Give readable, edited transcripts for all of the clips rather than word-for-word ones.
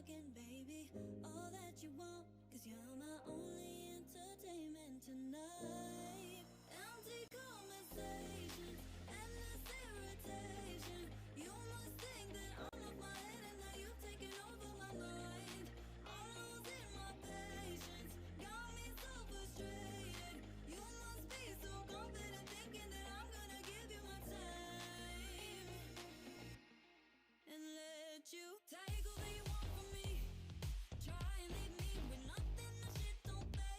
talking, baby, all that you want, 'cause you're my only entertainment tonight. Empty conversations, endless irritation. You must think that I'm off my head and that you've taken over my mind. I'm losing my patience, got me so frustrated. You must be so confident thinking that I'm gonna give you my time and let you take all that you want from me. Try and leave me with nothing, that shit don't pay.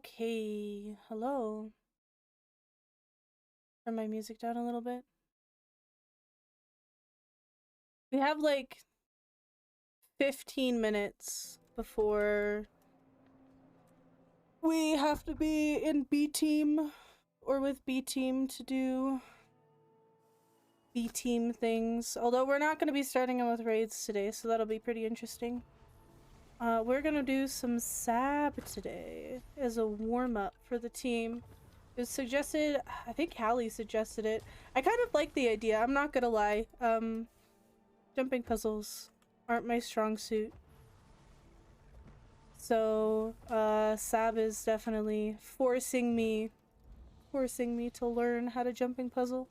Okay, hello. Turn my music down a little bit. We have like 15 minutes before we have to be in B team or with B team to do B team things. Although we're not going to be starting them with raids today, so that'll be pretty interesting. We're going to do some SAB today as a warm-up for the team. It was suggested, I think Hallie suggested it. I kind of like the idea, I'm not gonna lie. Jumping puzzles aren't my strong suit. So, Sab is definitely forcing me to learn how to jumping puzzle.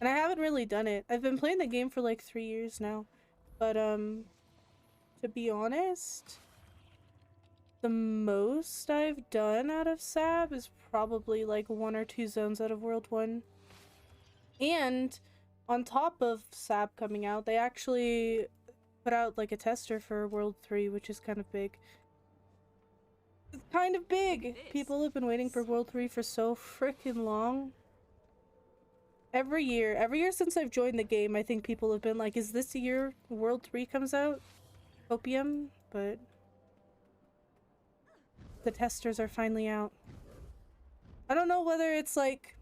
And I haven't really done it. I've been playing the game for like 3 years now. But, to be honest, the most I've done out of Sab is probably like 1 or 2 zones out of World 1. And on top of Sab coming out, they actually put out like a tester for World 3, which is kind of big. It's kind of big! People have been waiting for World 3 for so freaking long. Every year since I've joined the game, I think people have been like, is this the year World 3 comes out? Opium? But the testers are finally out. I don't know whether it's like...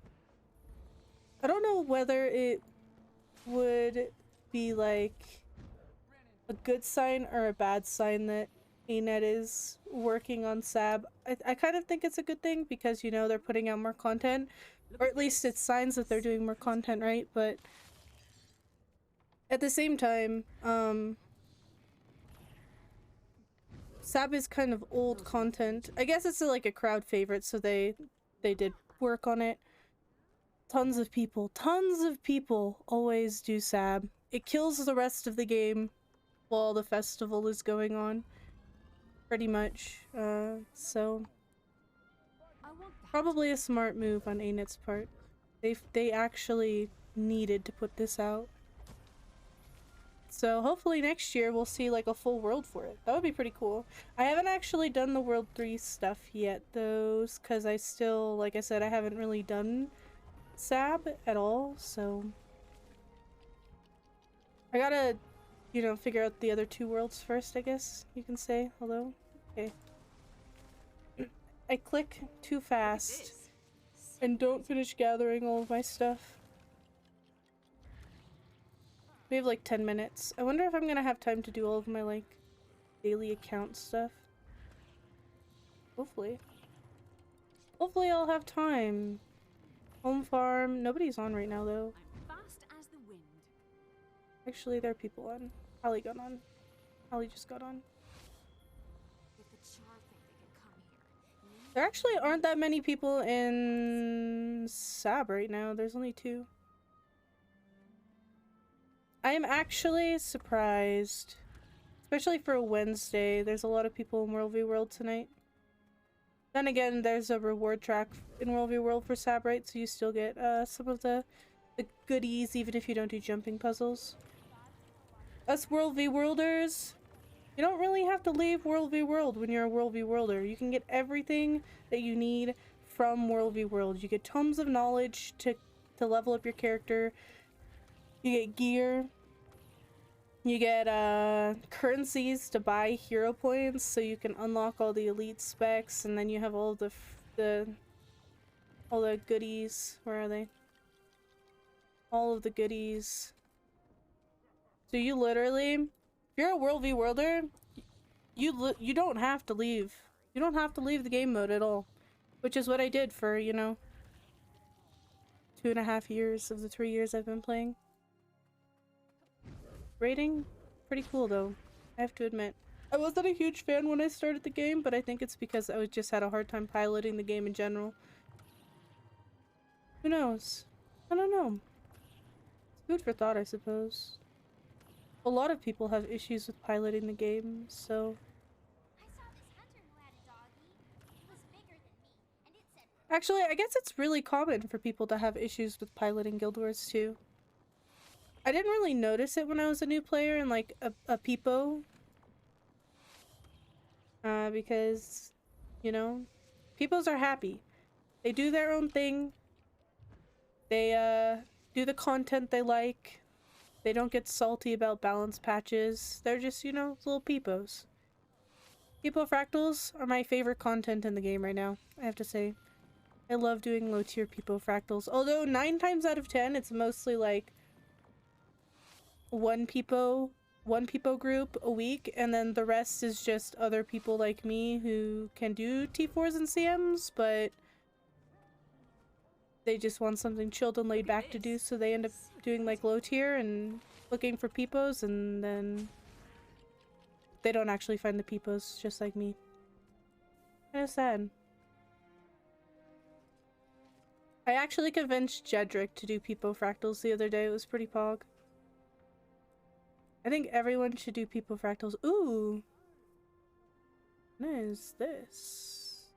I don't know whether it would be like a good sign or a bad sign that ANET is working on SAB. I kind of think it's a good thing because, you know, they're putting out more content. Or at least it's signs that they're doing more content, right? But at the same time, SAB is kind of old content. I guess it's like a crowd favorite, so they did work on it. Tons of people always do SAB. It kills the rest of the game while the festival is going on. Pretty much. So probably a smart move on ANET's part. They actually needed to put this out. So hopefully next year we'll see like a full world for it. That would be pretty cool. I haven't actually done the World 3 stuff yet though, because I still, like I said, I haven't really done SAB at all, so I gotta, you know, figure out the other 2 worlds first, I guess you can say. Hello? Okay. I click too fast and don't finish gathering all of my stuff. We have like 10 minutes. I wonder if I'm gonna have time to do all of my like daily account stuff. Hopefully. Hopefully I'll have time. Home farm. Nobody's on right now though. Fast as the wind. Actually, there are people on. Hallie got on. Hallie just got on. If the Char think they can come here. There actually aren't that many people in SAB right now. There's only 2. I am actually surprised. Especially for a Wednesday. There's a lot of people in World v World tonight. Then again, there's a reward track in World v World for SAB, right? So you still get some of the goodies even if you don't do jumping puzzles. Us World v Worlders, you don't really have to leave World v World when you're a World v Worlder. You can get everything that you need from World v World. You get tomes of knowledge to level up your character. You get gear. You get currencies to buy hero points so you can unlock all the elite specs, and then you have all the goodies. Where are they? All of the goodies. So you literally, if you're a World v Worlder, you don't have to leave. You don't have to leave the game mode at all, which is what I did for, you know, 2.5 years of the 3 years I've been playing. Rating? Pretty cool though, I have to admit. I wasn't a huge fan when I started the game, but I think it's because I just had a hard time piloting the game in general. Who knows? I don't know. It's food for thought, I suppose. A lot of people have issues with piloting the game, so... I saw this hunter who had a doggy. It was bigger than me, and it said... Actually, I guess it's really common for people to have issues with piloting Guild Wars too. I didn't really notice it when I was a new player in like a Peepo. Because, you know, Peepos are happy. They do their own thing. They do the content they like. They don't get salty about balance patches. They're just, you know, little peepos. Peepo fractals are my favorite content in the game right now, I have to say. I love doing low tier peepo fractals. Although 9 times out of 10, it's mostly like one peepo group a week, and then the rest is just other people like me who can do T4s and CMs, but they just want something chilled and laid back to do, so they end up doing like low tier and looking for peepos, and then they don't actually find the peepos, just like me. Kind of sad. I actually convinced Jedrick to do peepo fractals the other day. It was pretty pog. I think everyone should do peepo fractals. Ooh! What is this?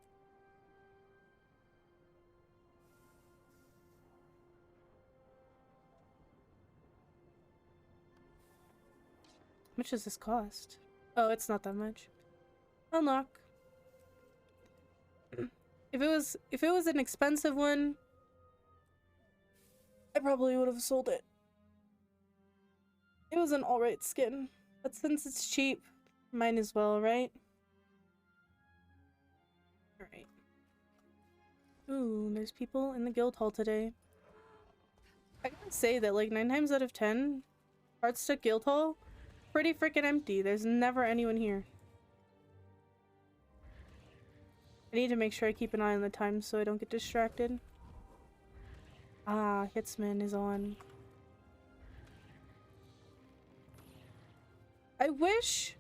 How much does this cost? Oh, it's not that much. Unlock. If it was an expensive one, I probably would have sold it. It was an alright skin, but since it's cheap, might as well, right? Alright. Ooh, there's people in the guild hall today. I gotta say that like 9 times out of 10, Heartstuck guild hall, pretty freaking empty. There's never anyone here. I need to make sure I keep an eye on the time so I don't get distracted. Ah, Hitsman is on. I wish,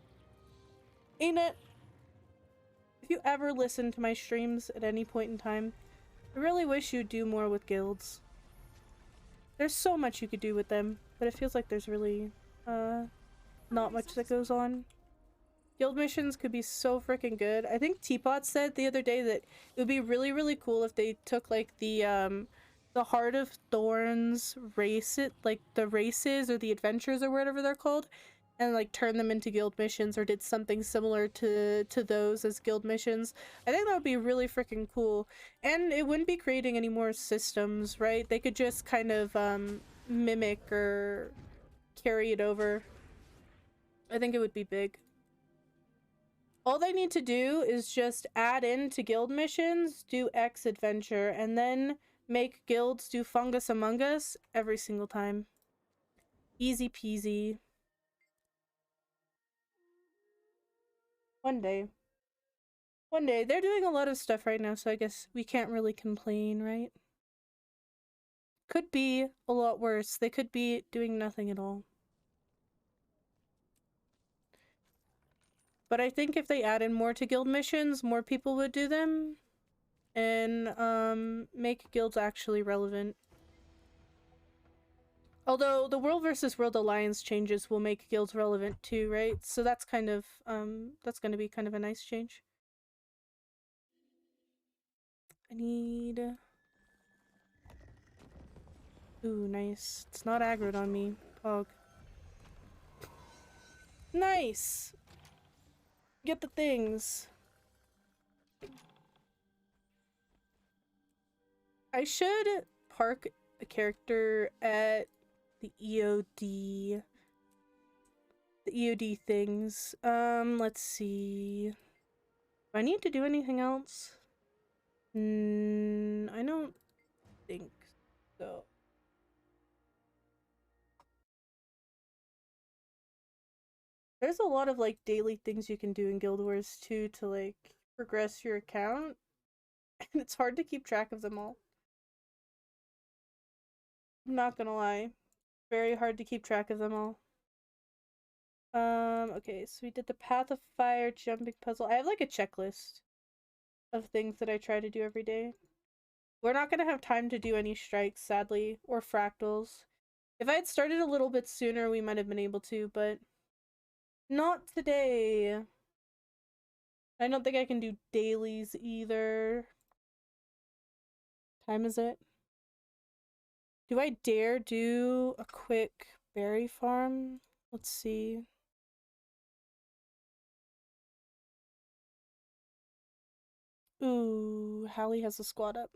Ain't, if you ever listen to my streams at any point in time, I really wish you'd do more with guilds. There's so much you could do with them, but it feels like there's really, not much that goes on. Guild missions could be so freaking good. I think Teapot said the other day that it would be really, really cool if they took, like, the Heart of Thorns like, the races or the adventures or whatever they're called, and, like, turn them into guild missions or did something similar to those as guild missions. I think that would be really freaking cool. And it wouldn't be creating any more systems, right? They could just kind of, mimic or carry it over. I think it would be big. All they need to do is just add in to guild missions, do X adventure, and then make guilds do Fungus Among Us every single time. Easy peasy. One day. One day. They're doing a lot of stuff right now, so I guess we can't really complain, right? Could be a lot worse. They could be doing nothing at all. But I think if they add in more to guild missions, more people would do them. And, make guilds actually relevant. Although the World versus World Alliance changes will make guilds relevant too, right? So that's kind of, that's gonna be kind of a nice change. I need... Ooh, nice. It's not aggroed on me. Pog. Nice! Get the things. I should park a character at the EOD. The EOD things. Let's see. Do I need to do anything else? I don't think so. There's a lot of, like, daily things you can do in Guild Wars, too, to, like, progress your account. And it's hard to keep track of them all. I'm not gonna lie. Very hard to keep track of them all. Okay, so we did the Path of Fire jumping puzzle. I have, like, a checklist of things that I try to do every day. We're not gonna have time to do any strikes, sadly, or fractals. If I had started a little bit sooner, we might have been able to, but not today. I don't think I can do dailies either. Time is it? Do I dare do a quick berry farm? Let's see. Ooh. Hallie has a squad up.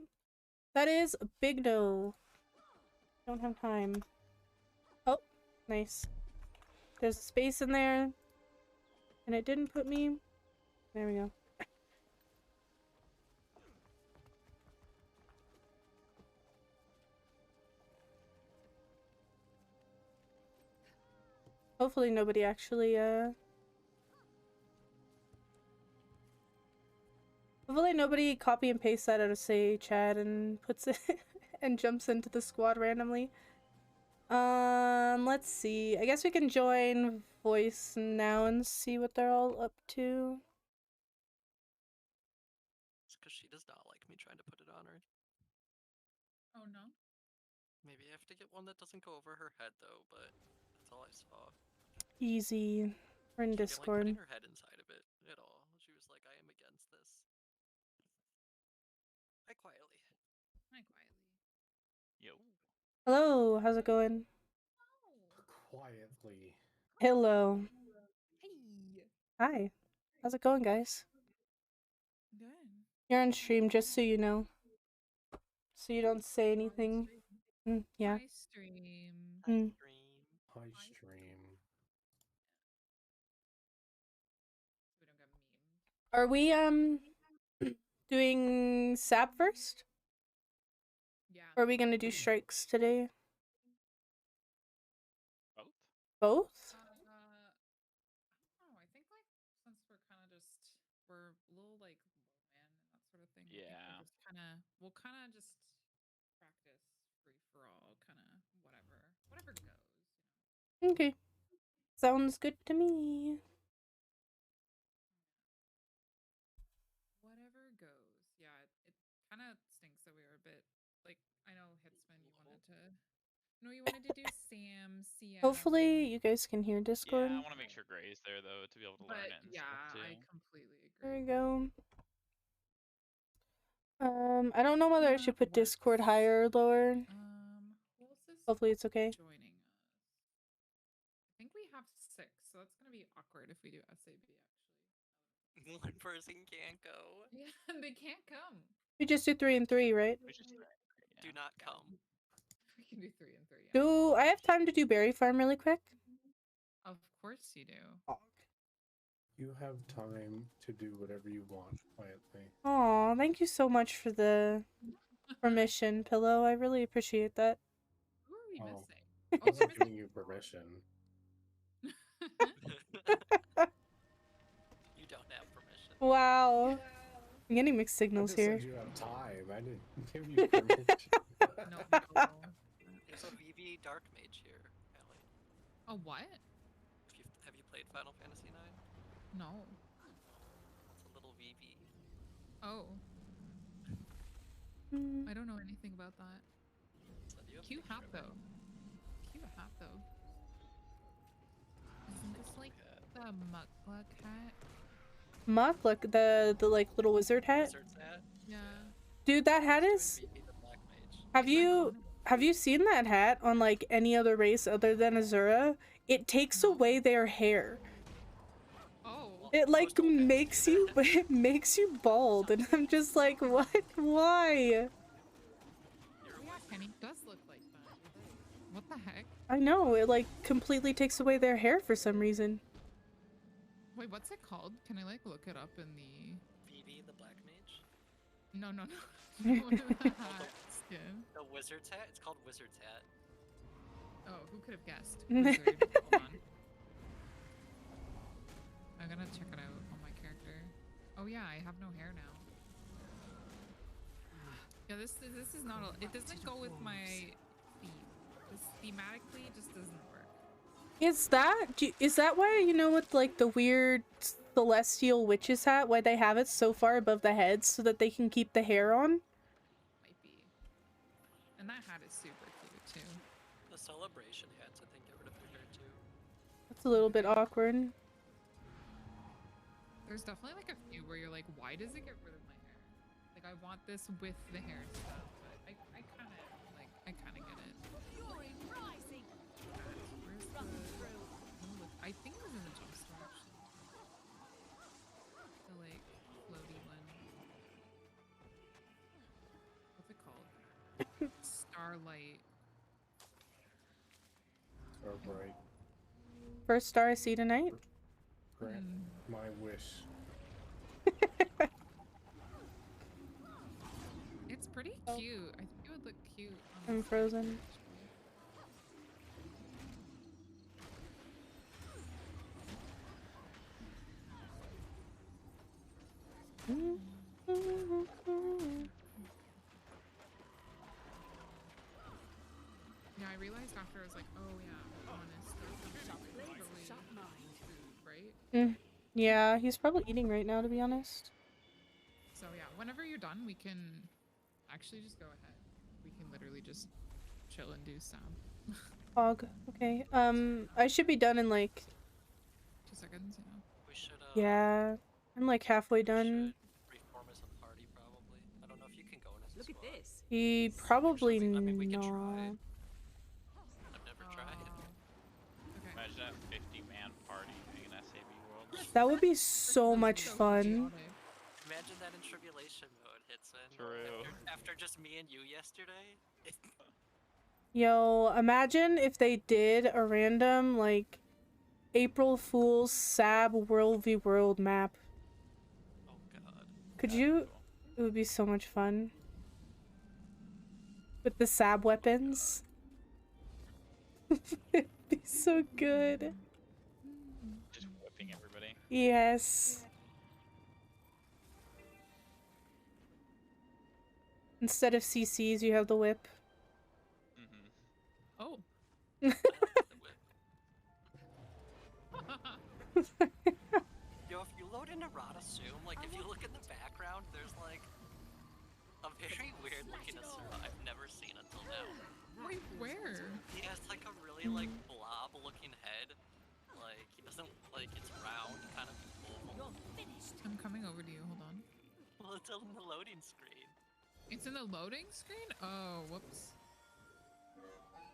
That is a big no. Don't have time. Oh, nice. There's a space in there. And it didn't put me. There we go. Hopefully nobody actually, hopefully nobody copy and paste that out of, say, chat and puts it and jumps into the squad randomly. Let's see. I guess we can join voice now and see what they're all up to. It's because she does not like me trying to put it on her. Oh no. Maybe I have to get one that doesn't go over her head though, but that's all I saw. Easy. We're in She didn't like Discord. putting her head inside of it at all. She was like, I am against this. Hi, Quietly. Hi, Quietly. Yo. Hello, how's it going? Quietly. Hello. Hey. Hi. How's it going, guys? Good. You're on stream, just so you know. So you don't say anything. Yeah. Hi, stream. Hi, Mm. stream. Hi, stream. So we don't get memed. Are we, doing SAP first? Yeah. Or are we gonna do strikes today? Both? Both? I don't know. I think like since we're kind of just we're a little like low man and that sort of thing. I think Yeah. we'll kind of just practice free for all, kind of whatever goes. You know. Okay. Sounds good to me. Whatever goes. Yeah. It kind of stinks that we were a bit like I know Hitsman. You wanted to. No, you wanted to do Sam, CM. Hopefully you guys can hear Discord. Yeah, I want to make sure Gray's there though to be able to learn But it and yeah, stuff too. I completely agree. There we go. I don't know whether I should put Discord higher or lower. Who else is Hopefully it's okay. joining us? I think we have 6, so that's gonna be awkward if we do SAB actually. One person can't go. Yeah, they can't come. We just do 3 and 3, right? We just Do not come. We can do 3 and 3. Yeah. Do I have time to do berry farm really quick? Of course you do. You have time to do whatever you want quietly. Aw, thank you so much for the permission, Pillow. I really appreciate that. Who are we Oh. missing? I Oh, we're wasn't giving you permission. You don't have permission. Wow. I'm getting mixed I signals just here. said you have time. I didn't give you permission. No. There's a VV Dark Mage here, Allie. A what? Have you played Final Fantasy IX? No. It's a little VV. Oh, Mm. I don't know anything about that. So do you have Cute picture hat of it? though. Cute hat though. Isn't this like the Mukluk hat? Muck, look, the like little wizard hat. Wizard's hat? Yeah. Dude, that hat Doing is. VV the Black Mage. Have you seen that hat on like any other race other than Azura? It takes away their hair. Oh. It like Coastal Pants makes do you that. it makes you bald, and I'm just like, what? Why? You're Yeah, like, Kenny does look like that. What the heck? I know, it like completely takes away their hair for some reason. Wait, what's it called? Can I like look it up in the? VV the Black Mage? No. No, the hat skin. The Wizard's hat? It's called Wizard's hat. Oh, who could have guessed? Wizard. Hold on. I'm gonna check it out on my character. Oh yeah, I have no hair now. Yeah, this is not a. It doesn't go with my theme. This thematically just doesn't work. Is that why, you know, with like the weird celestial witch's hat, why they have it so far above the head so that they can keep the hair on? Might be. And that hat is super cute too. The Celebration hats, I think, get rid of your hair too. That's a little bit awkward. There's definitely like a few where you're like, why does it get rid of my hair? Like I want this with the hair stuff, but I kind of like I kind of get it. Where's the? I think it was in the jump store actually. The like floaty one. starlight. So bright. First star I see tonight. Grant my wish. It's pretty cute. I think it would look cute on I'm the Switch, frozen. Yeah, I realized after I was like, oh yeah, honest. There's probably food, right? Yeah, he's probably eating right now, to be honest. So yeah, whenever you're done, we can actually just go ahead. We can literally just chill and do some. Fog. Okay. I should be done in like. 2 seconds, yeah. We should Yeah, I'm like halfway done. reform as a party probably. I don't know if you can go in as a Look at squad. this. He probably I mean, we can try. not. I've never tried. Okay. Imagine that 50-man party doing an SAB world. That would be so much fun. Imagine that in tribulation mode hits in. True. After just me and you yesterday. Yo, imagine if they did a random like April Fool's Sab World v World map. Oh god. Could you? It would be so much fun. With the Sab weapons. It'd be so good. Just whipping everybody. Yes. Instead of CCs, you have the whip. Oh. Yo, if you load into Rod Assume, like if you look in the background, there's like a very weird looking Asura I've never seen until now. Wait, where? He has like a really like blob looking head. Like he doesn't like it's round, kind of oval. I'm coming over to you. Hold on. Well, it's on the loading screen. It's in the loading screen? Oh, whoops.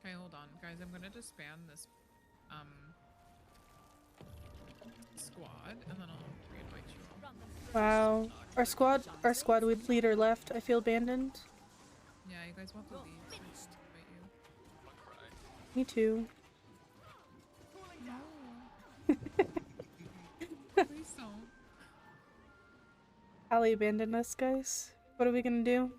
Okay, hold on. Guys, I'm gonna just ban this squad and then I'll re-invite you all. Wow. Our squad leader left. I feel abandoned. Yeah, you guys want to leave, so I just invite you. I'll cry. Me too. Please don't. Ali abandoned us, guys. What are we gonna do?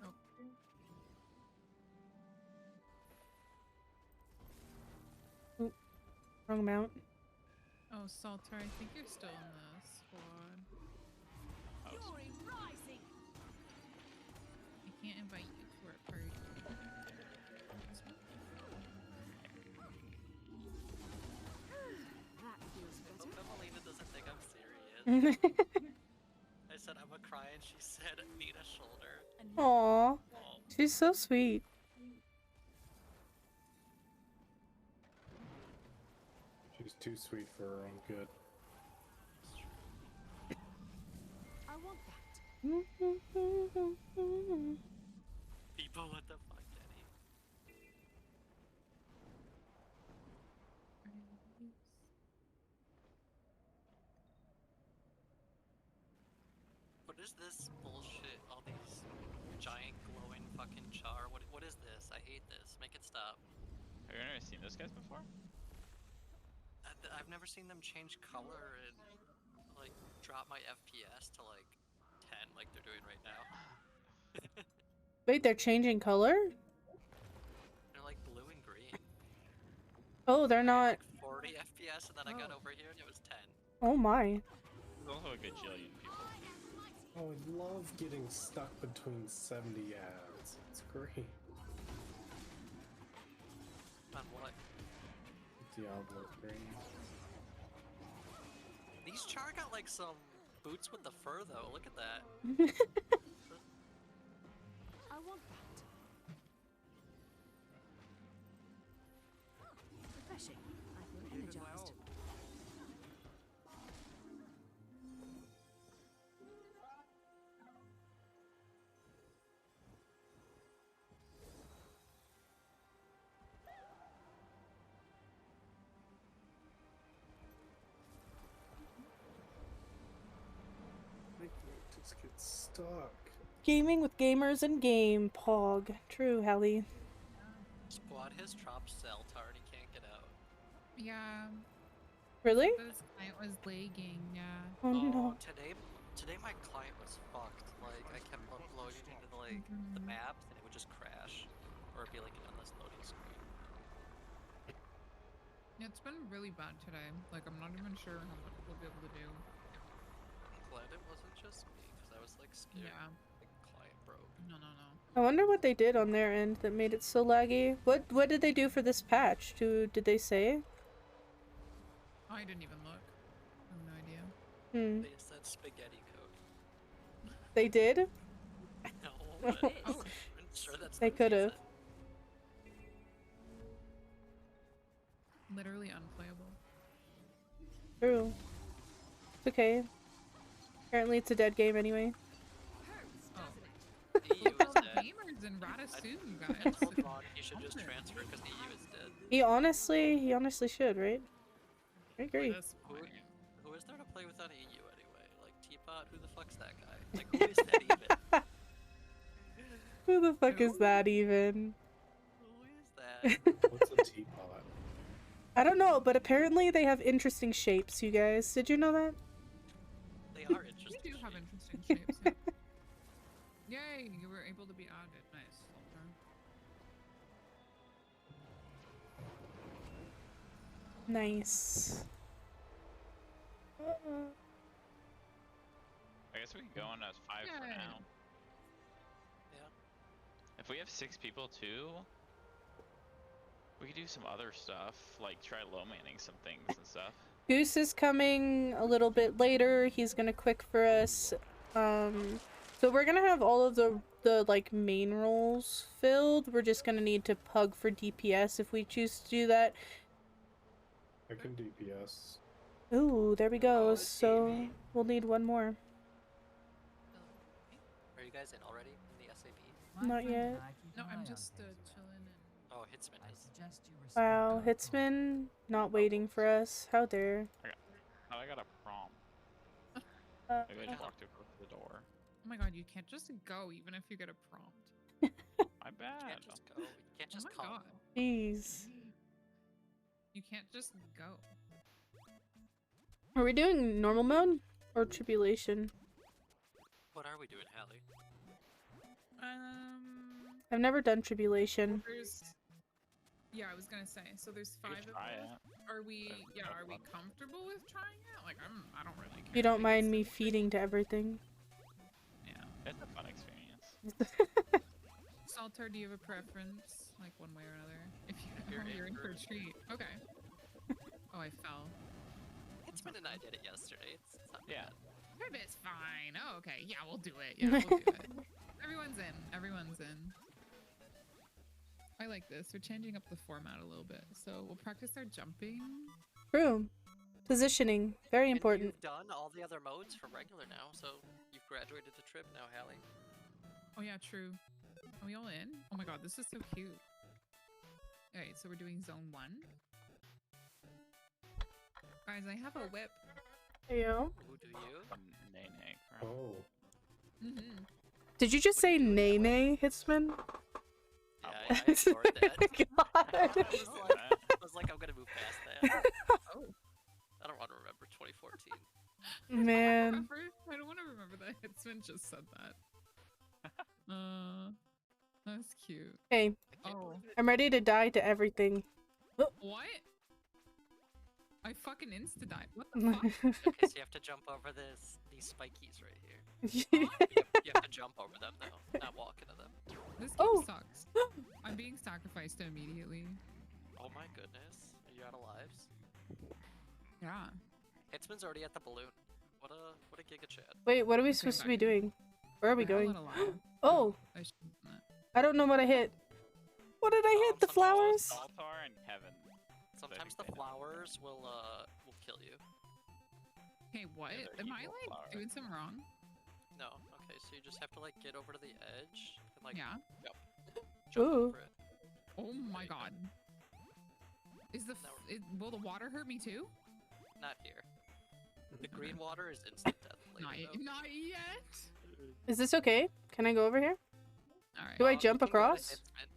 Oh. Oop. Wrong amount. Oh, Salter, I think you're still in the squad. I can't invite you for a party. Hope Emelina doesn't think I'm serious. I said I'm a cry and she said need a shoulder. Aww. She's so sweet. She's too sweet for her own good. I want that. People, what the fuck, Kenny? What is this bullshit? All these giant glowing fucking char. What is this? I hate this. Make it stop. Have you ever seen those guys before? I've never seen them change color and like drop my FPS to like 10 like they're doing right now. Wait, they're changing color? They're like blue and green. Oh, they're not. Like 40 FPS and then I got over here and it was 10. Oh my. There's also a good jillion people. Oh, I love getting stuck between 70 ads. It's great. On what? Diablo 3. These char got like some boots with the fur though. Look at that. I want that. Refreshing. I feel energized. Just get stuck. Gaming with gamers and game. Pog. True, Hallie. Squad his trop cell tard, he can't get out. Yeah. Really? This client was lagging, yeah. Oh no. Today my client was fucked. Like I kept uploading into the maps and it would just crash, or it'd be like an endless loading screen. Yeah, it's been really bad today. Like I'm not even sure how much we'll be able to do. I'm glad it wasn't just me, because I was like scared. Yeah. The client broke. No. I wonder what they did on their end that made it so laggy. What did they do for this patch? Did they say? I didn't even look. I have no idea. They said spaghetti code. They did? No, but Oh. I'm sure that's They what could he have. said. Literally unplayable. True. It's okay. Apparently it's a dead game anyway. EU is All the dead. gamers in Ratasoon, I guys. told Vaughn he should just transfer because EU is dead. He honestly should, right? I agree. At this point. Who is there to play with on EU anyway? Like Teapot, who the fuck's that guy? Like who is that even? Who the fuck is Who? that even? Who is that? What's a teapot? I don't know, but apparently they have interesting shapes, you guys. Did you know that? They are interesting. We do have shapes. interesting shapes. Yeah. Yay, you were able to be added. Nice. Nice. I guess we can go on as 5 for Yeah. now. Yeah. If we have 6 people too, we could do some other stuff, like try low manning some things and stuff. Goose is coming a little bit later. He's gonna quick for us. So we're gonna have all of the like main roles filled. We're just gonna need to pug for DPS if we choose to do that. I can DPS. Ooh, there we go. Oh, So Davey. we'll need one more. Are you guys in already in the SAP? Not yet. No, I'm just chilling and. Oh, Hitsman is. Wow, Hitsman not waiting for us. How dare. Oh, I got a prompt. Uh, Maybe I just walked over to the door. Oh my god, you can't just go even if you get a prompt. My You bad. can't just go. You can't just oh my come. god. Jeez. You can't just go. Are we doing normal mode or tribulation? What are we doing, Hallie? I've never done tribulation. There's. Yeah, I was gonna say. So there's We 5 could of try us. it. Are we? Yeah, are we comfortable with trying it? Like, I don't really care. You don't Like, mind it's me still- feeding to everything. Yeah, it's a fun experience. Saltar, do you have a preference, like one way or another? If You're you're in in for a for- treat. Okay. Oh, I fell. Hitsman and I did it yesterday. It's not Yeah. bad. It's fine. Oh, okay. Yeah, we'll do it. Yeah, we'll do it. Everyone's in. Everyone's in. I like this. We're changing up the format a little bit. So we'll practice our jumping. True. Positioning. Very And important. you've done all the other modes for regular now, so you've graduated to trip now, Hallie. Oh yeah, true. Are we all in? Oh my god, this is so cute. Alright, so we're doing zone 1. Guys, I have a whip. Yeah. Who do you? Nay, nay, crap. Oh. Mm-hmm. Did you just What say do you do? nay nay, Hitsman? Yeah, I ignored that. God. I was like, I'm gonna move past that. Oh. I don't want to remember 2014. Man. I don't want to remember that. Hitsman just said that. That's cute. Hey, I can't Oh. believe it. I'm ready to die to everything. What? I fucking insta-died. What the fuck? Okay, so you have to jump over these spikies right here. You have to jump over them though, not walk into them. This game Oh. sucks. I'm being sacrificed immediately. Oh my goodness, are you out of lives? Yeah. Hitsman's already at the balloon. What a giga chat. Wait, what are we Okay, supposed to back be in. doing? Where are we The hell going? out of line. Oh, I should have done I don't know what I hit. What did I hit? The sometimes flowers? Saltar and Kevin. Sometimes the Maybe. flowers will kill you. that. Hey, what? Yeah, they're Am I evil like flowers. doing something wrong? No, okay, so you just have to like get over to the edge and like Yeah. jump Ooh. over it. Oh my god. Is the No. will the water hurt me too? Not here. The green water is instant death later, Not, though. not yet. Is this okay? Can I go over here? All right. Do I You jump can go to across? Hitsman.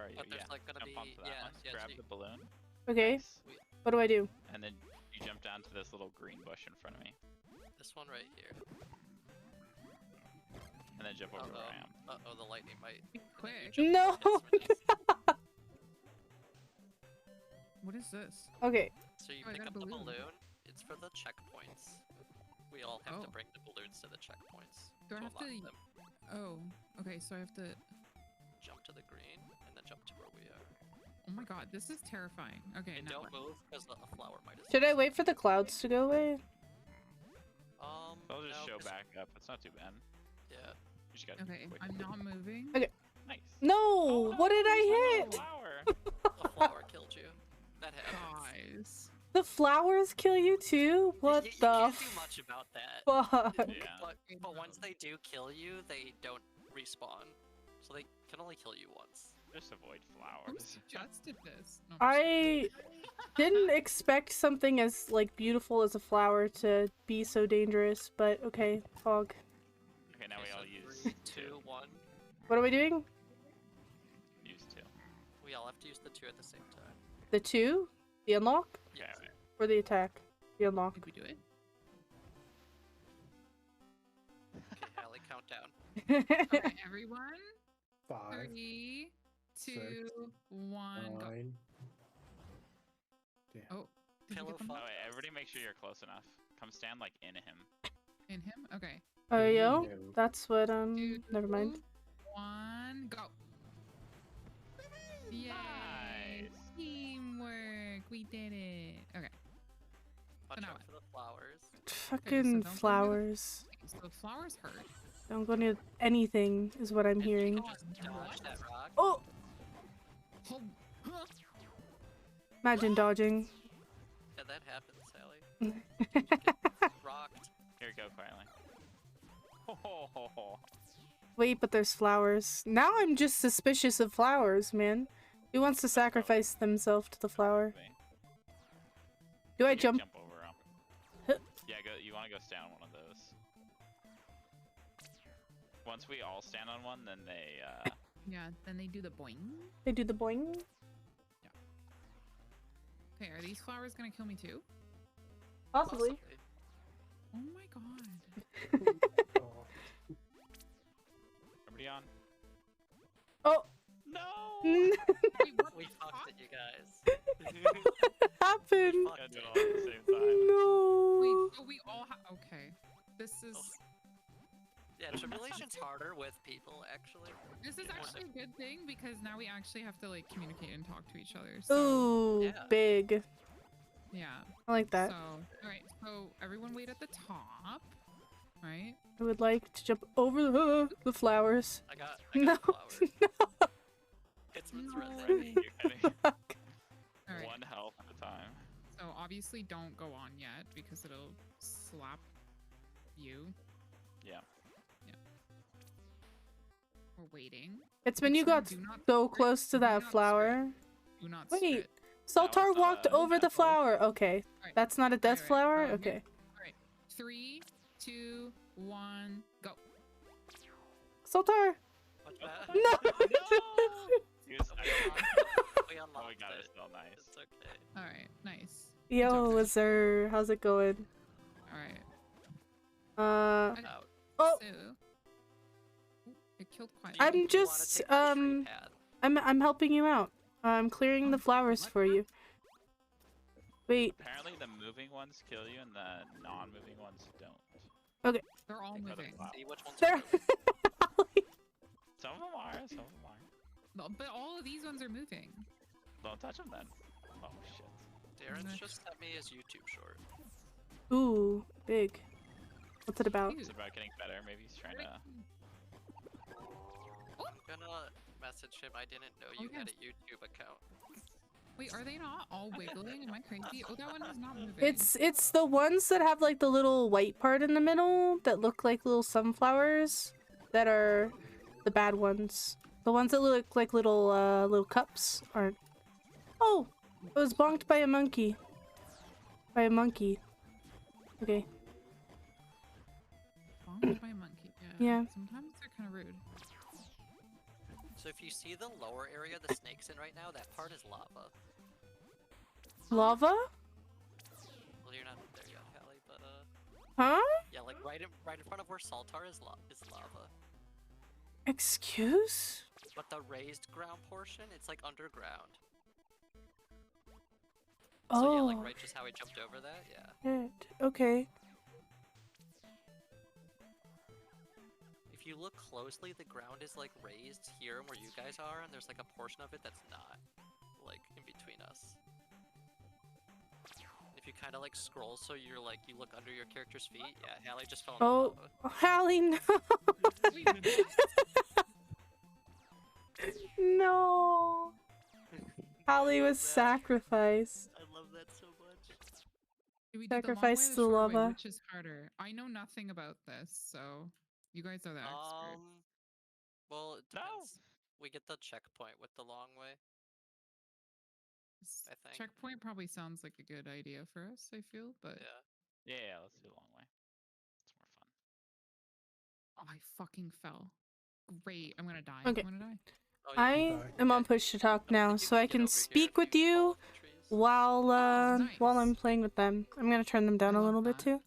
are you? But there's Yeah, like gonna jump be onto that one. yeah, Grab so the balloon. Okay. Nice. What do I do? And then you jump down to this little green bush in front of me. this one right here. And then jump over where I am. Uh-oh, the lightning might. Be quick. Jump No. over hits me. What is this? Okay. So you Oh, I pick got up a the balloon. balloon. It's for the checkpoints. We all have to Oh. bring the balloons to the checkpoints Do I to have unlock to- them. Oh, okay, so I have to... Jump to the green and then jump to where we are. Oh my god, this is terrifying. Okay, And now don't move because a flower might. Should I wait for the clouds to go away? They'll just no, show 'cause- back up. It's not too bad. Yeah. You just gotta Okay, wait. I'm not moving. Okay. Nice. No! Oh, What did I oh, hit? flower. A flower killed you. That happens. Guys. The flowers kill you too? What you the can't do much about that. fuck? Yeah. But once they do kill you, they don't respawn. So they can only kill you once. Just avoid Who flowers. suggested this? No, I'm just kidding. I didn't expect something as like beautiful as a flower to be so dangerous, but okay, fog. Okay, now we so all use 3, 2. 2, 1. What are we doing? Use 2. We all have to use the 2 at the same time. The 2? The unlock? Yeah, Yes. right. Or the attack? The unlock. Did we do it? Okay, Hallie, count down. Okay, everyone. 5, 3, 2, 6, 1, go. 9. Damn. Oh, did you Pillow get them? Oh, fight. wait, everybody make sure you're close enough. Come stand like in him. In him? Okay. Oh, yo? Yeah. That's what, Two, never mind. 1, go. Yay! Nice. Teamwork! We did it. Okay. Watch now out what? for the flowers. Fucking don't go near the- flowers. So the flowers hurt. Don't go near anything, is what I'm And you hearing. can just dodge What? that rock. Oh! Oh, huh. Imagine dodging. Yeah, that happens, Hallie. Rocked. Here we go, quietly. Ho, ho, ho, ho. Wait, but there's flowers. Now I'm just suspicious of flowers, man. Who wants to sacrifice themselves to the flower? Wait. Do I You can jump? over 'em. Huh. Yeah, go. You want to go stand on one of those. Once we all stand on one, then they. Yeah, then they do the boing. They do the boing? Okay, are these flowers gonna kill me too? Possibly. Oh my god. Oh, Everybody on? Oh! No. Wait, what We the fucked fuck? it, you guys. What happened? Fucked Gotta do it. it all at the same time. No! Wait, so we all have. Okay. This is. Yeah, tribulation's harder with people, actually. This is It's more actually a good thing because now we actually have to like communicate and talk to each other. So, Ooh, Yeah. big. yeah. I like that. So, alright, so everyone wait at the top, right? I would like to jump over the flowers. I got No. flowers. It's No. threatening. Ready? You're getting Alright, 1 health at a time. so obviously don't go on yet because it'll slap you. Yeah. We're waiting. It's when you Next time, got do not so strip, close to do that not strip, flower. Do not Wait. strip. Saltar was walked not over the careful. flower. Okay. Alright, That's not a death right, flower? so Okay. Alright, 3, 2, 1, go. Saltar! Watch that. No! He was We unlocked Oh, we got it. it. Still nice. It's okay. Alright, nice. Yo, sir. How's it going? Alright. Out. Oh, So, Ooh, it killed quite I'm Do you wanna just, take the tree path? I'm helping you out. I'm clearing the flowers for you. Wait, Apparently, the moving ones kill you, and the non-moving ones don't. They're all Think about moving. it. Wow. See which ones there. are moving. Some of them are. Some of them aren't. But all of these ones are moving. Don't touch them then. Oh shit. Darren's Next. just sent me his YouTube short. Ooh, big. What's it about? Ew. It's about getting better. Maybe he's trying to. I'm gonna message him. I didn't know Oh, you had yes. a YouTube account. Wait, are they not all wiggling? Am I crazy? Oh, that one is not moving. It's the ones that have like the little white part in the middle that look like little sunflowers that are the bad ones. The ones that look like little cups aren't. Oh, it was bonked by a monkey. By a monkey. Okay. Bonked by a monkey. Yeah. Yeah. Sometimes they're kind of rude. So So if you see the lower area the snake's in right now, that part is lava. Lava? Well, you're not there yet, Callie, but Huh? yeah, like right in front of where Saltar is lava. Excuse? But the raised ground portion, it's like underground. Oh. So yeah, like right just how I jumped over that, yeah. Shit. Okay. If you look closely, the ground is like raised here where you guys are, and there's like a portion of it that's not, like in between us. If you kind of like scroll so you're like, you look under your character's feet, yeah, Hallie just fell in the Oh, lava. Hallie, no. No. Hallie was sacrificed. I love that so much. Do we do the long way or Sacrifice the to short way? lava. Which is harder? I know nothing about this, so you guys are the experts. Well, it depends. We get the checkpoint with the long way. I think. Checkpoint probably sounds like a good idea for us, I feel, but Yeah, let's do the long way. It's more fun. oh, I fucking fell. Great, I'm gonna die. Okay. I'm gonna die. Oh, I am on push to talk now, so I can speak with you while while I'm playing with them. I'm gonna turn them down a little bit too.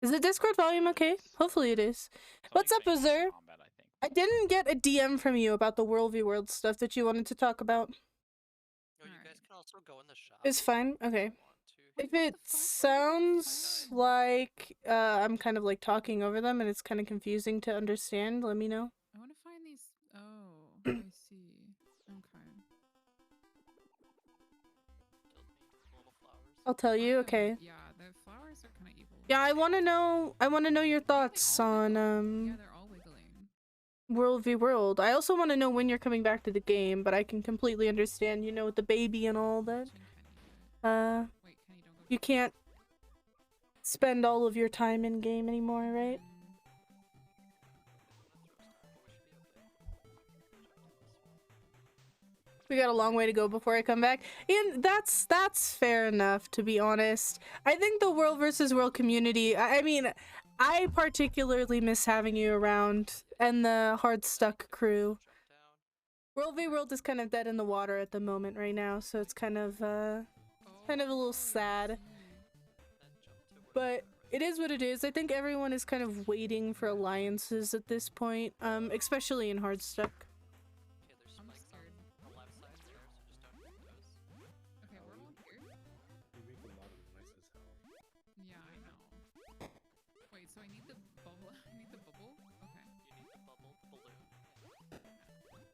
Is the Discord volume okay? Hopefully it is. What's up, Uzer? I didn't get a DM from you about the World v World stuff that you wanted to talk about. Oh, you guys can also go in the shop. It's fine. Okay. If it sounds like I'm kind of like talking over them and it's kind of confusing to understand, let me know. I want to find these. Oh, I see. Okay. I'll tell you. Okay. Yeah, the flowers are kind of evil. Yeah, I want to know your thoughts on Yeah, they're all wiggling. World v World. I also want to know when you're coming back to the game, but I can completely understand, you know, with the baby and all that. You can't spend all of your time in game anymore, right? We got a long way to go before I come back. And that's fair enough, to be honest. I think the World versus World community, I mean, I particularly miss having you around and the Hard Stuck crew. World v World is kind of dead in the water at the moment right now, so it's kind of a little sad. But it is what it is. I think everyone is kind of waiting for alliances at this point, especially in Hard Stuck. Okay, we're all here. You make a lot of noises, Hal. Yeah, I know. Wait, so I need the bubble. I need the bubble? Okay. You need the bubble, the balloon.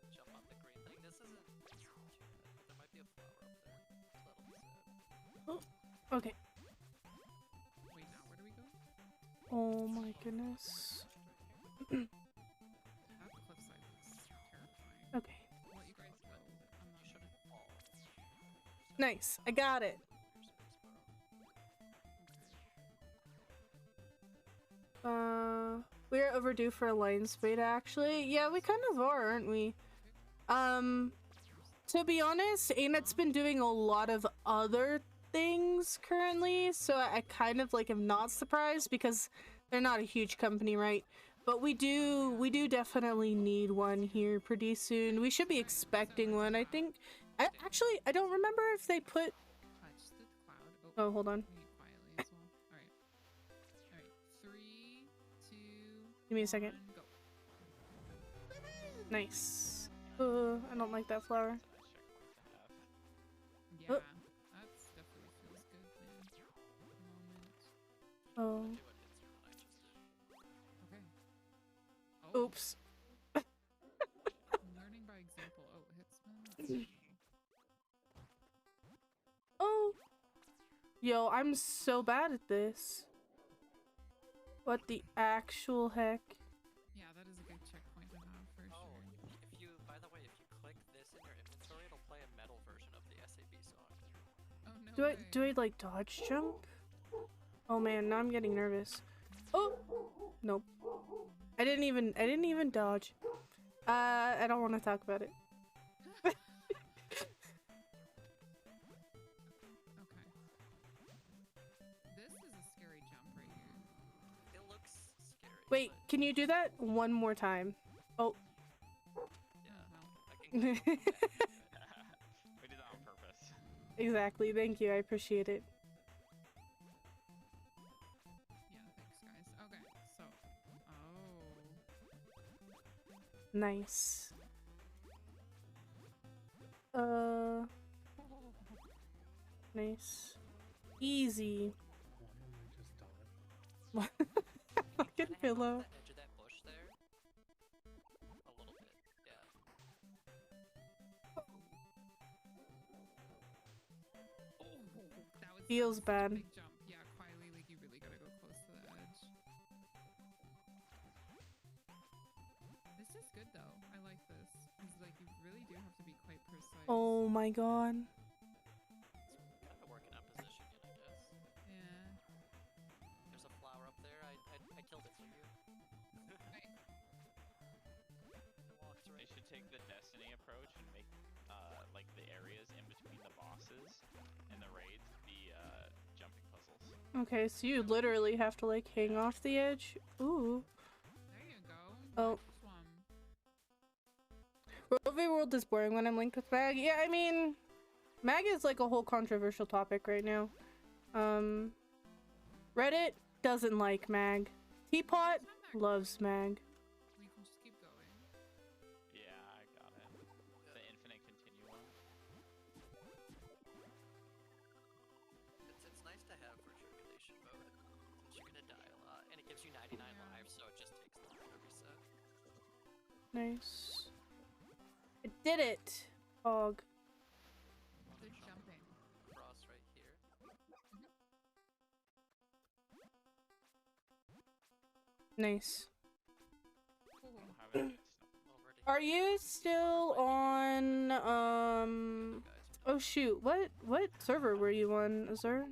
Jump on the green thing. This isn't too bad. There might be a flower up there. That'll be sad. Oh, okay. Wait, now where do we go? Oh my goodness. That cliffside looks terrifying. Okay. I'll let you guys go. I'm not shouldn't fall. Nice. I got it. We're overdue for Alliance beta, actually. Yeah, we kind of are, aren't we? To be honest, Anet's been doing a lot of other things currently, so I kind of like am not surprised because they're not a huge company, right? But we do definitely need one here pretty soon. We should be expecting one. I think actually I don't remember if they put touch the cloud. Oh, hold on. We need quietly as well. Alright. Alright. 3, 2, Give me a second. 1, go. Nice. I don't like that flower. Yeah, that's definitely feels good, man. Moment. Oh. Okay. Oh. Oops. I'm learning by example. Oh, hitsman. Oh. Yo, I'm so bad at this. What the actual heck? Yeah, that is a good checkpoint to have for sure. If you, by the way, if you click this in your inventory, it'll play a metal version of the SAB song. Oh no. Do I like dodge jump? Oh man, now I'm getting nervous. Oh. Nope. I didn't even dodge. I don't want to talk about it. Okay. This is a scary jump right here. It looks scary. Wait, can you do that one more time? Oh. Yeah. We did that on purpose. Exactly. Thank you. I appreciate it. Yeah, thanks, guys. Okay, so. Oh. Nice. Nice. Easy. Why am I just dying? Fucking Kinda hang off pillow. the edge of that bush there. A little bit, yeah. That was Feels such a bad. big jump. Yeah, quietly, like you really gotta go close to the edge. This is good though. I like this. It's like you really do have to be quite precise. Oh my god. Kind of working on positioning, I guess. Yeah. There's a flower up there. I killed it for you. Right. It walks They right. should take the Destiny approach and make like the areas in between the bosses and the raids be jumping puzzles. Okay, so you literally have to like hang off the edge. Ooh. There you go. Oh. Swum. Rovie World is boring when I'm linked with Mag. Yeah, I mean, Mag is like a whole controversial topic right now. Reddit doesn't like Mag. Teapot loves Mag. We can just keep going. Yeah, I got it. The infinite continuum. It's nice to have for tribulation mode, since you're gonna die a lot, and it gives you 99 lives, so it just takes longer to reset. Nice. I did it! Hog. The jumping. Cross right here. Nice. Cool. I don't have it. Over to Are you still on, you guys. oh shoot, what server were you on, Azur?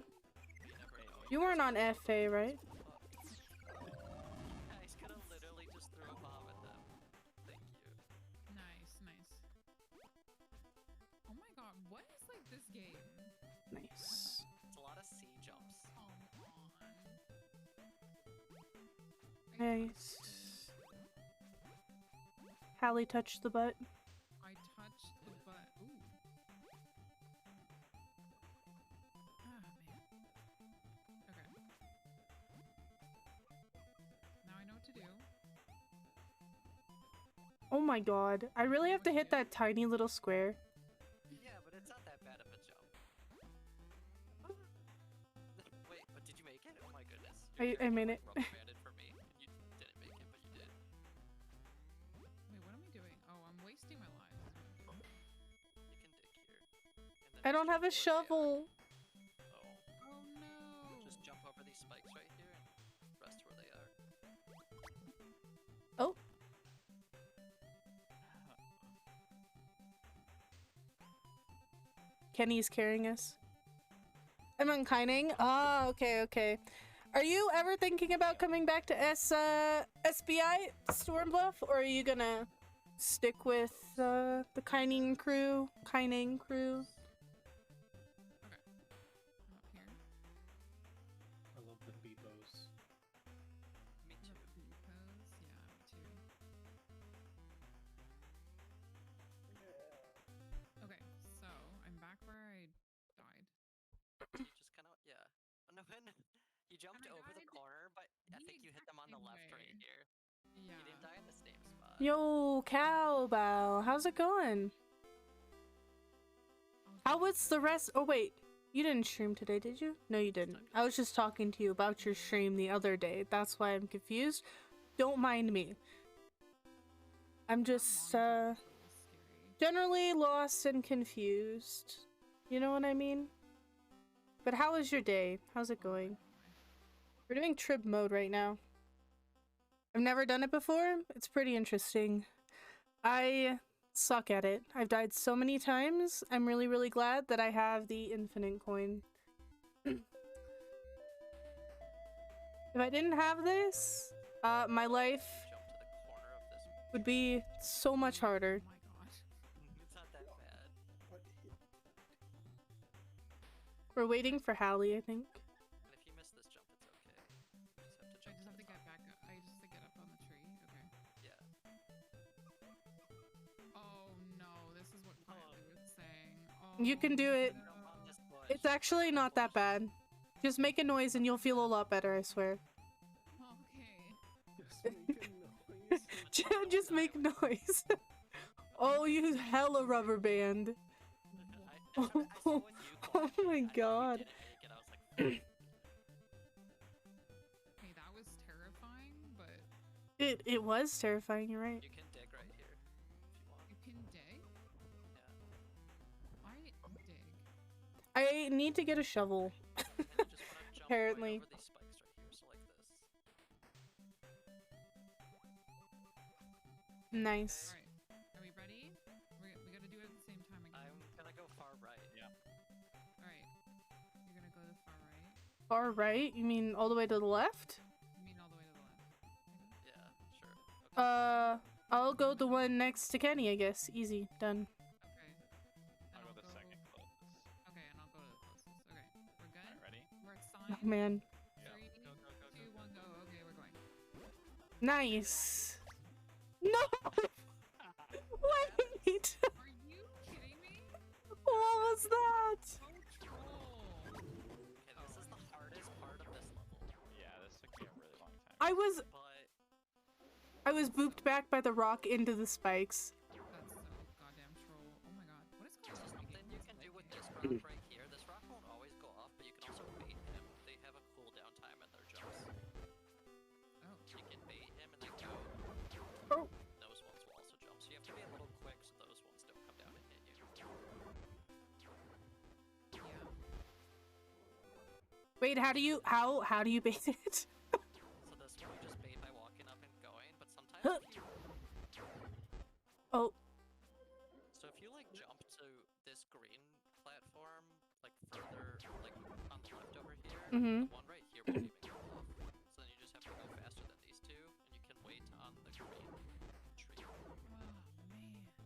You never know. You weren't on FA, right? He's gonna literally just throw a bomb at them. Thank you. Nice, nice. Oh my god, what is like this game? Nice. It's a lot of C jumps. Come on. Nice. Hallie touched the butt. I touched the butt. Ooh. Ah, man. Okay. Now I know what to do. Oh my god. I really have to hit that tiny little square. Yeah, but it's not that bad of a jump. Wait, but did you make it? Oh my goodness. I made it. Rubber banded for me. You didn't make it, but you did. Wait, what am I doing? Oh, I'm wasting my life. You can dig here. And then I don't just have a jump where they are. shovel. Oh. Oh no. Just jump over these spikes right here and rest where they are. Oh. Kenny's carrying us. I'm unkining. Ah, okay, okay. Are you ever thinking about coming back to SBI Stormbluff, or are you gonna stick with the Kining crew? Okay. I'm up here. I love the beepos. Me I too. love the pose. Yeah, me too. Okay, so I'm back where I died. You just kind of, yeah. Oh, no, you jumped I over the died corner, but I the think you hit them on the exact left same right way. here. Yeah. You didn't die in the same spot. Yo, Cowbow, how's it going? How was the rest? Oh wait, you didn't stream today, did you? No, you didn't. I was just talking to you about your stream the other day. That's why I'm confused. Don't mind me. I'm just generally lost and confused. You know what I mean? But how was your day? How's it going? We're doing trib mode right now. I've never done it before. It's pretty interesting. I suck at it. I've died so many times. I'm really, really glad that I have the infinite coin. If I didn't have this, my life Jump to the corner of this. would be so much harder. Oh my god. It's not that bad. What? We're waiting for Hallie, I think. And if you miss this jump, it's okay. You just have to I jump just to have the to top. get back up. I just have to get up on the tree. Okay. Yeah. Oh no, You can do it. On this bush. It's actually not that bad. Just make a noise and you'll feel a lot better, I swear. Okay. Just make a noise. Just make noise. Oh, you hella rubber band. I saw when you Oh climbed, my I know you god. didn't make it. I was like, Okay, that was terrifying, but It was terrifying, you're right. you can dig right here if you want. you can dig? Yeah. Why dig? I need to get a shovel. And you just want to jump Apparently. right over these spikes right here, so like this. Nice. Alright. Are we ready? We gotta do it at the same time again. I'm gonna go far right. Yeah. Alright. You're gonna go to far right? Far right? You mean all the way to the left? You mean all the way to the left? Maybe? Yeah, sure. Okay. I'll go the one next to Kenny, I guess. Easy. Done. Okay. I'll And go the second closest. Okay, and I'll go to the closest. Okay. We're good? Alright, ready? We're at Oh, sign. man. Yeah. 3, Go, go, go, 2, go, 1, go. Okay, we're going. Nice. No! Wait! Are you kidding me? What was that? Oh, troll. Okay, this is the hardest part of this level. Yeah, this took me a really long time. I was But booped back by the rock into the spikes. That's so goddamn troll. Oh my god. What is going so on? something you can do with this rock right here. This rock won't always go up, but you can also bait him. They have a cooldown time in their jumps. Oh. You can bait him and then go. Oh. Those ones will also jump, so you have to be a little quick so those ones don't come down and hit you. Yeah. Wait, how do you bait it? So this one you just bait by walking up and going, but sometimes if you, Oh, so if you like jump to this green platform, like further, like on the left over here, Mhm. the one right here won't even go off. So then you just have to go faster than these two, and you can wait on the green tree. Oh man.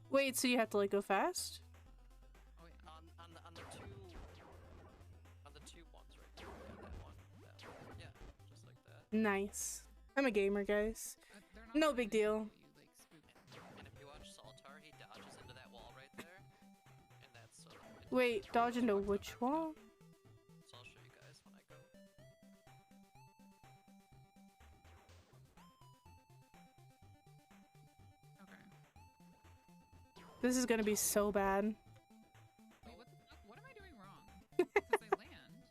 wait, so you have to like go fast? Oh yeah. On the two ones right there. Yeah, that one. Yeah, just like that. Nice. I'm a gamer, guys. They're not No gonna big hit you, deal. you, like, spook them. And if you watch Saltar, he dodges into that wall right there, and that's Wait, dodge into which wall? So I'll show you guys when I go. Okay. This is gonna be so bad. Wait, what the fuck? What am I doing wrong? Because I land.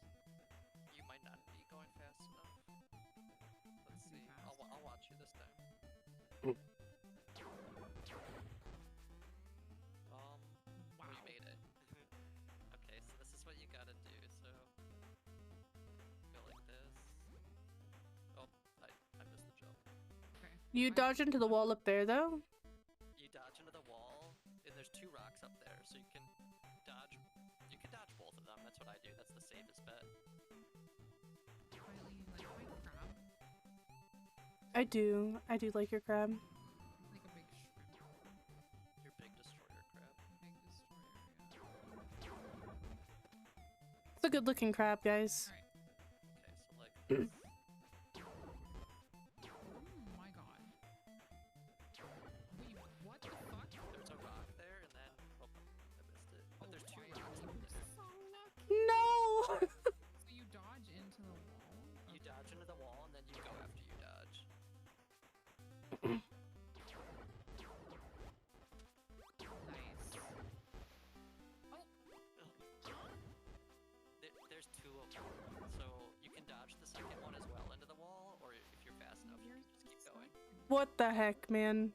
You might not be going fast enough. Let's Pretty see. fast. I'll watch you this time. Wow. We made it. Okay, so this is what you gotta do. So go like this. Oh, I missed the jump. Okay. You dodge into the wall up there, though? You dodge into the wall, and there's two rocks up there, so you can dodge. You can dodge both of them. That's what I do. That's the safest bet. Riley, like my crab, I do like your crab. like a big shrimp, Your big destroyer crab. big destroyer. Yeah. It's a good looking crab, guys. All right. Okay, so like this. Oh my god. Wait, what the fuck? There's a rock there, and then oh, I missed it. But there's two Why rocks are up you there. so lucky? No! So you dodge into the wall? You dodge into the wall, and then you go after you dodge. Nice. Oh, There's two of them, so you can dodge the second one as well into the wall, or if you're fast enough, you can just keep going. What the heck, man?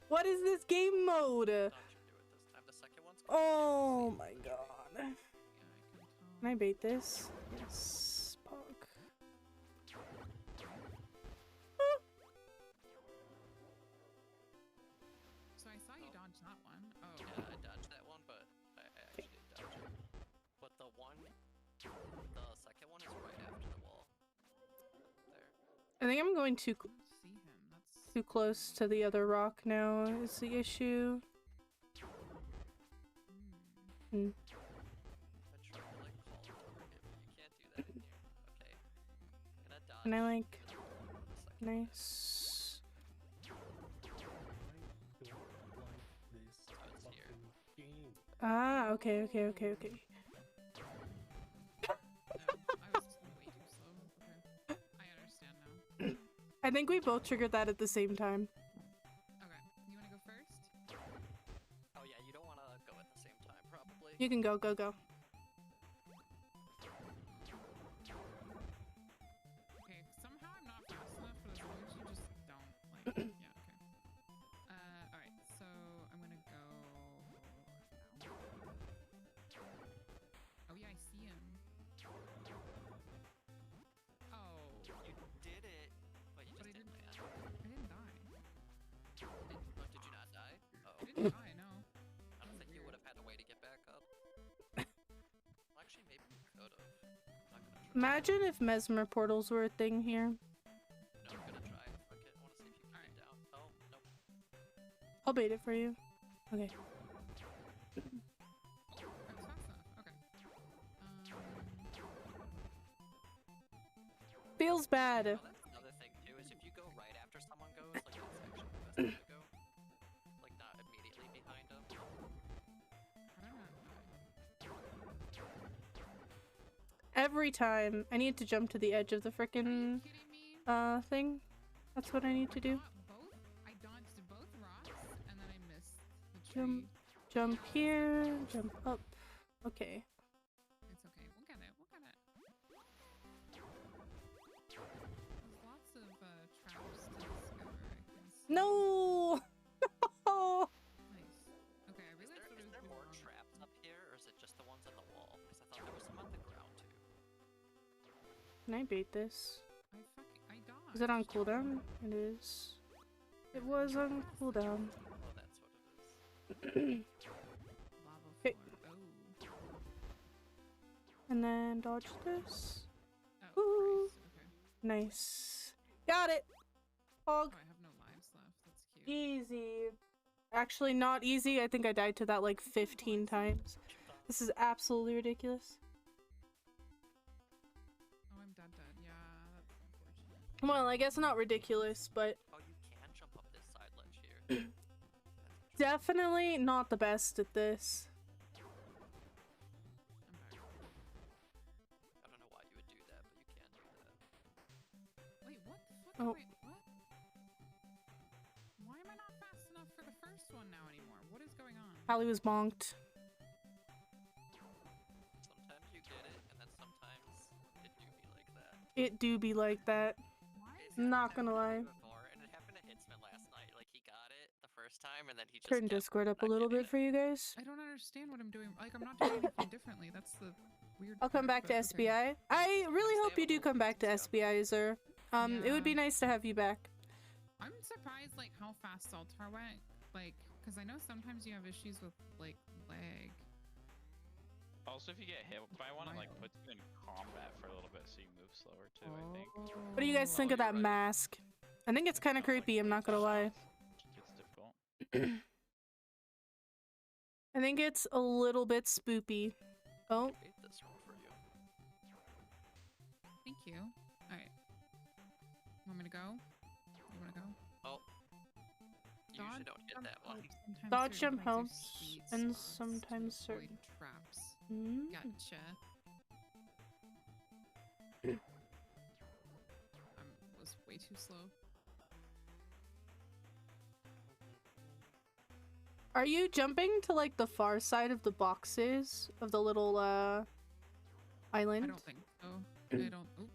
What is this game mode? Dodge into it this time. The second one's Oh my god. yeah, I can tell. Can I bait this? Yes. Pog. So I saw you dodge that one. Oh. Yeah, I dodged that one, but I actually didn't dodge it. But the second one is right after the wall. There. I think I'm going too I don't see him. That's too close to the other rock now is the issue. Hmm. I tried to like call a target, but you can't do that in here. Okay. Gonna dodge. Can I like into the wall for the second bit. nice? I don't like this So it's here. fucking game. Ah, okay, okay, okay, okay. I was just way too slow. Okay. I understand now. I think we both triggered that at the same time. Okay. You wanna go first? Oh yeah, you don't want to go at the same time, probably. You can go, go, go. Okay, somehow I'm not fast enough for those moves. You just don't like. Yeah, okay. Alright, so I'm gonna go now. Oh yeah, I see him. Oh, You did it, but you but just I didn't didn't. land. I didn't die. Did you not die? Oh. I didn't die. No. I don't think you would have had a way to get back up. Well, actually, maybe you could have. Not gonna try. Imagine if mesmer portals were a thing here. No, I'm gonna try. Fuck it. I want to see if you can Alright. get down. Oh, nope. I'll bait it for you. Okay. I was fast enough. Okay. Feels bad. Oh, that's another thing too, is if you go right after someone goes, like that's actually the best way to go. Like not immediately behind them. How did I not die? Every time I need to jump to the edge of the Are you frickin' kidding me? thing. That's what I need to do. I dodged both rocks and then I missed the tree. Jump, jump here, jump up. Okay. It's okay. We'll get it. We'll get it. There's lots of traps to discover. I can see. No! Nice. Okay, I Is realized what I was there doing more wrong. traps up here, or is it just the ones on the wall? Because I thought there was some on the ground too. Can I bait this? I dodged. Is it on cooldown? It is. It was on cooldown. Oh, that's what it is. Lava Okay. floor. Oh. And then dodge this. Oh, Ooh. Christ. Okay. Nice. Got it! Hog. Oh, I have no lives left. That's cute. Easy. Actually, not easy. I think I died to that like 15 times. This is absolutely ridiculous. Oh, I'm dead. Yeah, that's unfortunate. Well, I guess not ridiculous, but Oh, you can jump up this side ledge here. That's interesting. definitely not the best at this. I'm back. I don't know why you would do that, but you can do that. Wait, what the fuck? Oh. Wait, what? Why am I not fast enough for the first one now anymore? What is going on? Hallie was bonked. Sometimes you get it, and then sometimes it do be like that. It do be like that. Why is It's Not happened gonna to lie. me before, and it happened to Hitsman last night. Like he got it the first time, and then he just Turn kept Discord up a not little getting bit for you guys. I don't understand what I'm doing. Like, I'm not doing anything differently. That's the weird I'll come part, back to but okay. SBI. I really hope you do come back to SBI, Zer. It would be Yeah. nice to have you back. I'm surprised, like, how fast Saltar went. Like, because I know sometimes you have issues with, like, lag. Also, if you get hit by one, it like puts you in combat for a little bit, so you move slower too. I think. What do you guys think of that mask? I think it's kind of creepy, I'm not gonna lie. It's difficult. I think it's a little bit spoopy. Oh, Beat this one for you. Thank you. Alright. Want me to go? You want to go? Oh. You usually don't hit that one. Sometimes dodge certain jump points are helps, sweet and spots to sometimes avoid certain. traps. mm. Gotcha. Was way too slow. Are you jumping to like the far side of the boxes of the little island? I don't think so. I don't. Oop.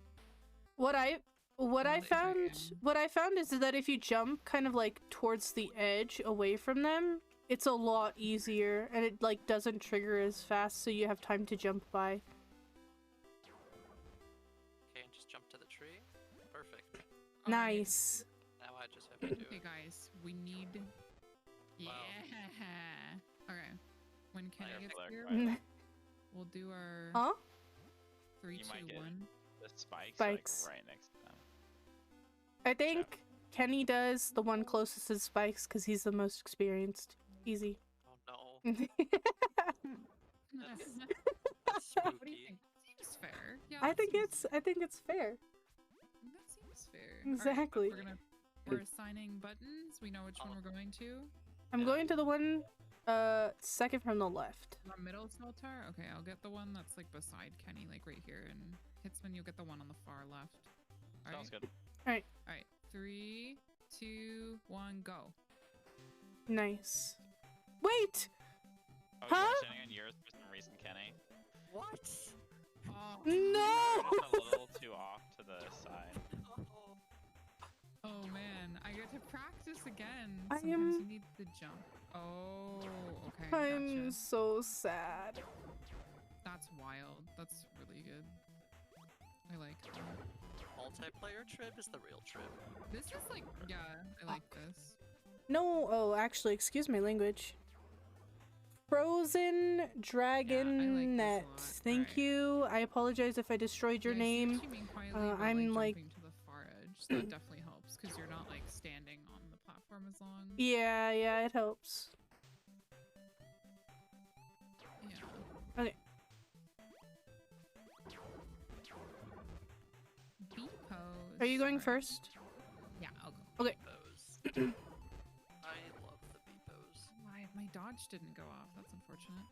What I Really? found is that if you jump kind of like towards the edge away from them, it's a lot easier and it like doesn't trigger as fast, so you have time to jump by. Okay, and just jump to the tree. Perfect. Alright. Nice. Now I just have to do Hey it. guys, we need. Yeah. Okay. When Kenny Fire gets flare here, fire. we'll do our Huh? 3, You 2, might get 1. The spikes, Spikes. Like, right next to them. I think Kenny does the one closest to spikes because he's the most experienced. Easy. Oh no. That's What do you spooky. think? Seems fair. Yeah. I that think seems- it's fair. That seems fair. Alright, Exactly. we're assigning buttons. We know which one we're going to. I'm going to the one Second from the left. The middle Saltar? Okay, I'll get the one that's like beside Kenny, like right here, and Hitsman, you'll get the one on the far left. All Sounds right? good. Alright, All right, 3, 2, 1, go. nice. Wait! Oh, Huh? you're standing on yours for some reason, Kenny. What? Oh, No! Just a little too off to the side. oh man, I get to practice again. I Sometimes am- you need the jump. Oh, okay, I'm gotcha. so sad. That's wild. That's really good. I like that. Multiplayer trib is the real trib. This is like, yeah, I like this. No, oh, actually, excuse my language. Frozen Dragon this a Net. lot. Thank Alright. you. I apologize if I destroyed your Yeah, I see name. what you mean quietly, but, I'm like- jumping to the far edge. So that definitely helps because you're not like standing on the platform as long. Yeah, it helps. Yeah. Okay. B pose. Are you going Alright. first? Yeah, I'll go. Okay. Pose. I love the B pose. My dodge didn't go off. That's unfortunate.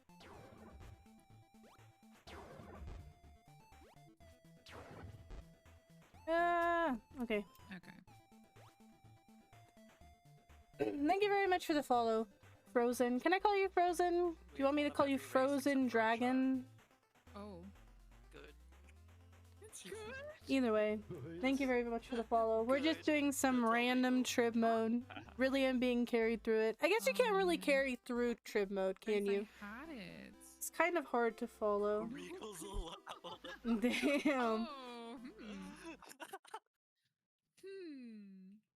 Okay. Okay. Thank you very much for the follow, Frozen. Can I call you Frozen? Do you want me to call you Frozen Dragon? Oh. Good. It's good. Either way, thank you very much for the follow. We're just doing some random trib mode. Really am being carried through it. I guess you can't really carry through trib mode, can you? I had it. It's kind of hard to follow. Recal's allowed. Damn. Oh.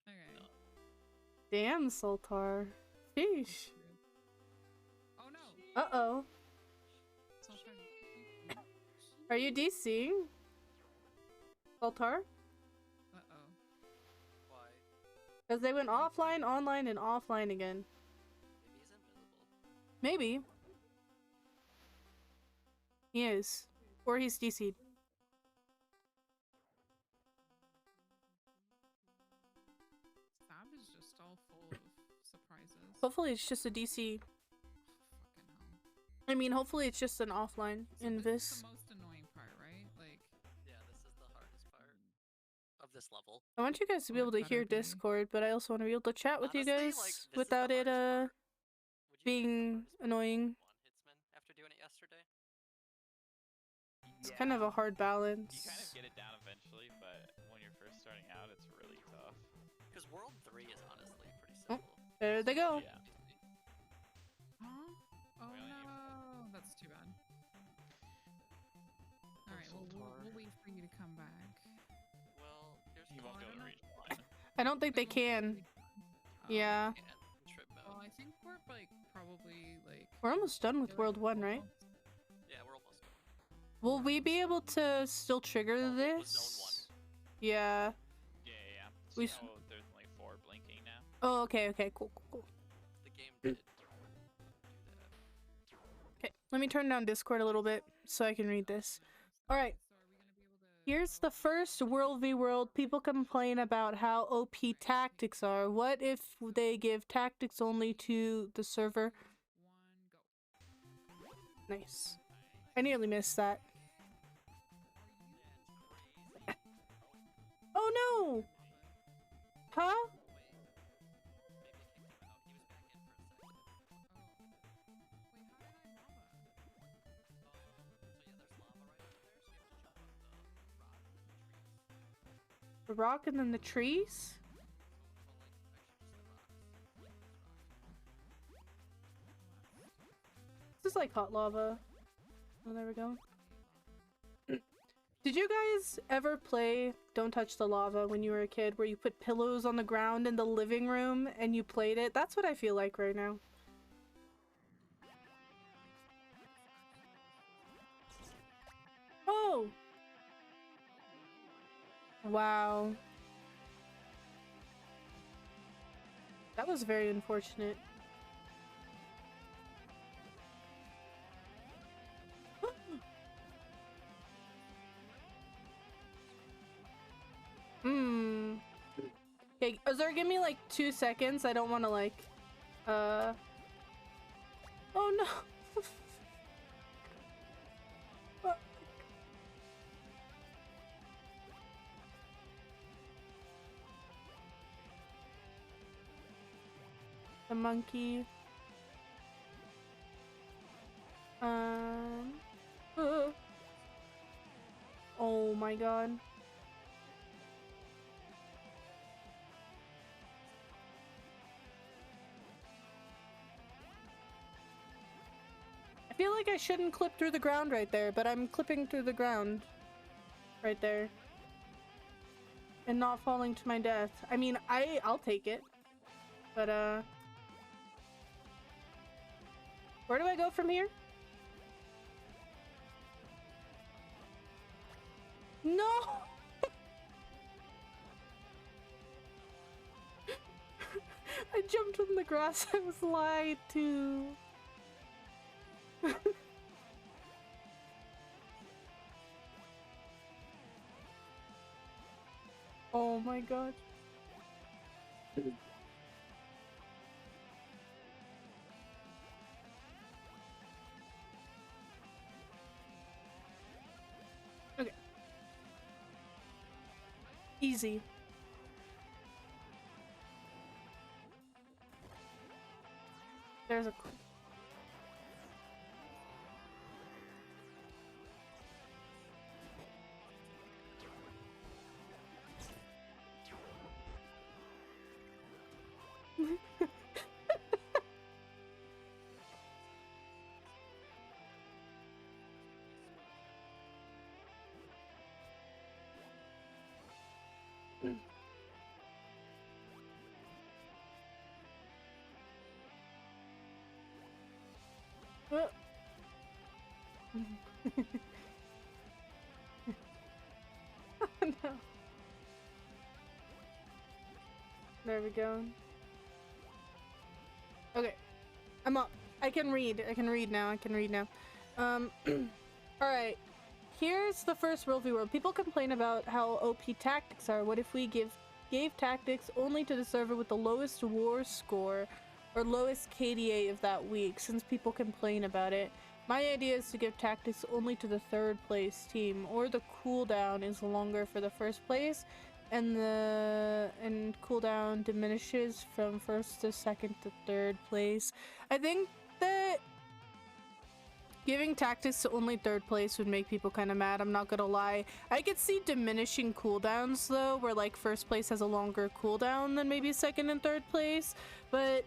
Okay. Damn, Sultar. Sheesh. Oh no. Uh-oh. Are you DCing? Sultar? Uh-oh. Why? Because they went offline, online, and offline again. Maybe he's invisible. Maybe. He is. Or he's DC'd. Stab is just all full of surprises. Hopefully it's just a DC. Fucking hell. I mean, hopefully it's just an offline So invis. this is the most annoying part, right? Like, Yeah, this is the hardest part of this level. I want you guys to be Or able to better hear be. Discord, but I also want to be able to chat with you Honestly, guys like, this is the without it, hardest part. Would you say it's the being hardest part annoying. one, Hitsman, after doing it yesterday? It's kind of a hard balance. You kind of get it down eventually, but when you're first starting out, it's really tough. Because World 3 is honestly pretty Oh. simple. There they go. Yeah. huh? Oh We only need no, that's too bad. Alright, well, we'll wait for you to come back. Well, here's You the won't be able to don't reach the line. I don't think they can. Yeah. trip Well, mode. I think we're like probably like. We're almost done with World 1, right? Yeah, we're almost done. Will we be able to still trigger With this? Zone Yeah. Yeah. We So there's only 4 blinking now. Oh, okay, cool. The game did do that. Okay, let me turn down Discord a little bit so I can read this. Alright, So are we gonna be able to? here's the first World v World. People complain about how OP tactics are. What if they give tactics only to the server? 1, go. Nice. I nearly missed that. Oh no! Huh? The rock and then the trees? This is like hot lava. Oh, there we go. Did you guys ever play Don't Touch the Lava when you were a kid, where you put pillows on the ground in the living room and you played it? That's what I feel like right now. Oh! Wow. That was very unfortunate. Okay, Azur, give me like 2 seconds. I don't want to like, Oh no. The monkey. uh. Oh my god. I feel like I shouldn't clip through the ground right there, but I'm clipping through the ground right there. And not falling to my death. I mean, I'll take it. But where do I go from here? No! I jumped in the grass. I was lied to. Oh my god. Okay. Easy. There's a... No. There we go. Okay. I'm up. I can read. I can read now. I can read now. Alright. Here's the first World v World. People complain about how OP tactics are. What if we gave tactics only to the server with the lowest war score or lowest KDA of that week, since people complain about it? My idea is to give tactics only to the third place team, or the cooldown is longer for the first place, and cooldown diminishes from first to second to third place. I think that giving tactics to only third place would make people kind of mad, I'm not gonna lie. I could see diminishing cooldowns though, where like first place has a longer cooldown than maybe second and third place, but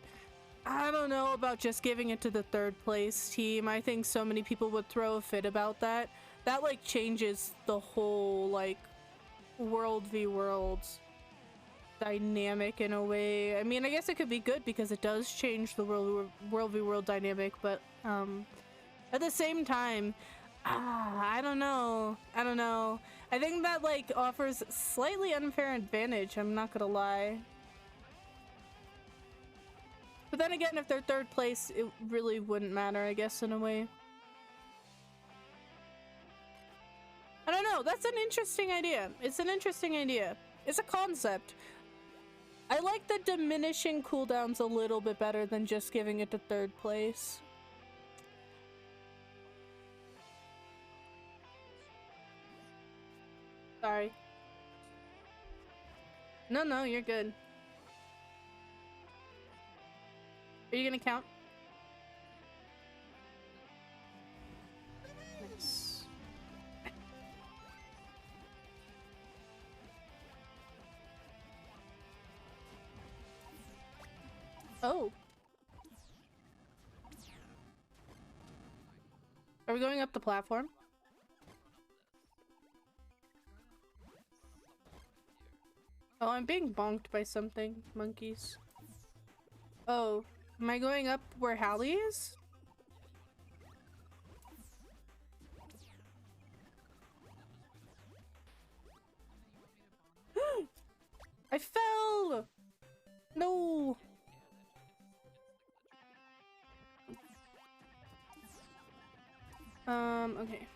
I don't know about just giving it to the third place team. I think so many people would throw a fit about that. That like changes the whole like World v World dynamic in a way. I mean, I guess it could be good because it does change the World v World dynamic, but at the same time, I don't know. I don't know. I think that like offers slightly unfair advantage, I'm not gonna lie. But then again, if they're third place, it really wouldn't matter, I guess, in a way. I don't know. That's an interesting idea. It's an interesting idea. It's a concept. I like the diminishing cooldowns a little bit better than just giving it to third place. Sorry. No, you're good. Are you gonna count? Nice. Oh. Are we going up the platform? Oh, I'm being bonked by something. Monkeys. Oh. Am I going up where Hallie is? I fell! No! Okay.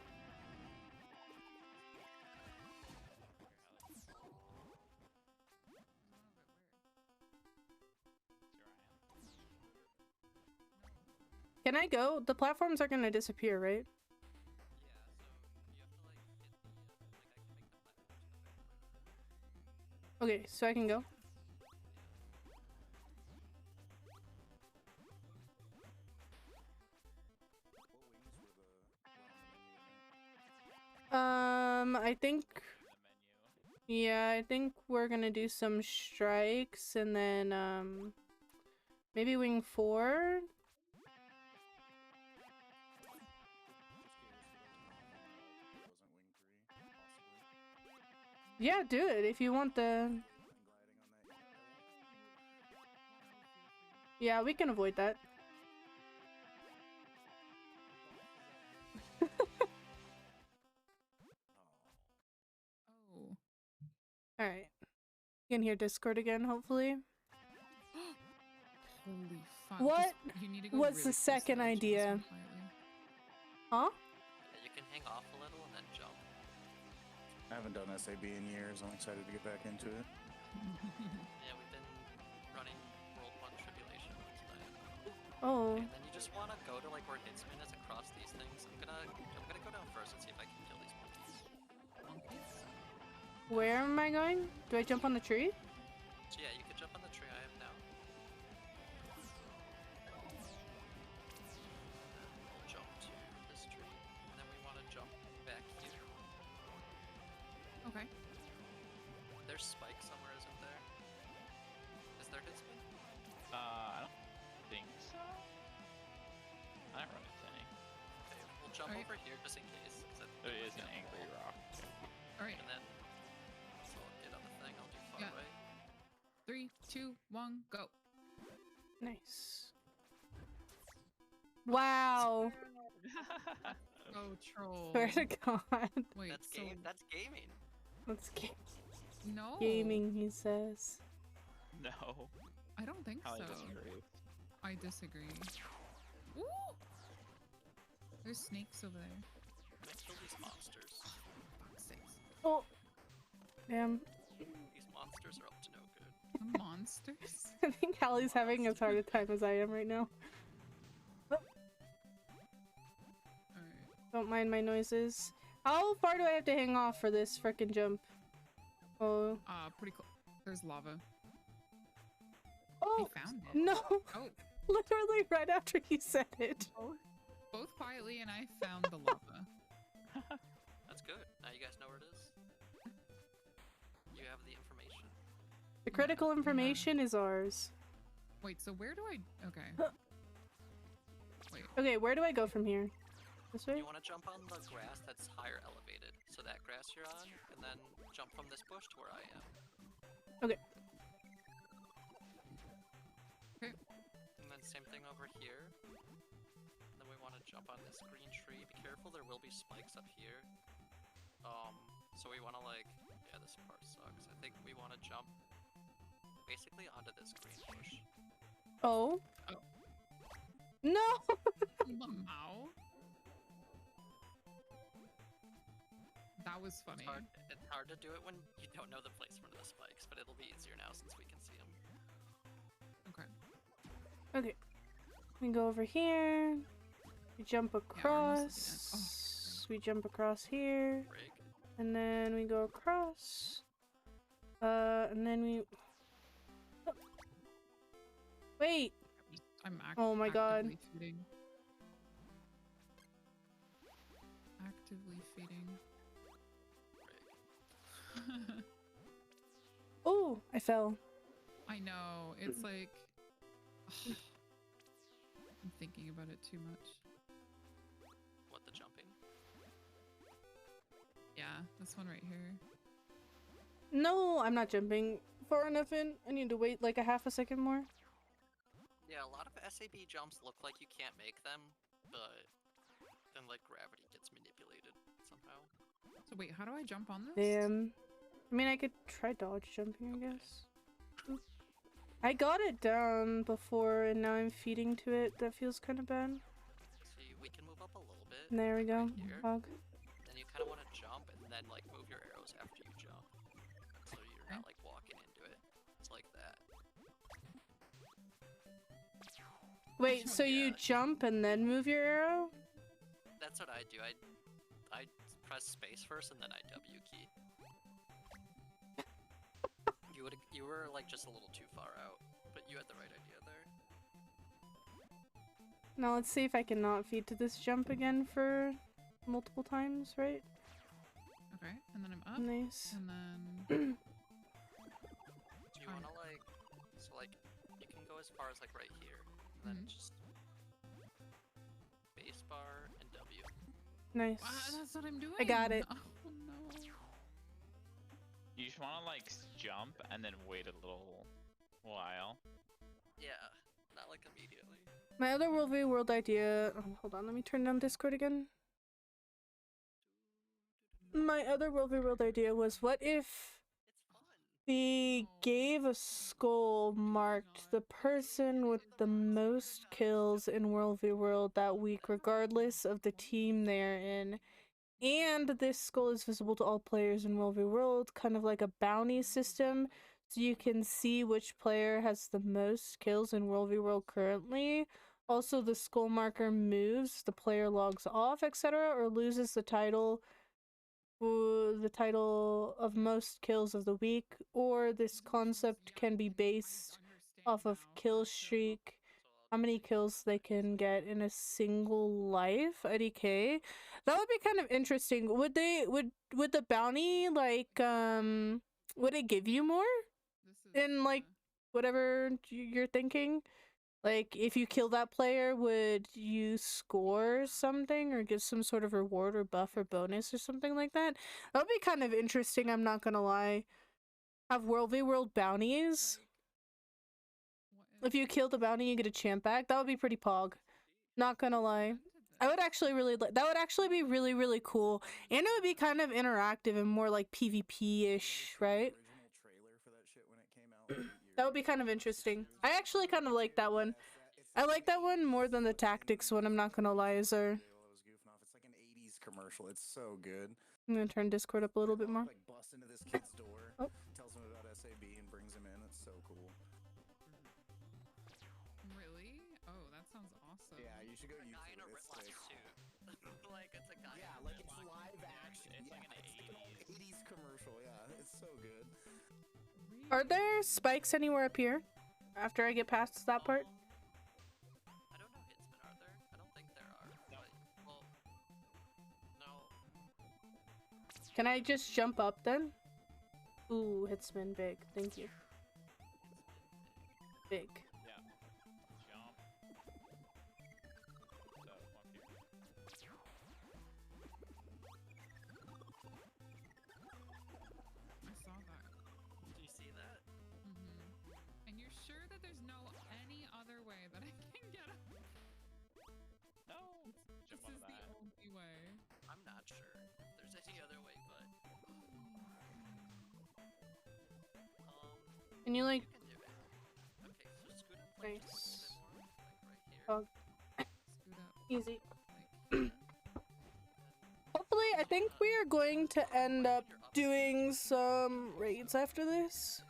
Can I go? The platforms are gonna disappear, right? Okay, so I can go. I think, yeah, I think we're gonna do some strikes and then, maybe wing 4? Yeah, do it if you want the... Yeah, we can avoid that. Oh. Alright. You can hear Discord again, hopefully. Holy fuck. What You need to go was really the close to second the edge of this idea? one quietly. Huh? You can hang off a little and then jump. I haven't done SAB in years. I'm excited to get back into it. Yeah, we've been running World 1 Tribulation tonight. Oh. And then you just want to go to like where Hitsman is across these things. I'm gonna go down first and see if I can kill these monkeys. Where am I going? Do I jump on the tree? So yeah, you can jump on the tree I have now. We'll jump to this tree, and then we want to jump back here. Okay. There's Spike somewhere, isn't there? Is there Hitsman? I don't think so. I don't run into any. Okay, we'll jump over here just in case. There is an angry rock. Alright. And then, so I'll get on the thing, I'll do far Yeah. right. 3, 2, 1, go. Nice. Wow. Oh, troll. Swear to God. Wait, That's so that's gaming. That's no. gaming, he says. No. I don't think Holly so. disagrees. I disagree. Ooh! There's snakes over there. Let's kill these monsters. Fuck's sakes. Oh. Damn. These monsters are up to no good. The monsters? I think Hallie's having as hard a time as I am right now. Alright. Don't mind my noises. How far do I have to hang off for this frickin' jump? Oh. Pretty close. There's lava. Oh! I found it. No! Oh. Literally right after you said it. Both quietly and I found the lava. That's good. Now you guys know where it is. You have the information. The critical information is ours. Wait, so where do I... Okay. Wait. Okay, where do I go from here? This way? You want to jump on the grass that's higher elevated. So that grass you're on, and then jump from this bush to where I am. Okay. Okay. And then same thing over here. Then we want to jump on this green tree. Be careful, there will be spikes up here. So we want to like... Yeah, this part sucks. I think we want to jump basically onto this green bush. Oh. Oh. No! Lamau? That was funny. It's hard to do it when you don't know the placement of the spikes, but it'll be easier now since we can see them. Okay. Okay. We go over here. We jump Yeah, we're almost across. We jump across here. Rig. And then we go across. And then we... Oh. Wait! I'm Oh my God. actively feeding. Actively feeding. Oh, I fell. I know. It's like... I'm thinking about it too much. What, the jumping? Yeah, this one right here. No, I'm not jumping far enough in. I need to wait like a half a second more. Yeah, a lot of SAB jumps look like you can't make them, but then like gravity gets manipulated somehow. So wait, how do I jump on this? Damn. I mean, I could try dodge jumping, I guess. I got it down before, and now I'm feeding to it. That feels kind of bad. See, we can move up a little bit. There we go. Right here. Hog. Then you kind of want to jump and then like move your arrows after you jump, so you're not like walking into it. It's like that. Wait, so you Yeah. jump and then move your arrow? That's what I do. I press space first and then I W key. You were like just a little too far out, but you had the right idea there. Now let's see if I can not feed to this jump again for multiple times, right? Okay, and then I'm up. Nice. And then Do you wanna like, so like, you can go as far as like right here, and then just space bar and W. Nice. That's what I'm doing. I got it. Oh no. You just want to like jump and then wait a little while. Yeah, not like immediately. My other World v World idea. Oh, hold on, let me turn down Discord again. My other World v World idea was, what if the gave a skull marked the person with the most kills in World v World that week, regardless of the team they're in, and this skull is visible to all players in World v World, kind of like a bounty system, so you can see which player has the most kills in World v World currently. Also, the skull marker moves, the player logs off, etc., or loses the title of most kills of the week, or this concept can be based off of kill streak, how many kills they can get in a single life, IDK. That would be kind of interesting. Would the bounty, like, would it give you more in, like, whatever you're thinking? Like, if you kill that player, would you score something or get some sort of reward or buff or bonus or something like that? That would be kind of interesting, I'm not gonna lie. Have World v World bounties. If you kill the bounty, you get a champ back. That would be pretty pog. Not gonna lie. I would actually really like that. Would actually be really, really cool. And it would be kind of interactive and more like PvP-ish, right? That would be kind of interesting. I actually kind of like that one. I like that one more than the tactics one, I'm not gonna lie, Zer. It's like an 80s commercial. It's so good. I'm gonna turn Discord up a little bit more. Like busts into this kid's door, Oh. tells him about SAB and brings him in. It's so cool. Really? Oh, that sounds awesome. Yeah, you should go A guy in a YouTube it. It's Ritlock sick. suit. Like it's a guy. Yeah, in a like it's Ritlock live suit. action. It's Yeah, like an it's like an 80s commercial. Yeah, it's so good. Are there spikes anywhere up here? After I get past that part? I don't know, Hitsman, are there? I don't think there are. No. But, well, no. Can I just jump up then? Ooh, Hitsman big. Thank you. Big. Yeah. Jump. So, one people. I saw that. Do you see that? And you're sure that there's any other way that I can get up? No. This Jump is on the that. only way. I'm not sure if there's any other way, but Can you like you can do it. Okay, so scoot up like just a Nice. little bit more, like right here. Oh. Scoot up. easy? Like, Hopefully, I think we are going to end up doing some raids after this.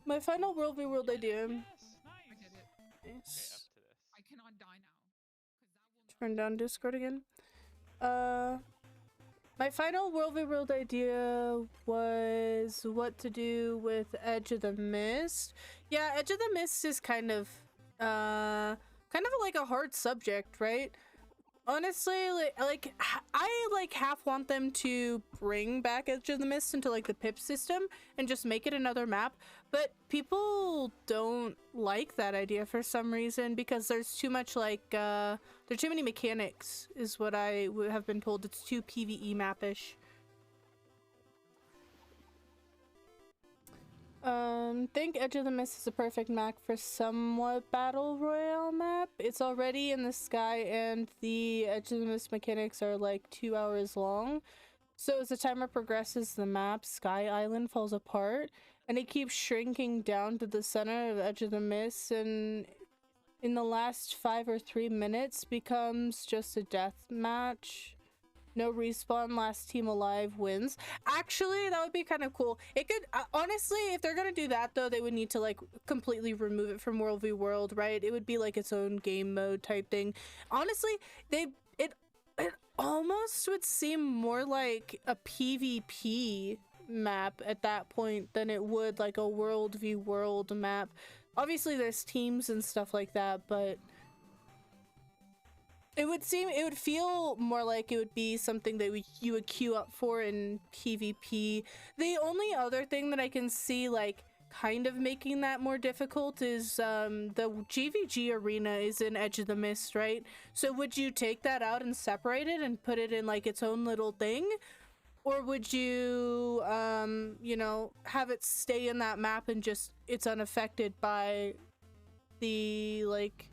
My final World v World idea. Yes, I nice. did it. Okay, Is up to this. I cannot die now. 'Cause that will turn down Discord again. My final World v World idea was what to do with Edge of the Mist. Yeah, Edge of the Mist is kind of like a hard subject, right? Honestly, I like half want them to bring back Edge of the Mist into like the pip system and just make it another map, but people don't like that idea for some reason because there's too much like there are too many mechanics is what I have been told. It's too PvE map-ish. Think Edge of the Mist is a perfect map for somewhat battle royale map. It's already in the sky and the Edge of the Mist mechanics are like 2 hours long. So as the timer progresses, the map, Sky Island, falls apart and it keeps shrinking down to the center of Edge of the Mist, and in the last 5 or 3 minutes becomes just a death match. No respawn, last team alive wins. Actually, that would be kind of cool. It could honestly, if they're gonna do that though, they would need to like completely remove it from World v World, right? It would be like its own game mode type thing. Honestly, it almost would seem more like a PvP map at that point than it would like a World v World map. Obviously, there's teams and stuff like that, but it would feel more like it would be something that you would queue up for in PvP. The only other thing that I can see like kind of making that more difficult is the GVG arena is in Edge of the Mist, right? So would you take that out and separate it and put it in like its own little thing? Or would you you know, have it stay in that map and just it's unaffected by the like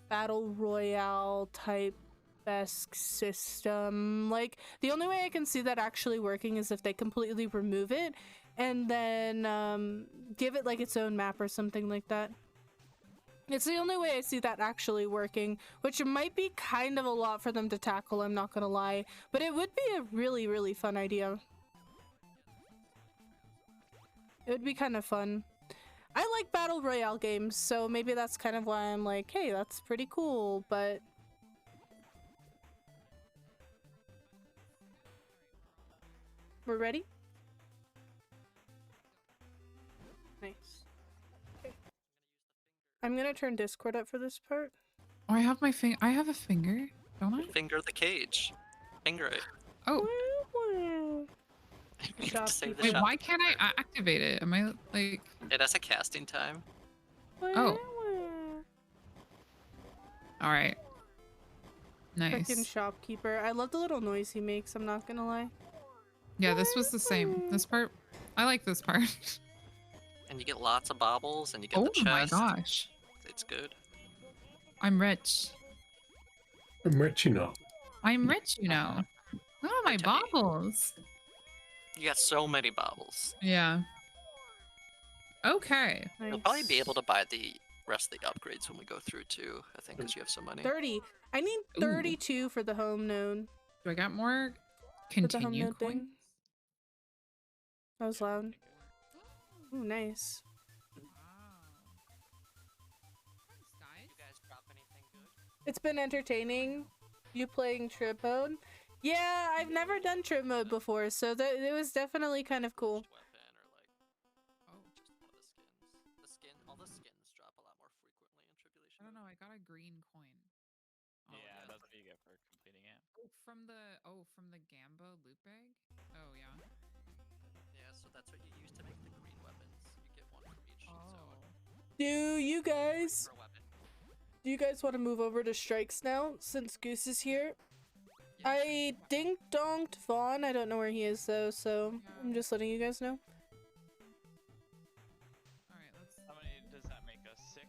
battle royale type esque system? Like the only way I can see that actually working is if they completely remove it and then give it like its own map or something like that. It's the only way I see that actually working, which might be kind of a lot for them to tackle, I'm not gonna lie, but it would be a really, really fun idea. It would be kind of fun. I like battle royale games, so maybe that's kind of why I'm like, hey, that's pretty cool, but we're ready? Nice. Okay. I'm gonna turn Discord up for this part. Oh, I have my finger. I have a finger, don't I? Finger the cage. Finger it. Oh. Save the Wait, shop. why can't I activate it? Am I like? It has a casting time. Oh. All right. Nice. Frickin' shopkeeper. I love the little noise he makes, I'm not gonna lie. Yeah, this was the same. This part, I like this part. And you get lots of baubles, and you get Oh the chest. my gosh. It's good. I'm rich. I'm rich, you know. I'm rich, you know. Look at my baubles. You got so many baubles. Yeah. Okay. You'll probably be able to buy the rest of the upgrades when we go through too, I think, because you have some money. 30. I need 32 for the home node. Do I got more For the home continue node coins? thing. That was loud. Ooh, nice. It's been entertaining. You playing trip mode? Yeah, I've never done trip mode before, so it was definitely kind of cool. All the skins drop a lot more frequently in Tribulation. I don't know. I got a green coin. Oh, Yeah, that's what you get for completing it. Oh, from the Gamba loot bag. Oh yeah. Yeah, so that's what you use to make the green weapons. You get one from each zone. Do you guys want to move over to strikes now since Goose is here? I dink-donked Vaughn. I don't know where he is though, so I'm just letting you guys know. Alright, let's. How many does that make us? 6?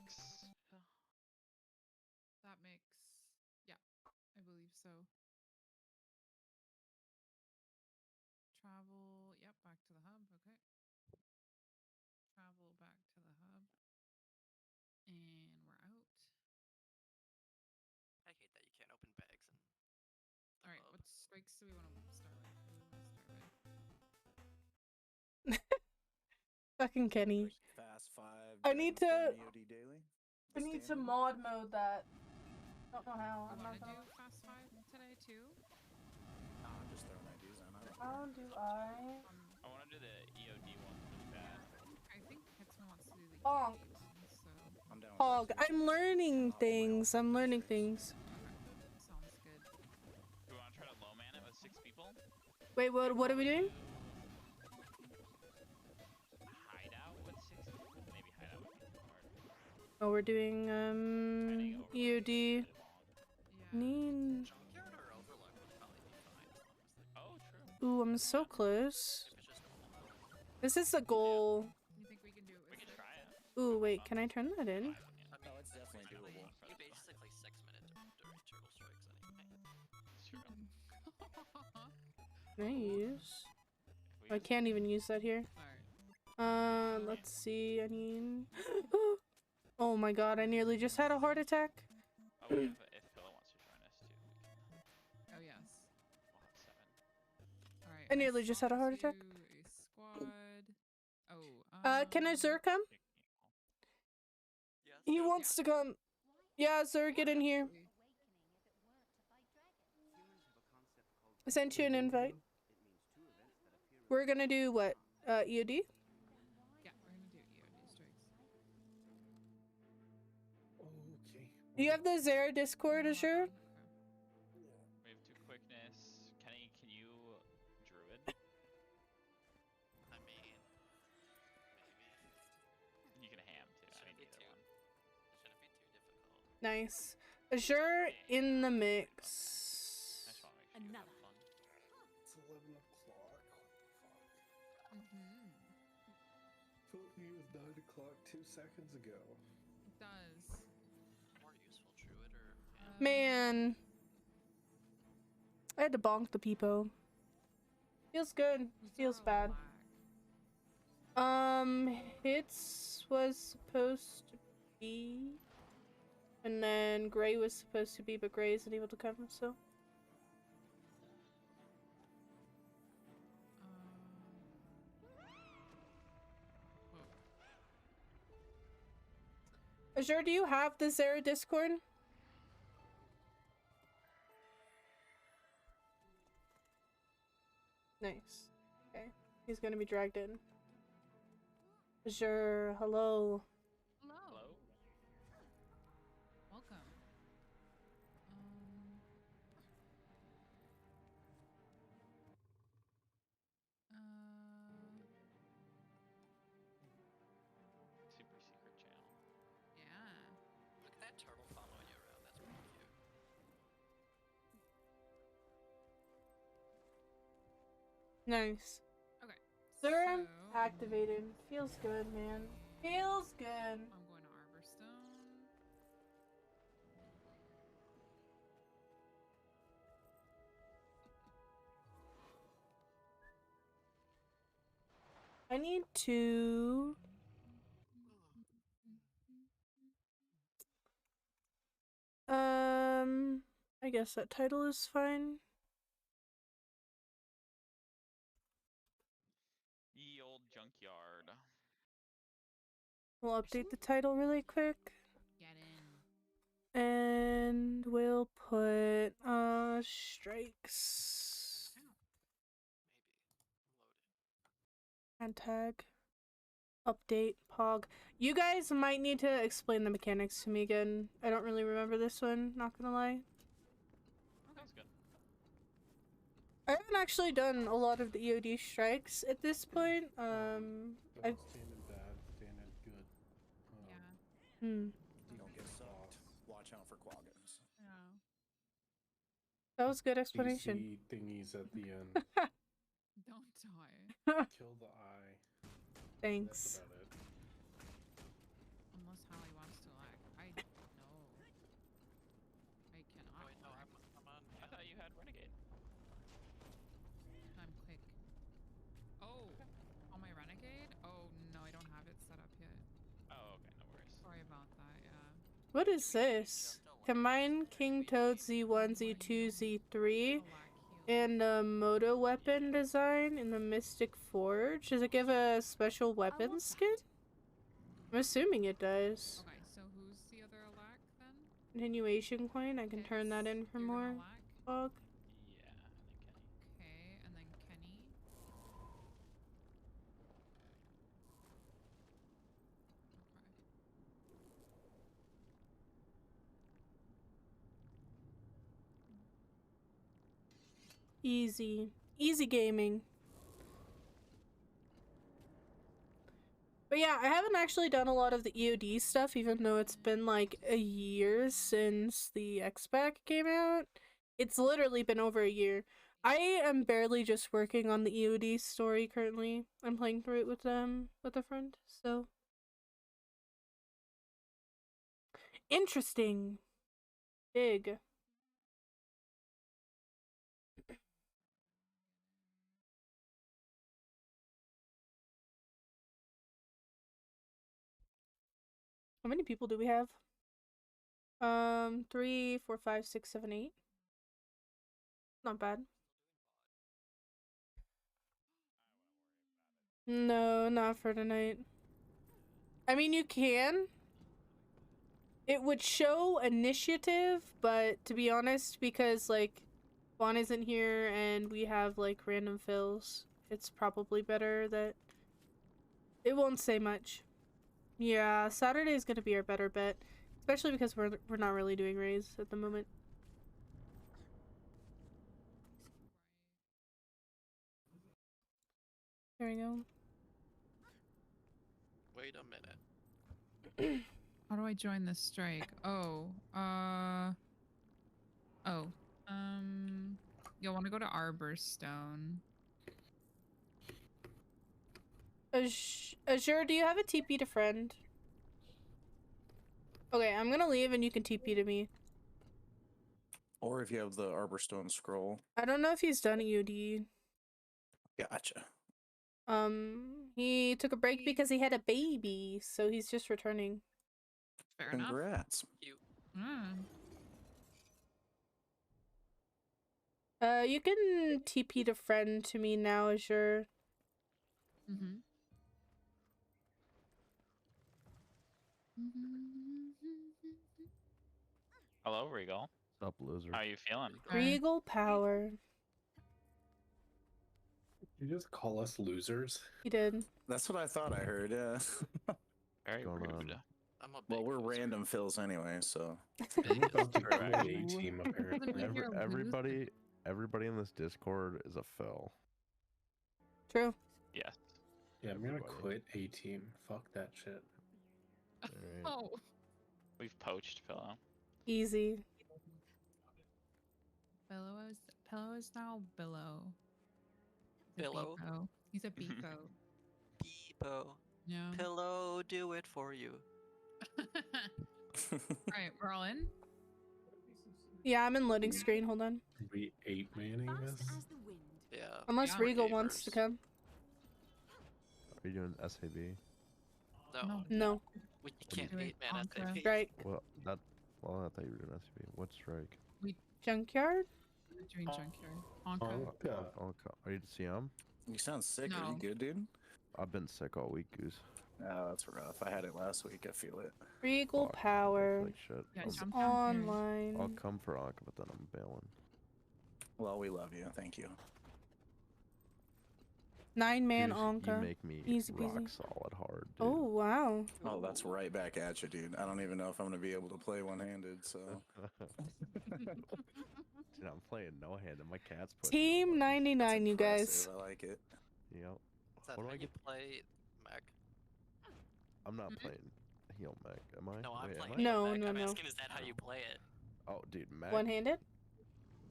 That makes. Yeah, I believe so. Travel. Yep, back to the hub. Okay. Travel back to the hub. And we're out. I hate that you can't open bags and. Alright, what strikes do we want to start with? What do we want to start with? Fucking Kenny. Fast 5. I need to. VOD daily. I need to mod mode that. Don't know how. I'm not Want to gonna. do fast 5 today too? No, I'm just throwing ideas in. How do I? I want to do the EOD one really bad. I think Hitsman wants to do the Bonk. EOD one, so. I'm down with Hog. that too. I'm learning things. I'm learning things. Sounds good. Do we want to try to low man it with 6 people? Wait, what are we doing? Hideout with 6 people? Maybe hideout would be too hard. Oh, we're doing EOD. Need. Junkyard or Overlook would probably be fine. Oh, true. Ooh, I'm so close. This is the goal. You think we can do it with We can try it. Ooh, wait, can I turn that in? Oh, it's definitely doable. You basically 6 minutes during turtle strikes anyway. True. Nice. I can't even use that here. Let's see. I need. Oh my god! I nearly just had a heart attack. Oh, if Phil wants to join us too. I nearly just had a heart attack. A squad. Oh. Can Azur come? Yes. He wants to come. Yeah, Azur, get in here. I sent you an invite. We're gonna do what? EOD? Yeah, we're gonna do EOD strikes. Okay. Do you have the Zara Discord, Azure? We have 2 quickness. Kenny, can you druid? I mean, maybe. You can ham too. I Shouldn't need be either one. It shouldn't be too difficult. Nice. Azure in the mix. I just want to make sure you have fun. It's 11 o'clock. Fuck. Told you it was 9 o'clock 2 seconds ago. It does. More useful druid or Man. I had to bonk the peepo. Feels good. Feels bad. Hits was supposed to be. And then Gray was supposed to be, but Gray isn't able to come, so. Azure, do you have the Zara Discord? Nice. Okay. He's gonna be dragged in. Azure, hello. Hello. Welcome. Super secret channel. Yeah. Look at that turtle following you around. That's pretty cute. Nice. Okay. Serum So, activated. Feels good, man. Feels good. I'm going to Arborstone. I need to... I guess that title is fine. Ye old junkyard. We'll update the title really quick. Get in. And we'll put, strikes. Maybe. Loaded. And tag. Update. Pog. You guys might need to explain the mechanics to me again. I don't really remember this one, not gonna lie. That's good. I haven't actually done a lot of the EOD strikes at this point. I've... Standing bad, standing good. Yeah. You don't get sucked. Watch out for quaggins. Yeah. That was good explanation. CC thingies at the end. Don't die. Kill the eye. Thanks. That's about it. Unless Hallie wants to lag. I no. I cannot. Wait, no, lag. I'm on. I thought you had renegade. I'm quick. Oh, on my renegade? Oh no, I don't have it set up yet. Oh, okay, no worries. Sorry about that. Yeah. What is this? Combine King Toad Z1, Z2, Z3 I'll lag heal. and a Moto weapon design in the Mystic Forge. Does it give a special weapon skin? I'm assuming it does. Okay, so who's the other lag then? Continuation coin. I can turn that in for You're gonna more. lag? Fog. Yeah, and then Kenny. Okay, and then Kenny. Easy. Easy gaming. But yeah, I haven't actually done a lot of the EOD stuff, even though it's been like a year since the X-Pack came out. It's literally been over a year. I am barely just working on the EOD story currently. I'm playing through it with a friend, so... Interesting. Big. How many people do we have? 3, 4, 5, 6, 7, 8. Not bad. No, not for tonight. I mean, you can. It would show initiative, but to be honest, because, like, Juan isn't here and we have, like, random fills, it's probably better that it won't say much. Yeah, Saturday is gonna be our better bet, especially because we're not really doing raids at the moment. There we go. Wait a minute. How do I join this strike? Oh, you'll want to go to Arborstone. Azure, do you have a TP to friend? Okay, I'm gonna leave and you can TP to me. Or if you have the Arborstone scroll. I don't know if he's done EOD. Gotcha. He took a break because he had a baby, so he's just returning. Fair Congrats. You. You can TP to friend to me now, Azure. Hello, Regal. What's up, loser? How are you feeling? Regal power. You just call us losers? He did. That's what I thought I heard, yeah. Very rude. I'm a Well, we're random fills anyway, so. I'm about to go to A-team, apparently. Everybody in this Discord is a fill. True. Yes. Yeah, I'm gonna quit A-team. Fuck that shit. Oh. We've poached Pillow. Easy. Pillow is now Billow. Billow? He's a Beepo. Beepo. Yeah. Pillow, do it for you. Alright, we're all in? Yeah, I'm in loading screen. Hold on. We 8-manning this? Yeah. Unless Regal wants to come. Are you doing SAB? No. No. We can't 8-man SAP. Right. Well, I thought you were doing SAB. What strike? Junkyard? Doing Junkyard. Are you to CM? You sound sick. Are No. you good, dude? I've been sick all week, Goose. Oh, that's rough. I had it last week. I feel it. Regal power. Like shit. Yeah, It's jump down here. online. I'll come for Anka, but then I'm bailing. Well, we love you. Thank you. 9-man Goose, Anka. You make me Easy rock peasy. solid hard, dude. Oh, wow. Oh, that's right back at you, dude. I don't even know if I'm gonna be able to play one-handed, so. Dude, I'm playing no-handed. My cat's pushing. Team 99, you guys. I like it. Yep. Is that What do how I you get? play mech? I'm not playing heal mech, am I? No, I'm Wait, playing am I? No, mech. no, I'm no. asking, is that how you play it? Oh, dude, mech. One-handed?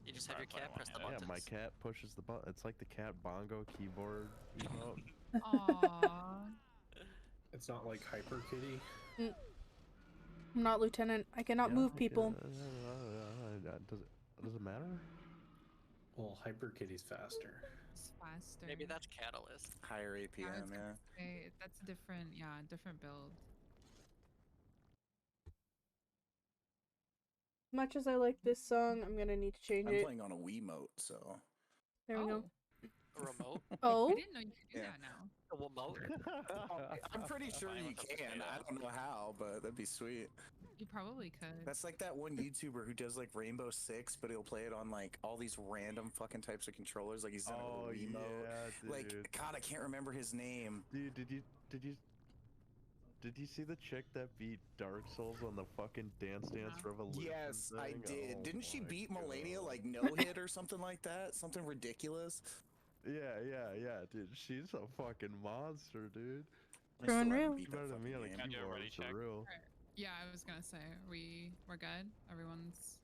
You just have your cat press the Yeah, buttons. my cat pushes the button. It's like the cat bongo keyboard. You know? Aww. It's not like Hyper Kitty. I'm not lieutenant. I cannot move people. Does it matter? Well, Hyper Kitty's faster. It's faster. Maybe that's Catalyst. Higher I APM, was yeah. gonna say, that's a different build. As much as I like this song, I'm gonna need to change I'm it. playing on a Wiimote, so. There we go. A remote? Oh? I didn't know you could do that now. A remote? I'm pretty sure you can. I don't know how, but that'd be sweet. You probably could. That's like that one YouTuber who does like Rainbow Six, but he'll play it on like all these random fucking types of controllers. Like he's done it with a Wiimote. Yeah, dude. Like, God, I can't remember his name. Dude, did you see the chick that beat Dark Souls on the fucking Dance Revolution? Yes, I thing? did. Oh Didn't she my beat Melania God. like no hit or something like that? Something ridiculous. Yeah, dude. She's a fucking monster, dude. True and real. She's better than me on a Can I do a keyboard, ready for check? real. Yeah, I was gonna say, we're good? Everyone's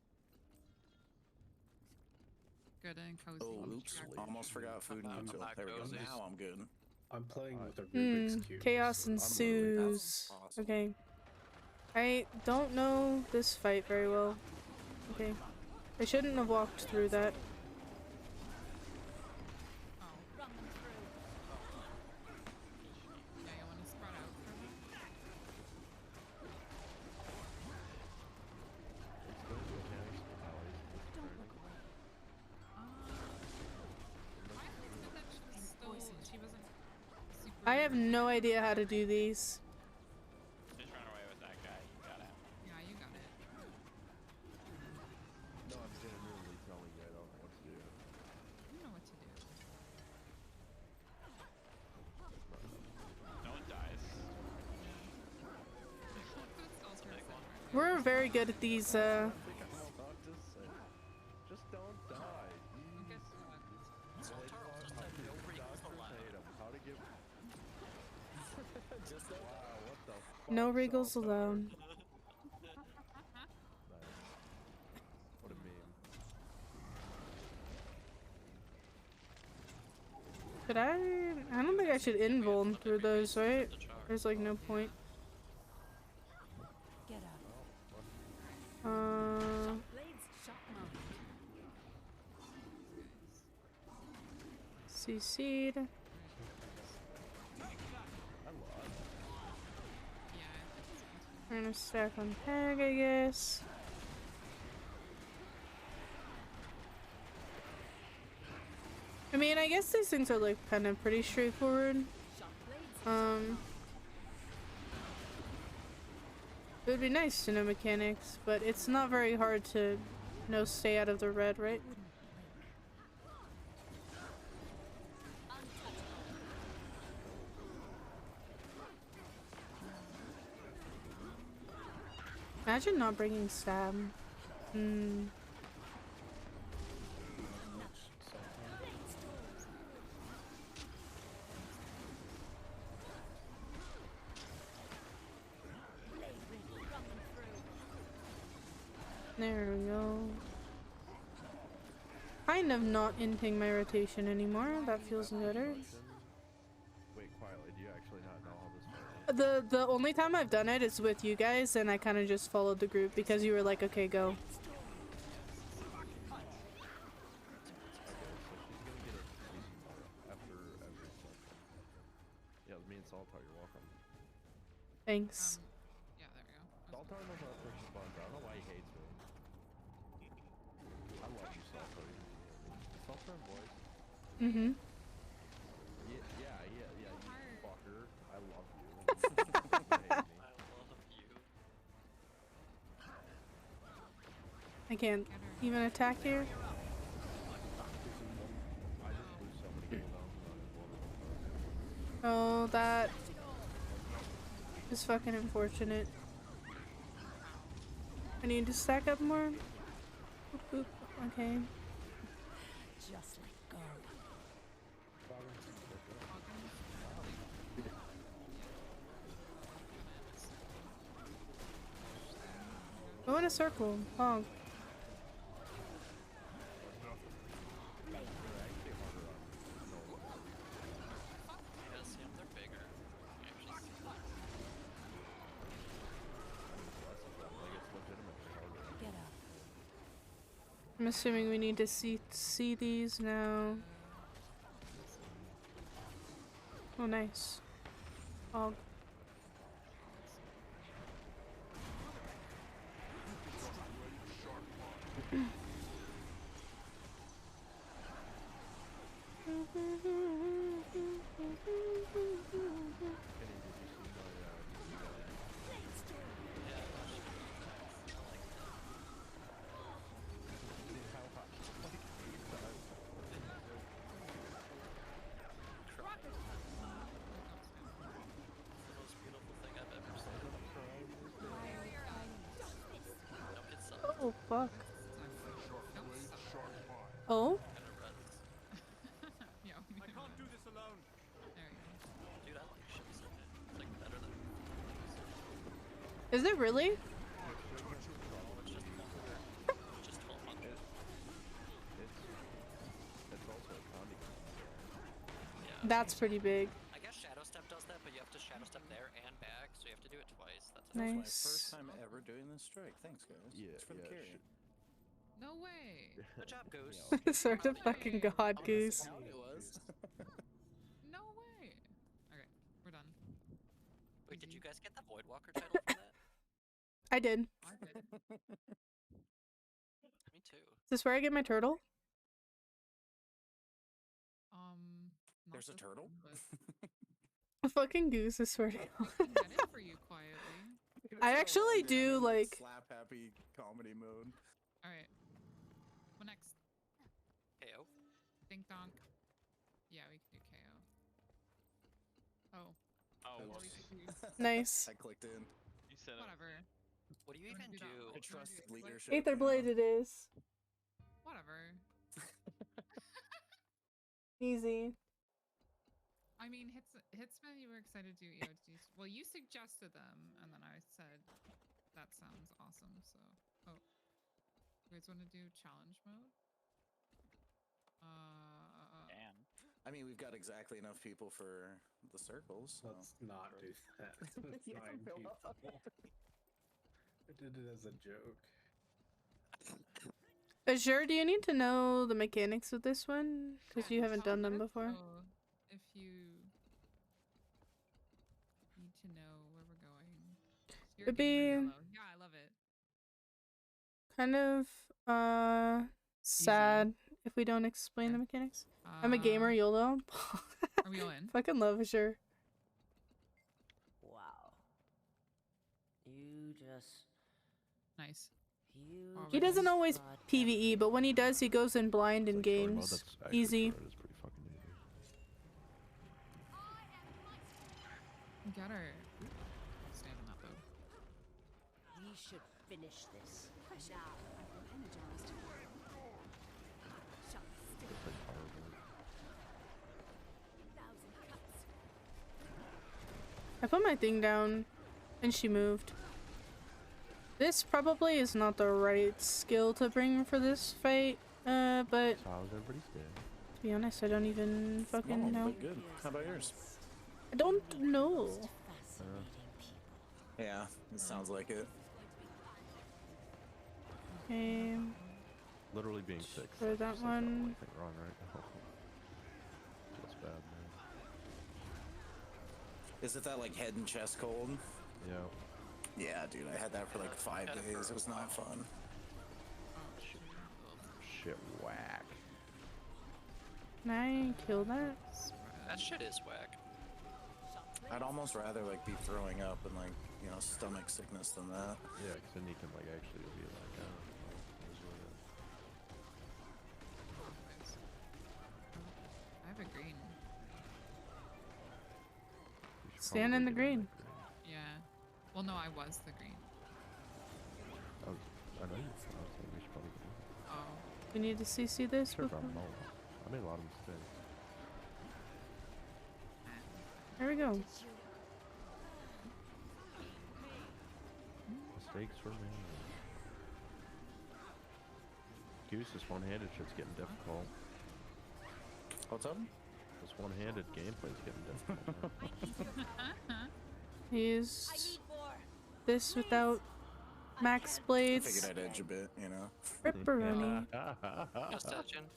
good and cozy. Oh, oops. Almost forgot food and util. There we go. Now I'm good. I'm playing with a Rubik's Cube. Chaos so ensues. awesome. Okay. I don't know this fight very well. Okay. I shouldn't have walked through that. Yeah, you wanna spread out for a bit? I understood that she wasn't super I have no idea how to do these. Just run away with that guy. You got it. Yeah, you got it. No, I'm genuinely telling you I don't know what to do. You know what to do. No one dies. We're very good at these, I think I'm about to say, just don't die. Okay, so Easy. How to give Dr. Tatum, how to give... Just Wow, what the fuck? no regals Salto? alone. Nice. What a meme. Should I don't think I should invuln through those, right? There's like no point. Get up. Blades shot mode. CC'd. We're gonna stack on Peg, I guess. I mean, I guess these things are like kind of pretty straightforward. It would be nice to know mechanics, but it's not very hard to know stay out of the red, right? Imagine not bringing stab. There we go. Kind of not inting my rotation anymore. That feels better. Wait, quietly, do you actually not know how this works? The only time I've done it is with you guys, and I kind of just followed the group because you were like, okay, go. Okay, so she's gonna get a decent bar after every session. Yeah, me and Saltar, you're welcome. Thanks. Yeah, there we go. Saltar knows how to push the buttons. I don't know why he hates me. I love you, Saltar. Saltar voice. Mm-hmm. Yeah, you fucker. I love you. I can't even attack here. I just lose so many cooldowns and Oh, that is fucking unfortunate. I need to stack up more. Boop, boop. Okay. Just let go. Go in a circle. Honk. Get up. I'm assuming we need to see these now. Oh, nice. Hog. Oh, fuck. Oh? Yeah, I can't do this alone. There you go. Dude, I like ships in it. It's like better than. Is it really? It's just 1200. It's also a condi. Yeah. That's pretty big. I guess Shadow Step does that, but you have to Shadow Step there and back, so you have to do it twice. That's That was my Nice. first time ever doing this strike. Thanks, guys. Yeah, It's for the carry. No way. Good job, Goose. Sort of fucking god, Goose. It was. No way. Okay, we're done. Wait, did you guys get the Voidwalker title for that? I did. I did. Me too. Is this where I get my turtle? Not There's a this turtle? one, Fucking goose, I swear to God. I get it for you quietly. I actually do like. slap happy comedy mode. All right. What next? KO. Dink donk. Yeah, we can do KO. Oh. Oh, Or whoops. we could do nice. I clicked in. You said it. whatever. What do you Wanna even do that do? one? I trust You wanna do leadership. Aether Blade it is. Whatever. Easy. I mean, Hitsman, you were excited to do EOTs. Well, you suggested them, and then I said that sounds awesome. So, oh, you guys want to do challenge mode? Damn. I mean, we've got exactly enough people for the circles. So. Let's not do that. It's 9 people. I did it as a joke. Azure, do you need to know the mechanics of this one? Because you haven't done them before. So, if you need to know where we're going, you're a It'd gamer, be YOLO. Yeah, I love it. kind of sad if we don't explain the mechanics. I'm a gamer, YOLO. Are we all in? Fucking love Azure. Wow. You just. Nice. You He doesn't just always brought PvE, but when he does, he goes in blind in games. That's actually Easy. true, it is pretty fucking easy. Got her. Stand on that boat. We should finish this. Now. Energized. Shot stick. It's like horrible. 1,000 cuts. I put my thing down, and she moved. This probably is not the right skill to bring for this fight, but So how's everybody's day? to be honest, I don't even fucking Small, know. but good. How about yours? I don't know. Yeah, it sounds like it. Okay, Literally being sick. for that Just like the only one. thing wrong right now. Feels bad, man. Is it that like head and chest cold? Yeah. Yeah, dude, I had that for like 5 days. It was not fun. Shit, whack. Can I kill that? That shit is whack. I'd almost rather like be throwing up and like, you know, stomach sickness than that. Yeah, because then you can like actually be like, oh, here's what it is. I have a green. You should Stand in the probably get green. that green. Yeah. Well, no, I was the green. I know you. I was saying we should probably get it. Oh. We need to CC this Sure, before. I made a lot of mistakes. There we go. Mistakes were made. Goose, this one-handed shit's getting difficult. What's up? This one-handed gameplay's getting difficult. Use this without max blades. Figured I'd edge a bit, you know. Ripperoni. Just edging.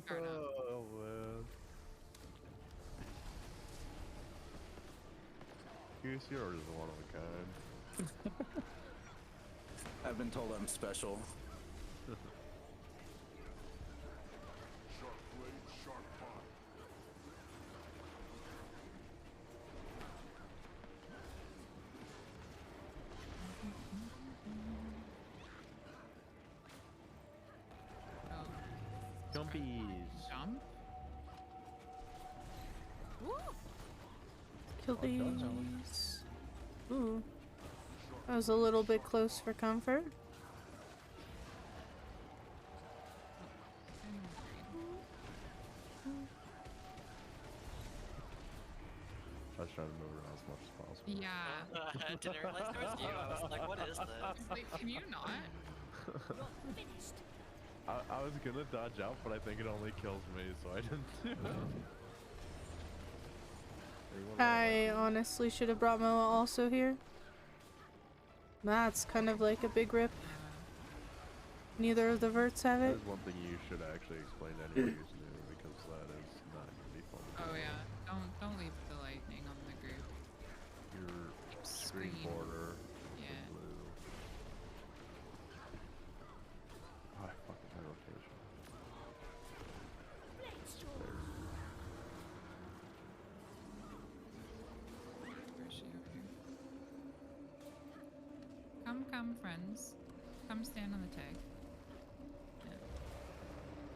Oh, man. Goose, yours is one of a kind. I've been told I'm special. Jumpies. Jump? Kill these. Ooh. That was a little bit close for comfort. I was trying to move around as much as possible. Yeah. I didn't realize there was you. I was like, what is this? Wait, can you not? I was gonna dodge out, but I think it only kills me, so I didn't do it. I honestly should have brought Moa also here. That's kind of like a big rip. Neither of the verts have That it. is one thing you should actually explain to anybody who's new, because that is not gonna be fun. Oh yeah. Don't leave the lightning on the group. Your screen border is Yeah. blue. Oh, I fucking hate rotation. There. Come, friends. Come stand on the tag.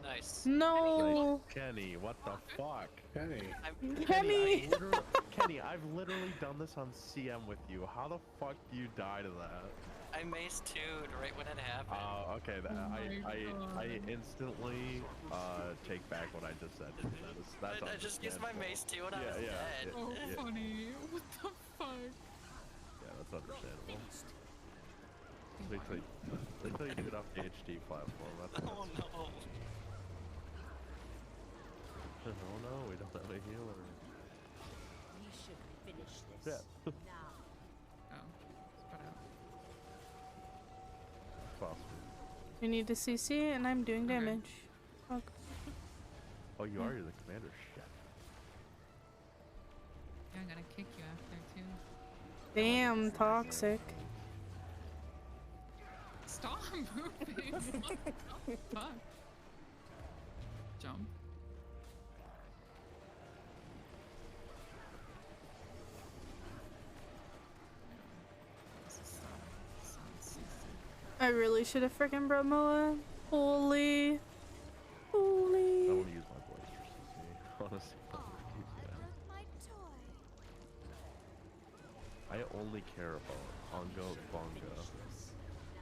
Nice. No. Kenny, what the fuck? Kenny. Kenny. Kenny, I've literally done this on CM with you. How the fuck do you die to that? I maced 2'd right when it happened. Oh, okay. Oh I instantly take back what I just said. That's I just used my mace 2 and I was dead. Oh, funny. What the fuck? Yeah, that's understandable. Wait till you get off the HD platform. That's Oh no. Oh no, we don't have a healer. We should finish this Yeah. now. Oh, spread out. Possible. You need to CC and I'm doing damage. Okay. Oh, you are? You're the commander. Shit. Yeah, I'm gonna kick you after too. Damn, toxic. Stop moving. What the fuck? Jump. I really should have freaking brought Moa. Holy. I Holy. want to use my blazer CC. Honestly, I only care about Ongo Bongo.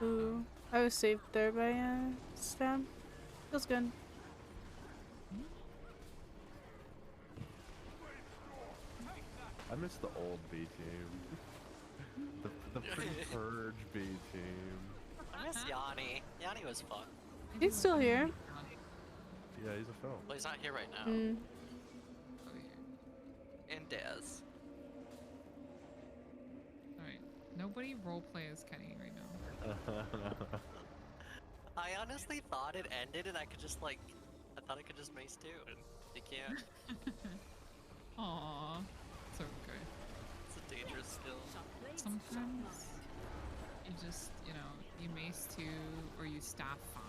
Ooh. I was saved there by Stab. Feels good. I miss the old B team. The pre-purge B team. I miss Yanni. Yanni was fun. He's still here. Yeah, he's a film. Well, he's not here right now. Mm. And Daz. Alright. Nobody roleplay as Kenny right now. I honestly thought it ended and I could just like, I thought I could just mace 2 and you can't. Aww. It's okay. It's a dangerous skill. Sometimes you just, you know, you mace 2 or you staff 5.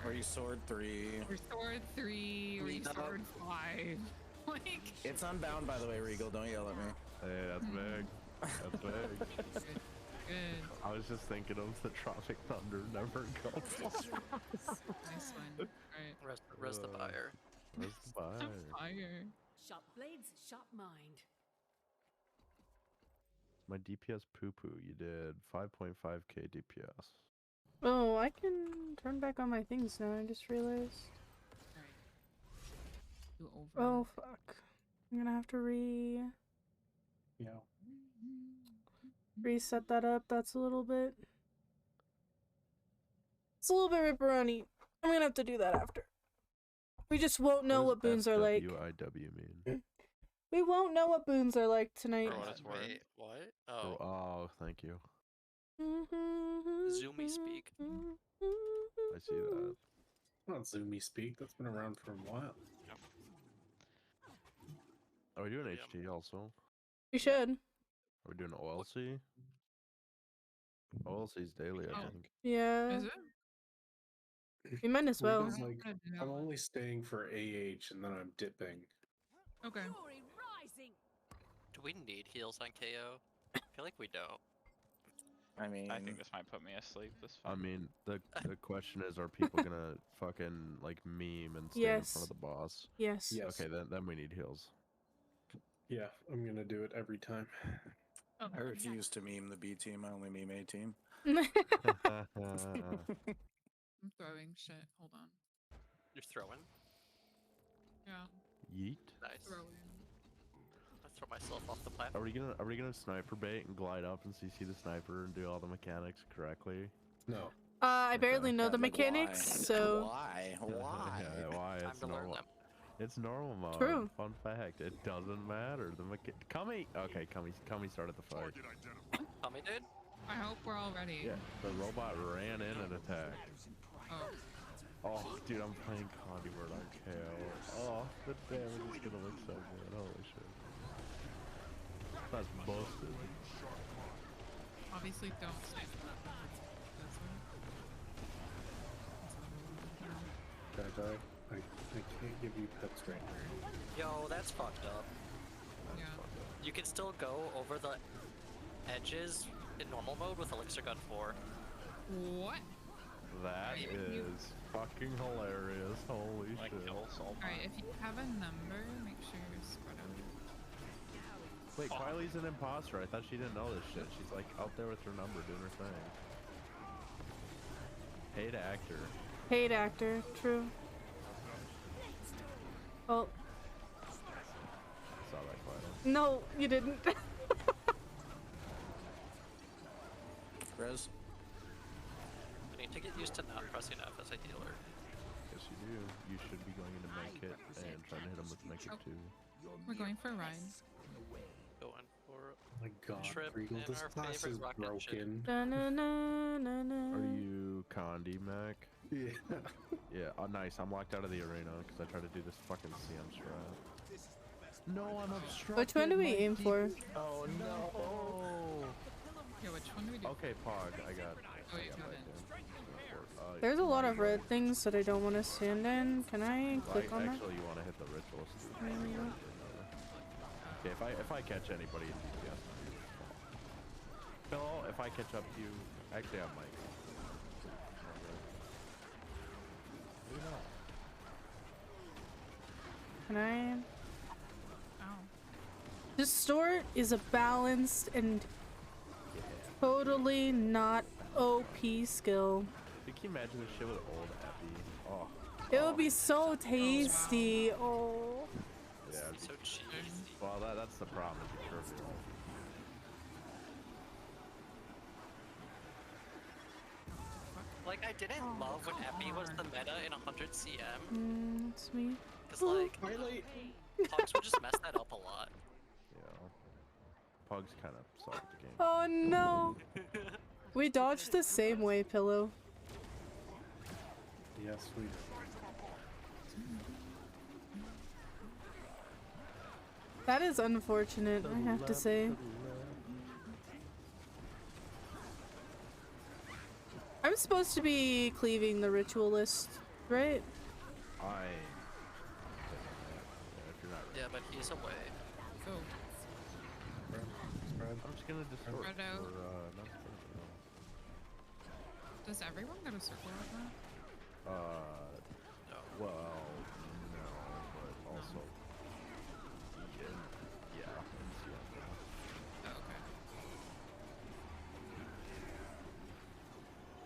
Or you sword 3. Or sword 3 or you sword 5. Like It's unbound, by the way, Regal. Don't yell at me. Hey, that's big. That's big. Good. I was just thinking of the Tropic Thunder never go. Nice one. Alright. Rest the fire. Where's the fire? Fire. Sharp blades, sharp mind. My DPS poo-poo. You did 5.5k DPS. Oh, I can turn back on my things now. I just realized. Do over. Oh, fuck. I'm gonna have to reset that up. That's a little bit. It's a little bit ripperoni. I'm gonna have to do that after. We just won't know what boons are like. FWIW mean? We won't know what boons are like tonight. Wait, what? Oh. Oh, thank you. Zoomy speak. I see that. Not Zoomy Speak. That's been around for a while. Are we doing HD also? We should. Are we doing OLC? OLC's daily, I think. Yeah. Is it? We might as well. Regal's like, I'm only staying for AH and then I'm dipping. Okay. Do we need heals on KO? I feel like we don't. I mean, I think this might put me asleep. I mean, the question is, are people gonna fucking like meme and stand in front of the boss? Yes. Yes. Okay, then we need heals. Yeah, I'm gonna do it every time. I refuse to meme the B team. I only meme A team. I'm throwing shit. Hold on. You're throwing? Yeah. Yeet. Nice. Throwing. I throw myself off the platform. Are we gonna sniper bait and glide up and CC the sniper and do all the mechanics correctly? No. I barely know the Like, mechanics, why? so. Why? Why? Yeah, why? Time It's to learn normal. them. It's normal mode. True. Fun fact. It doesn't matter. The Kami. Okay, Kami started the fight. Tommy did? I hope we're all ready. Yeah, the robot ran in and attacked. Oh. Oh, dude, I'm playing Conduit on KO. Oh, the damage is gonna look so good. Holy shit. That's busted. Obviously, don't snipe. Guy, I can't give you pets right now. Yo, that's fucked up. Yeah. You can still go over the edges in normal mode with Elixir Gun 4. What? That is fucking hilarious. Holy shit. Alright, if you have a number, make sure you're spread out. Wait, Quiley's an imposter. I thought she didn't know this shit. She's like out there with her number doing her thing. Paid actor. Paid actor, true. Oh. Saw that, Quiley. No, you didn't. Rez. I need to get used to not pressing F as a healer. Yes, you do. You should be going into Medkit and trying to hit him with Medkit too. We're going for a ride. Going for Oh my god, trip Regal, in this our class favorite is rocket ship. broken. Na, na, na, na, na. Are you Condi, Mac? Yeah. Yeah, oh nice. I'm locked out of the arena because I tried to do this fucking CM strat. No, I'm obstructed. Which one do we aim for? Oh no! Yeah, which one do we do? Okay, Pog, I got. Oh, you got it. There's a lot of red things that I don't want to stand in. Can I click on that? Actually, you want to hit the rituals. Okay, if I catch anybody in DPS, Phil, if I catch up to you, actually I might. Maybe not. Can I? Ow. Distort is a balanced and totally not OP skill. Can you imagine this shit with old Epi? Oh. It would be so tasty. Oh. Yeah. It's so cheesy. Well, that's the problem. Is you curve your Like, I didn't love when Epi was the meta in 100 CM. It's me. Because, like, Pugs would just mess that up a lot. Yeah. Pugs kind of suck the game. Oh no. We dodged the same way, Pillow. Yes, we. That is unfortunate, I have to say. I'm supposed to be cleaving the ritualist, right? Yeah, but he's away. Oh. I'm just gonna distort. Spread out. Or, not spread, Does everyone go to circle right now? no. Well, no, but also. Yeah. Oh, okay.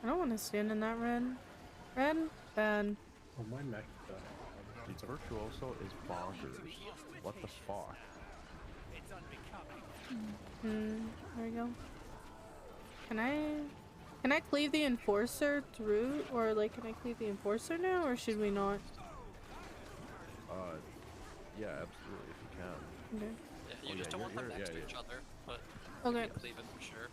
I don't want to stand in that red. Red? Bad. Oh, my neck. The virtuoso is bonkers. What the fuck? There we go. Can I cleave the enforcer through, or like can I cleave the enforcer now, or should we not? Yeah, absolutely, if you can. Okay. Yeah, you just don't want them next to each other, but Okay. you can cleave it for sure.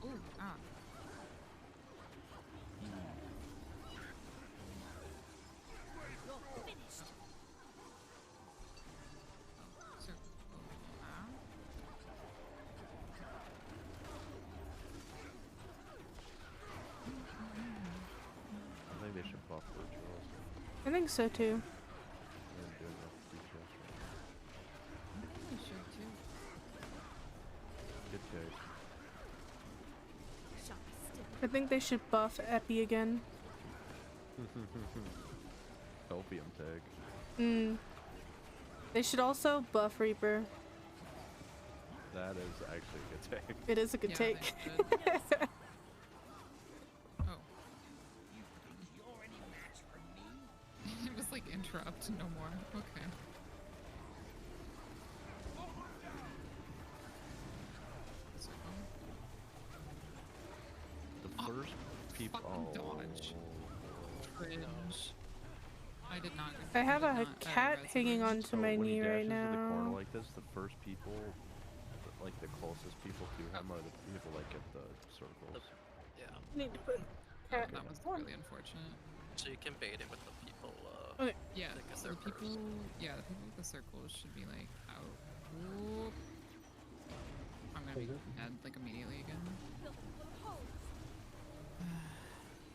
Ooh, ah. I think they should buff virtuos. I think so too. We should too. Good take. I think they should buff Epi again. Opium tag. They should also buff Reaper. That is actually a good take. It is a good take. Oh. It was like interrupt, no more. Okay. The first people. Oh. Dodge. Cringe. I did not. I have a did not, cat hanging onto So my when he knee right dashes to the corner now. like this, the first people, like the closest people to him, are the people like at the circles. Yeah. Need to put cat. That was really unfortunate. So you can bait it with the people, Okay. Yeah, that get so there the people, yeah, the people with the circles should be like out. Whoop. I'm gonna be dead like immediately again.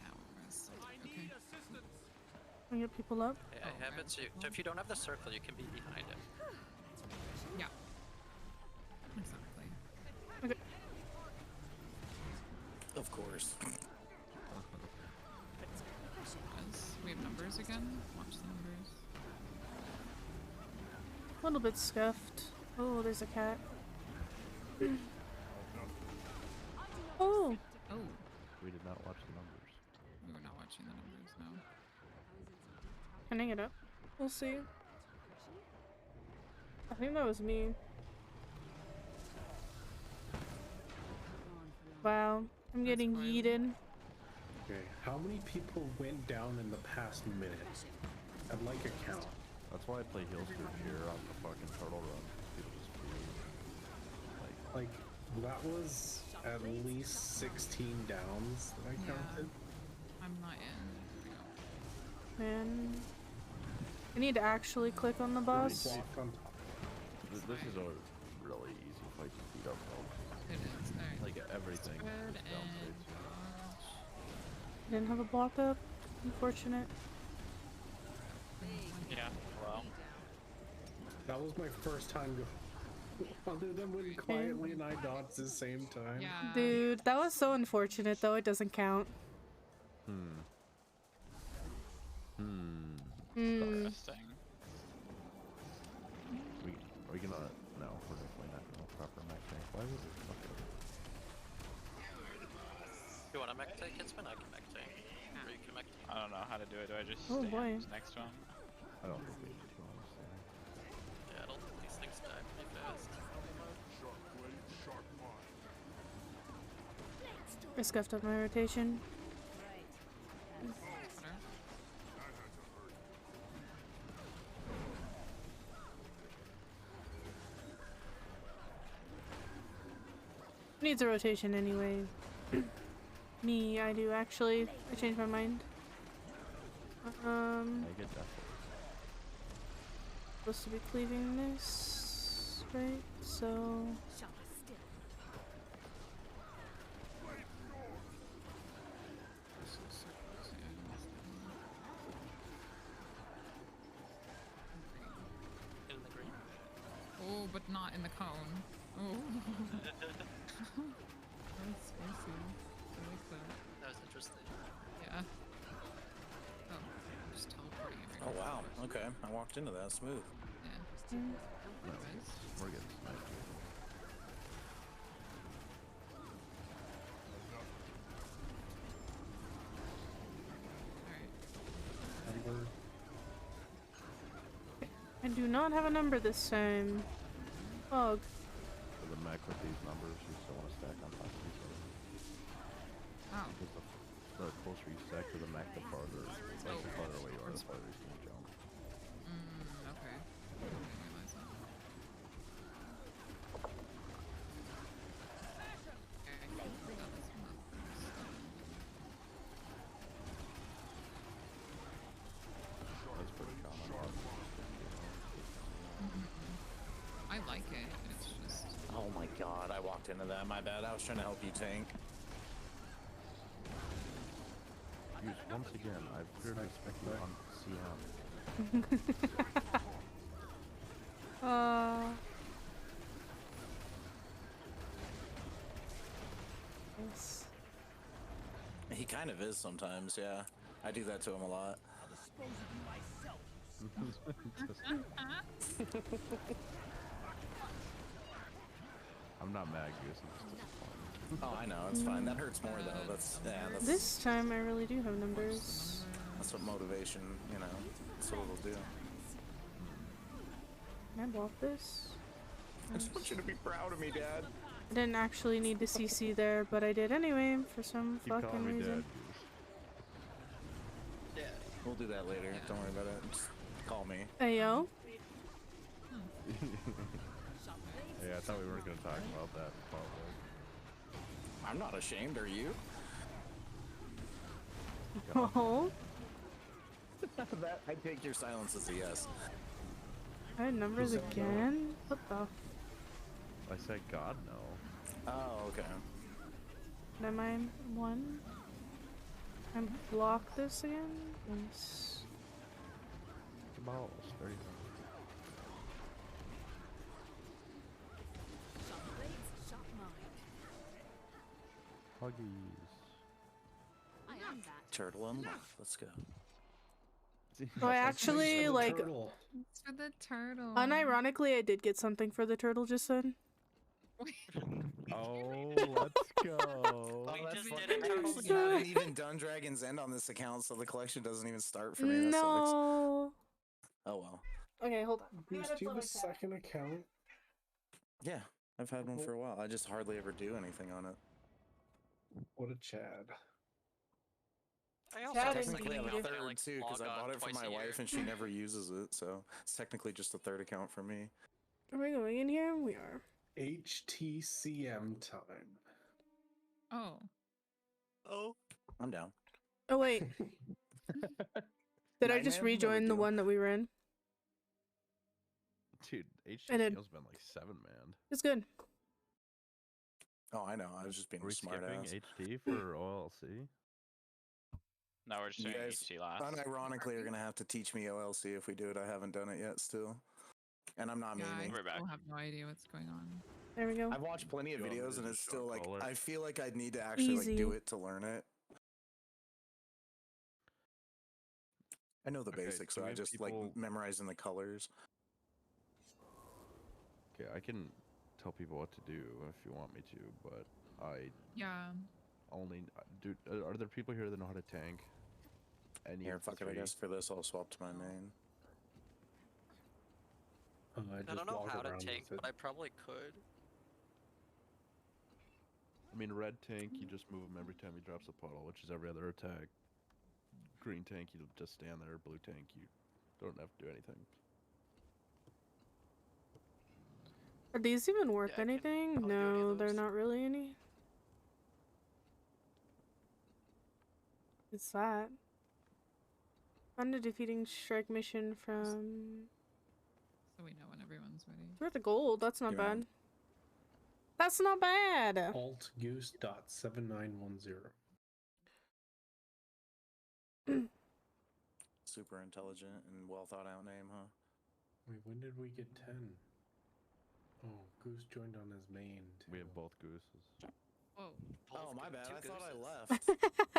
Now we're rest. Okay. Can we get people up? I have it, so if you don't have the circle, you can be behind him. Yeah. Exactly. Okay. Of course. Yes. We have numbers again. Watch the numbers. A little bit scuffed. Oh, there's a cat. Oh! Oh. We did not watch the numbers. We were not watching the numbers, no. Can I get up? We'll see. I think that was me. Wow. I'm getting yeeted. Okay, how many people went down in the past minute? I'd like a count. That's why I play heal streak here on the fucking turtle run. People just Like, that was at least 16 downs that I counted. I'm not in. Man. I need to actually click on the boss. This is a really easy fight to beat up though. It is. Alright. Like everything. Spread is down and stage. Didn't have a block up. Unfortunate. Yeah, well. That was my first time other than when quietly and I dodged at the same time. Yeah. Dude, that was so unfortunate though, it doesn't count. Interesting. Are we gonna... No, we're definitely not gonna proper mech tank. Why would it... Okay. You want a mech tank? It's been I can mech tank. Or you can mech tank. I don't know how to do it. Do I just Oh, stand boy. next to him? I don't think we need to, honestly. Yeah, I don't think these things die pretty fast. I scuffed up my rotation. Needs a rotation anyway. Me, I do actually. I changed my mind. I get that. Supposed to be cleaving this, right? So. In the green. Oh, but not in the cone. Oh. That's spicy. I like that. That was interesting. Yeah. Oh, I'm just teleporting Oh everywhere. wow. Okay, I walked into that smooth. Yeah. No, we're getting sniped. Alright. I do not have a number this time. Bug. For the mech with these numbers, you still want to stack on top of each other. Oh. Because the closer you stack to the mech, the farther, like, the farther away you are, the farther you can jump. Okay. I didn't realize that. Okay. Got this one up first. That's pretty common. I like it. It's just. Oh my god, I walked into that. My bad. I was trying to help you tank. Use once again, I've feared to spec you on CM. Yes. He kind of is sometimes, yeah. I do that to him a lot. I'm not mad, Goose. I'm just disappointed. Oh, I know. It's fine. That hurts more though. That's This time I really do have numbers. that's what motivation, you know. That's what it'll do. Can I block this? I just want you to be proud of me, Dad. I didn't actually need to CC there, but I did anyway for some Keep fucking calling me reason. Dad, Yeah. We'll do that later. Don't worry about it. Just call me. Hey yo. Goose. Yeah, I thought we weren't gonna talk about that. Probably. I'm not ashamed, are you? Oh. That I take your silence as a yes. I had numbers again? What the? I said God no. Oh, okay. Am I one? And block this again? Nice. The balls, 30. Huggies. I am that. Turtle unlocked. Let's go. Oh, I actually, like, It's for the turtle. unironically, I did get something for the turtle just then. Oh, let's go. Oh, that's fucking I haven't even done Dragon's End on this account, so the collection doesn't even start for me. That sucks. No. Oh well. Okay, hold on. Goose, do you have a second account? Yeah, I've had one for a while. I just hardly ever do anything on it. What a Chad. I also Chad technically have a indeed. third like, too, because I log on bought it for twice my a year. wife and she never uses it, so it's technically just a third account for me. Are we going in here? We are. HTCM time. Oh. Oh. I'm down. Oh, wait. Did I just Nightman? No rejoin big the deal. one that we were in? Dude, I did. HTCL's been like 7-man. It's good. Oh, I know. I was just being Are a we smart skipping ass. HD for OLC? No, we're just You doing guys, HT last. unironically, are gonna have to teach me OLC if we do it. I haven't done it yet still. And I'm not Yeah, I memeing. We're back. still have no idea what's going on. There we go. I've watched plenty of You want me videos to and just it's show still like, color? I feel like I'd need to actually like do Easy. it to learn it. I know the Okay, basics, so so we I have just like people- memorizing the colors. Okay, I can tell people what to do if you want me to, but I Yeah. only do. Are there people here that know how to tank? Any Here, of the fuck it, I three? guess for this I'll swap to my main. I I don't know walk how to around tank, with it. but I probably could. I mean, red tank, you just move him every time he drops a puddle, which is every other attack. Green tank, you just stand there. Blue tank, you don't have to do anything. Are these even worth Yeah, I can anything? probably do any No, of they're those. not really any. It's that. Found a defeating strike mission from... So we know when everyone's ready. It's worth a gold. That's not Yeah. bad. That's not bad. Altgoose.7910. Super intelligent and well thought out name, huh? Wait, when did we get 10? Oh, Goose joined on his main. Too. We have both gooses. Whoa. Oh, my bad. Two I thought I gooses. left.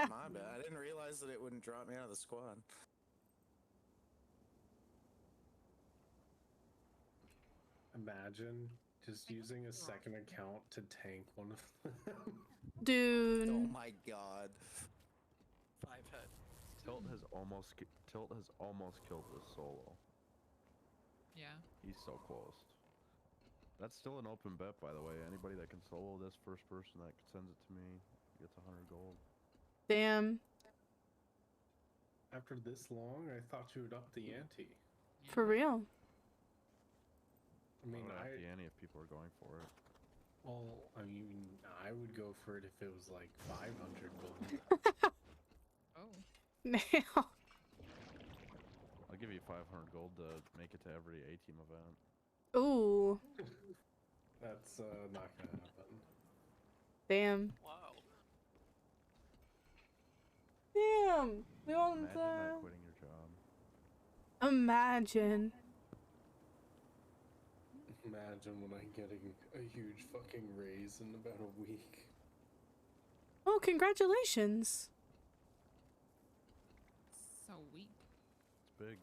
My bad. I didn't realize that it wouldn't drop me out of the squad. Imagine just using a second account to tank one of them. Dude. Oh my god. 5 head. Tilt has almost killed this solo. Yeah. He's so close. That's still an open bet, by the way. Anybody that can solo this first person that sends it to me gets 100 gold. Damn. After this long, I thought you would up the ante. For real. I mean, I would up the ante if people are going for it. well, I mean, I would go for it if it was like 500 gold. Oh. Now. I'll give you 500 gold to make it to every A-team event. Ooh. That's not gonna happen. Damn. Wow. Damn. We want Imagine not quitting your job. Imagine. Imagine when I'm getting a huge fucking raise in about a week. Oh, congratulations. So weak. It's big.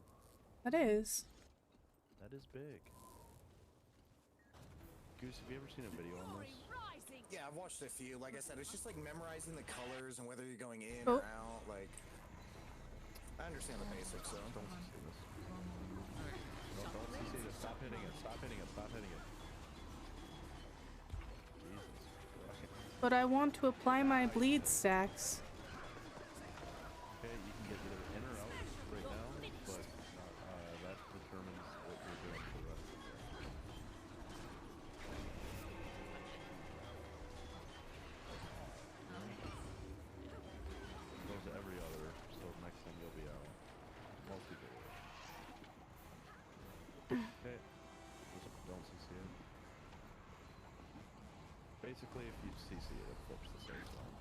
That is. That is big. Goose, have you ever seen a video on this? Yeah, I've watched a few. Like I said, it's just like memorizing the colors and whether you're going in Oh. or out. Like, I understand the basics, so. Don't CC this. No, don't CC this. Stop hitting it. Stop hitting it. Stop hitting it. Jesus Christ. But I want to apply my bleed stacks. Okay, you can get either in or out right now, but that determines what you're doing for the rest of the day. Goes to every other, so next thing you'll be out. Most people will. Okay, just don't CC it. Basically, if you CC it, it flips the save zone.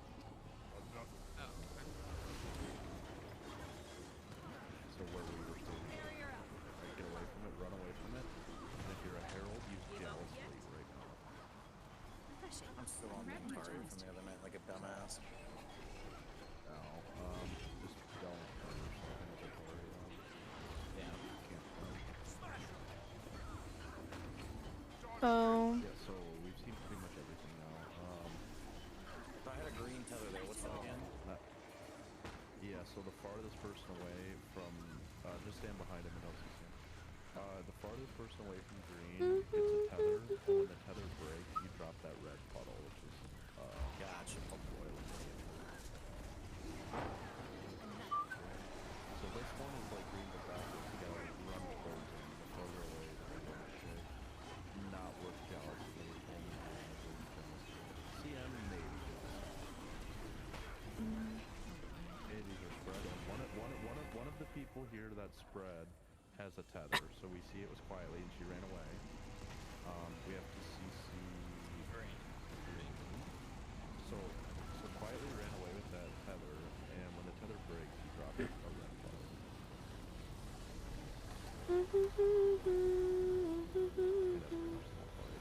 Oh, okay. So where we were still, like, get away from it, run away from it, and if you're a herald, you gel sleep right now. I'm still on the Atari from the other night, like a dumbass. Oh. Yeah, so we've seen pretty much everything now. So I had a green tether there. What's that again? Yeah, so the farthest person away from, just stand behind him and don't see him. The farthest person away from green gets a tether, and when the tether breaks, you drop that red puddle, which is, gotcha. A boiling. So this one is like green but backwards. You gotta like run towards him. The further away, the better. So not worth jealously. Only jealously. CM maybe jealousy. Hey, these are spread. And one of the people here that spread has a tether. So we see it was quietly and she ran away. We have to CC green. So quietly ran away with that tether, and when the tether breaks, you drop it a red ball. And that's pretty much the whole fight.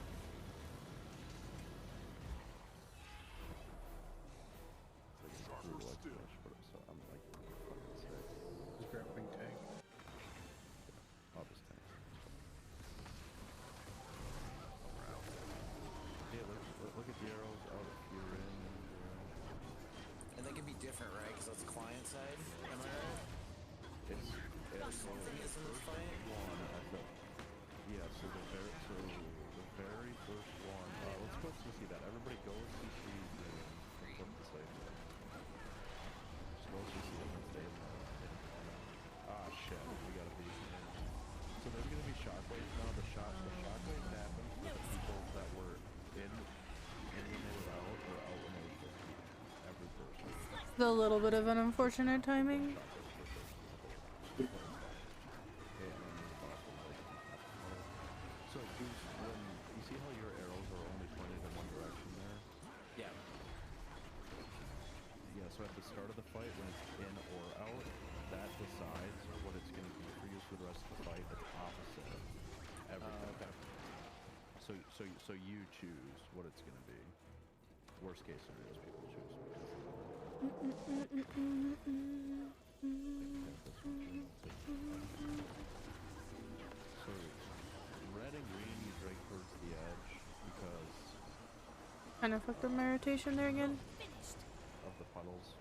Like, it's brutal like fish, but I'm like fucking sick. Just grabbing tank. I'll just tank. Yeah, look at the arrows out if you're in. And they can be different, right? Because that's client side. Am I right? It's something is in this fight. One at the so the very first one. Let's go CC that. Everybody go CC green. Flip the slave. Just go CC them and stay in the. Ah shit, we gotta be. So there's gonna be shockwaves now. The shockwaves happen for the people that were in when they were out or out when they were supposed to be. Every person. It's a little bit of an unfortunate timing. So, Goose, when you see how your arrows are only pointed in one direction there? Yeah. Yeah, so at the start of the fight, when it's in or out, that decides what it's going to be for you for the rest of the fight. It's opposite everything. Okay. So you choose what it's going to be. Worst case scenarios, people choose. So, red and green, you drag towards the edge because Kind of fucked up my rotation there again. of the puddles.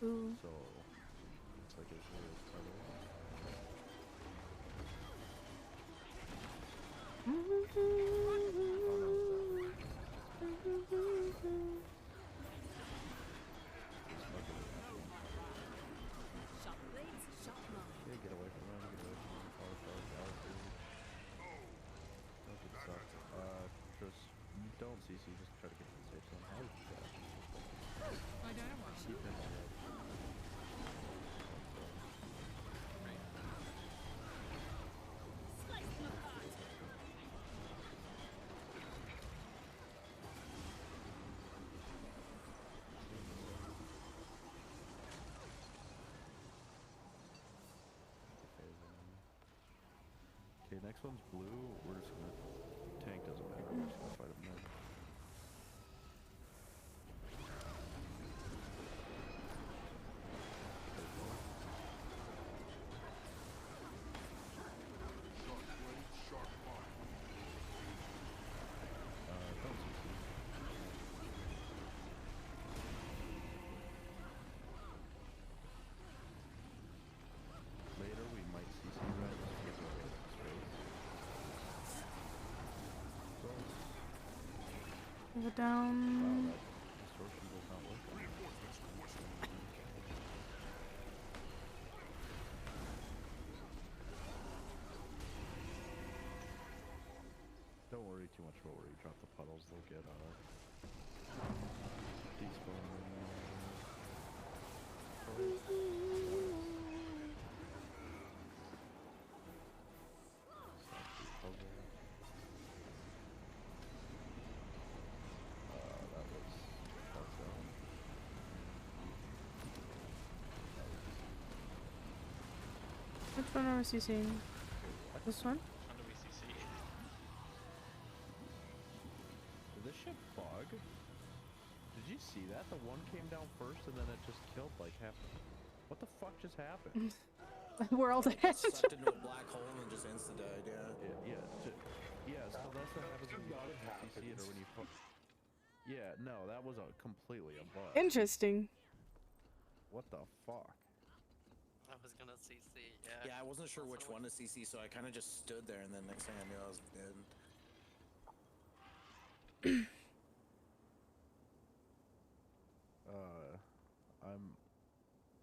Ooh. So, it's like it's really puddles. Sharp blades, sharp mind. Yeah, get away from them, get away from them. Far, galaxy. That would suck. Just don't CC, just try to get to the safe zone. How is that? I died a while. Keep him on the edge. Okay, next one's blue. We're just gonna tank doesn't matter. We're just gonna fight him there. Don't CC. Later we might see some red just to give it away some space. Move it down. Wow, that distortion does not work. Don't worry too much about where you drop the puddles, they'll get despawn. That was fucked up. Which one are we CCing? This one? When do we CC? Did this shit bug? Did you see that? The one came down first and then it just killed like half. What the fuck just happened? World end. Sucked into a black hole and just insta died, yeah. Yeah, that happens when you Not have CC it or when you put. Yeah, no, that was completely a bug. Interesting. What the fuck? I was gonna CC, yeah. Yeah, I wasn't sure which one to CC, so I kind of just stood there, and then next thing I knew, I was dead. I'm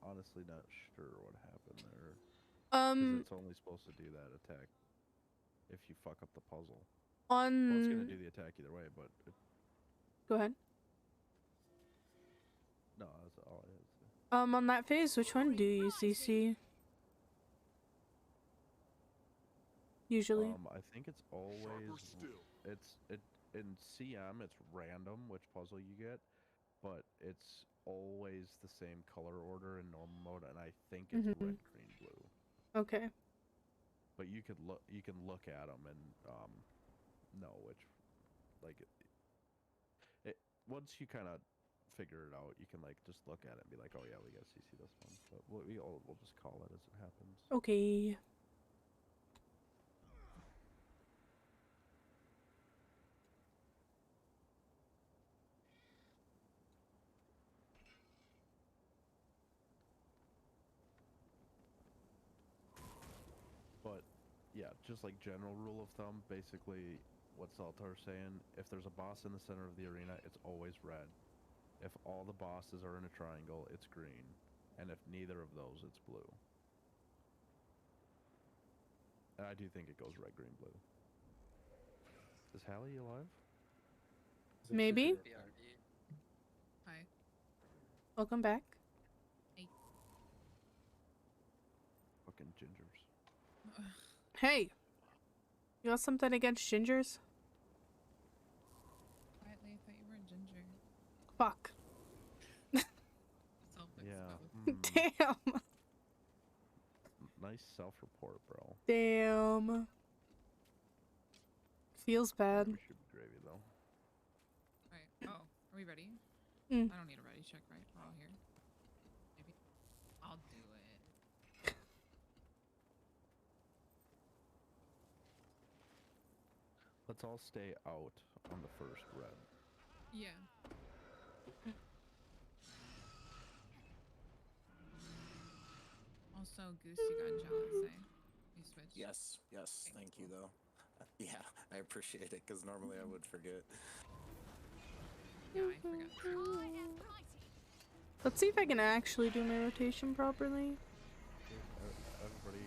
honestly not sure what happened there. Because it's only supposed to do that attack if you fuck up the puzzle. Well, it's gonna do the attack either way, but Go ahead. no, that's all it is. On that phase, which one do you CC? Usually. I think it's always in CM it's random which puzzle you get, but it's always the same color order in normal mode, and I think it's red, green, blue. Okay. But you can look at them and know which, like it once you kind of figure it out, you can like just look at it and be like, oh yeah, we got CC this one. But we'll just call it as it happens. Okay. But yeah, just like general rule of thumb, basically what Zaltar's saying, if there's a boss in the center of the arena, it's always red. If all the bosses are in a triangle, it's green. And if neither of those, it's blue. And I do think it goes red, green, blue. Is Hallie alive? Maybe. Hi. Welcome back. Hey. Fucking gingers. Hey. You got something against gingers? Quietly, I thought you were a ginger. Fuck. Yeah. Damn. Nice self-report, bro. Damn. Feels bad. We should be gravy, though. Alright. Oh, are we ready? Mm. I don't need a ready check, right? We're all here. Maybe. I'll do it. Let's all stay out on the first red. Yeah. Also, Goose, you got jealous, eh? You switched? Yes, thank you, though. Yeah, I appreciate it, because normally I would forget. Yeah, I forgot too. Let's see if I can actually do my rotation properly. Everybody,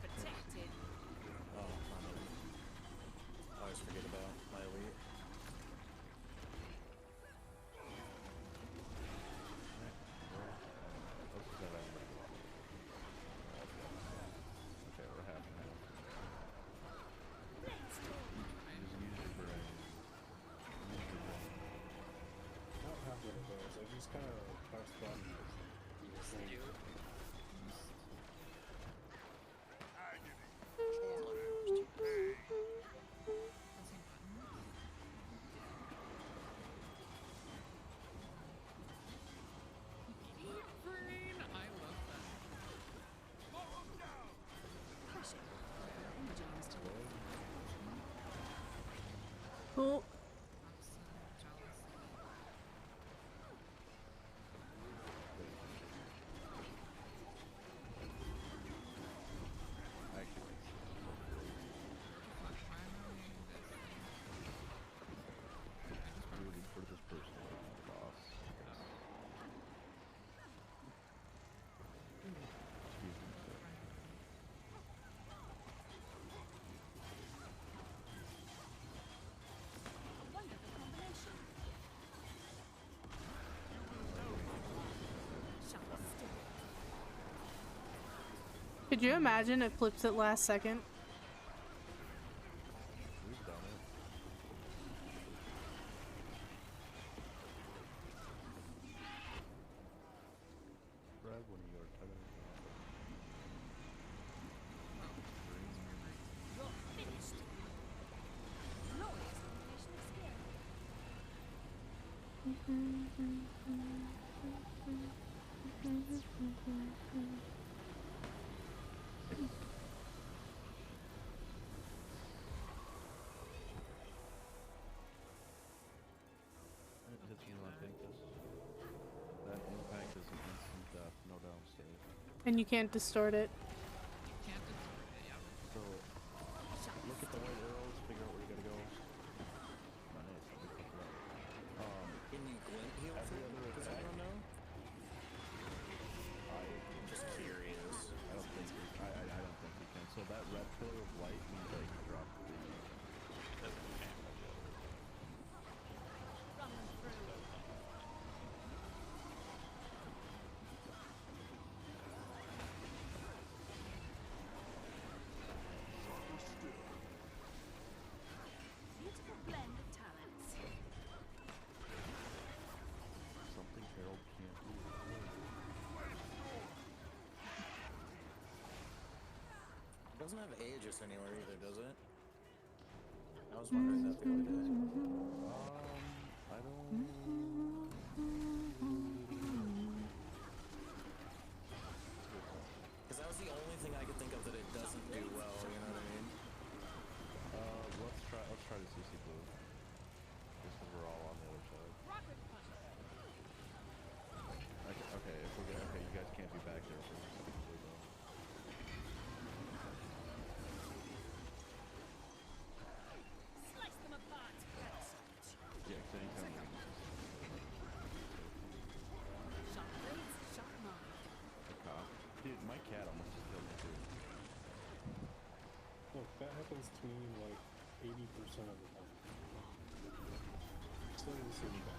Protected. Oh, I always forget about my elite. Okay, we're half and half. Just use your brain. I don't have one of those. I just kind of press buttons. Brain! I love that. Cool. Rooting for this person to be the boss. Excuse me, sir. Wonderful combination. Shut still. Could you imagine it flips it last second? We've done it. Brad, when you are tethering You're finished. Glorious combination of skill. And you can't distort it. You can't distort it, yeah. So, look at the white arrows, figure out where you gotta go. Nice, let me pick it up. Can you glint heal every through? other Does attack, anyone know? I'm just curious. I don't think you, I don't think you can. So that red pillar of light means that you can drop the... It doesn't damage it. Beautiful blend of talents. Something Harold can't do. It doesn't have Aegis anywhere either, does it? I was wondering that the other day. I don't... Because that was the only thing I could think of that it doesn't do well, you know what I mean? Let's try the CC blue. Just because we're all on the other side. Okay, if we're okay, you guys can't be back there for CC blue though. Slice them apart. Yeah, because anytime we can Sharp blades, sharp mind. Dude, my cat almost just killed me too. Look, that happens to me like 80% of the time. Still the same guy.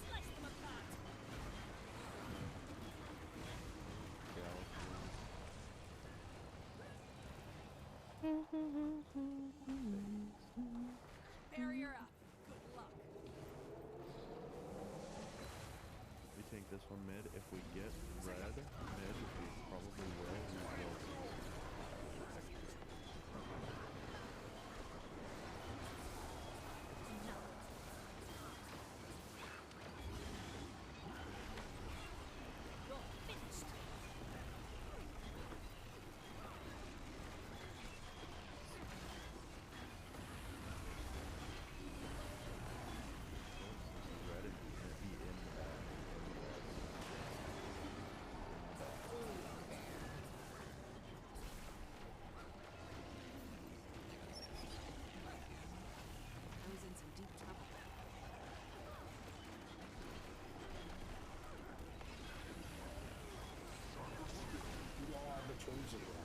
Slice them apart. Barrier up. Good luck. We take this one mid. If we get red mid, we probably will. We will. You're finished. Red is gonna be in that. I was in some deep trouble. You all are the chosen one.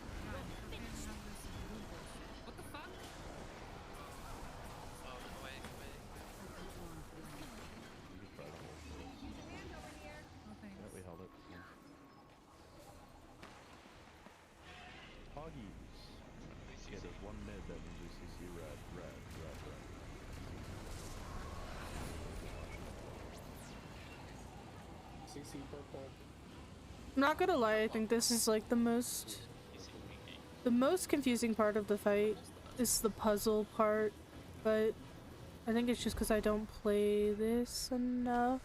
What the fuck? Oh, away. You can try the whole thing. Oh, thanks. Yeah, we held it. Yeah. Hoggies. Yeah, there's one mid that means we CC red. CC purple. I'm not gonna lie, I think this is like the most confusing part of the fight is the puzzle part, but I think it's just because I don't play this enough.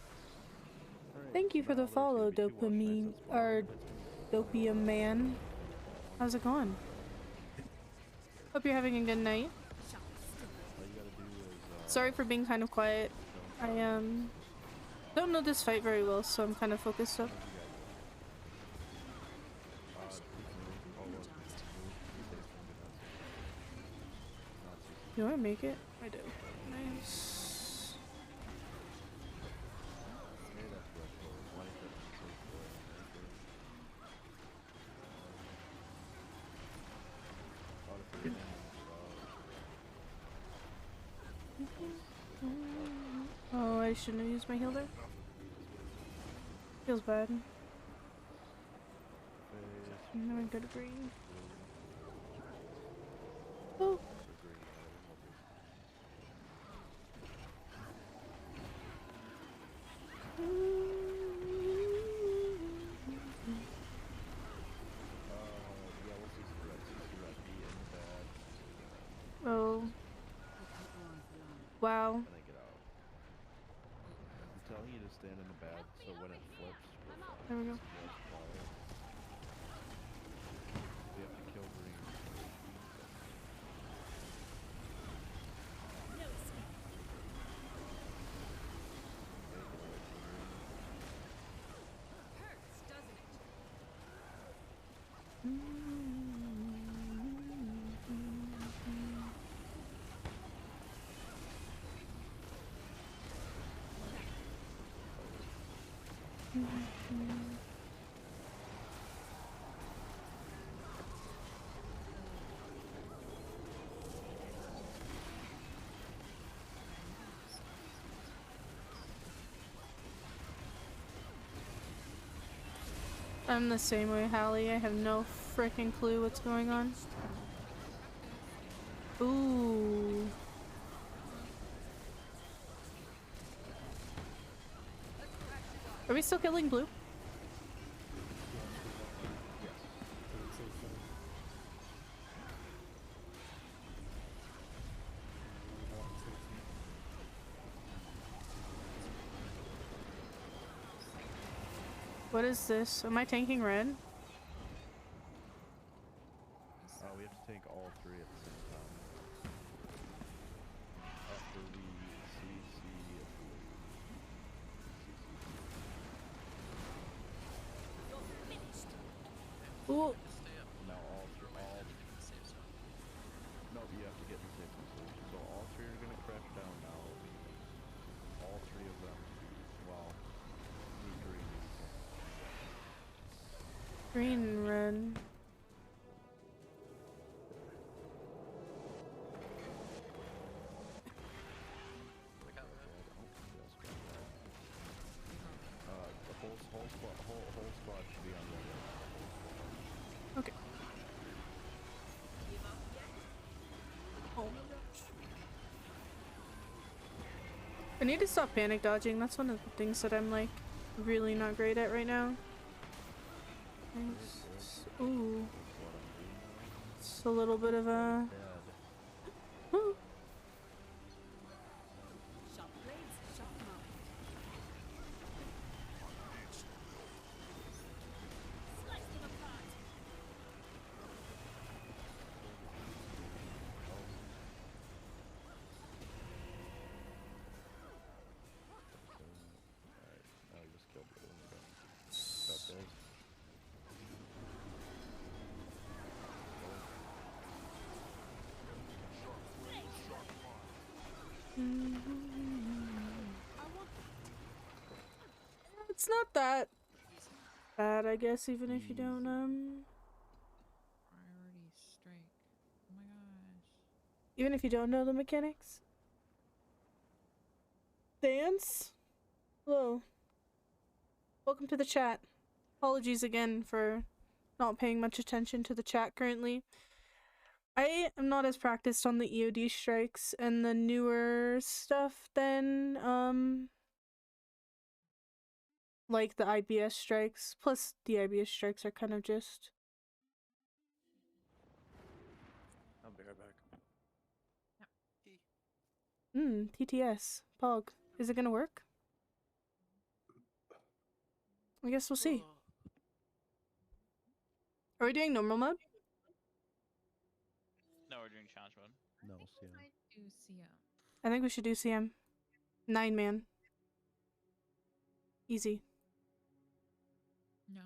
Thank you for the follow, dopamine or dopium man. How's it going? Hope you're having a good night. All you gotta do is Sorry for being kind of quiet. I don't know this fight very well, so I'm kind of focused up. Do I make it? I do. Nice. Oh, I shouldn't have used my healer. Feels bad. I'm gonna go to green. Oh. Oh. Wow. And then get out. I'm telling you to stand in the bad so when it flips, we're fine. There we go. We have to kill green. I'm the same way, Hallie. I have no freaking clue what's going on. Ooh. Are we still killing blue? What is this? Am I tanking red? We have to take all three at the same time. After we CC, if we... Ooh. Now all three, no, you have to get in the safe position. So all three are gonna crash down now. All three of them. Well, me green. Green and red. The whole squad should be on red. Okay. Oh my gosh. I need to stop panic dodging. That's one of the things that I'm like really not great at right now. Ooh. It's a little bit of a... Ooh. It's not that bad, I guess, even if you don't, Priority strike. Oh my gosh. even if you don't know the mechanics. Dance? Hello. Welcome to the chat. Apologies again for not paying much attention to the chat currently. I am not as practiced on the EOD strikes and the newer stuff than, like the IBS strikes. Plus, the IBS strikes are kind of just... I'll be right back. TTS. Pog. Is it gonna work? I guess we'll see. Are we doing normal mode? No, we're doing challenge mode. No, CM. I do CM. I think we should do CM. 9-man. Easy. No.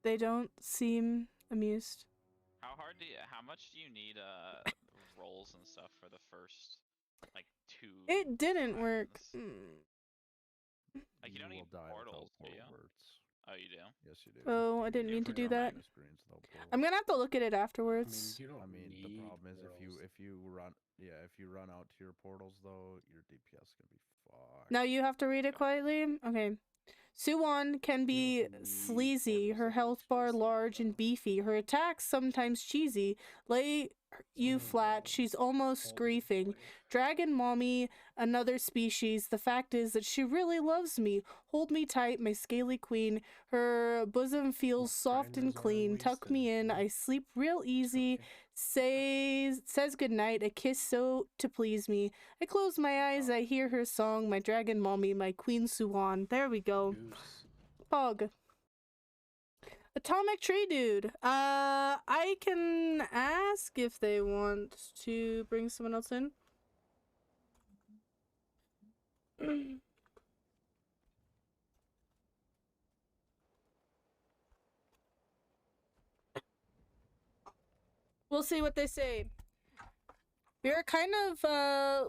They don't seem amused. How much do you need rolls and stuff for the first like 2? It didn't work. Like you don't need portals, do you? Oh, you do? Yes, you do. Oh, I didn't mean to do that. I'm gonna have to look at it afterwards. The problem is if you run out to your portals though, your DPS is gonna be fucked. Now you have to read it quietly. Okay. Suwon can be sleazy, her health bar large and beefy, her attacks sometimes cheesy, lay you flat, she's almost griefing. Dragon mommy, another species, the fact is that she really loves me. Hold me tight, my scaly queen, her bosom feels soft and clean, tuck me in, I sleep real easy, says goodnight, a kiss so to please me. I close my eyes, I hear her song, my dragon mommy, my queen Suwon. There we go. Pog. Atomic Tree Dude. I can ask if they want to bring someone else in. We'll see what they say. We're kind of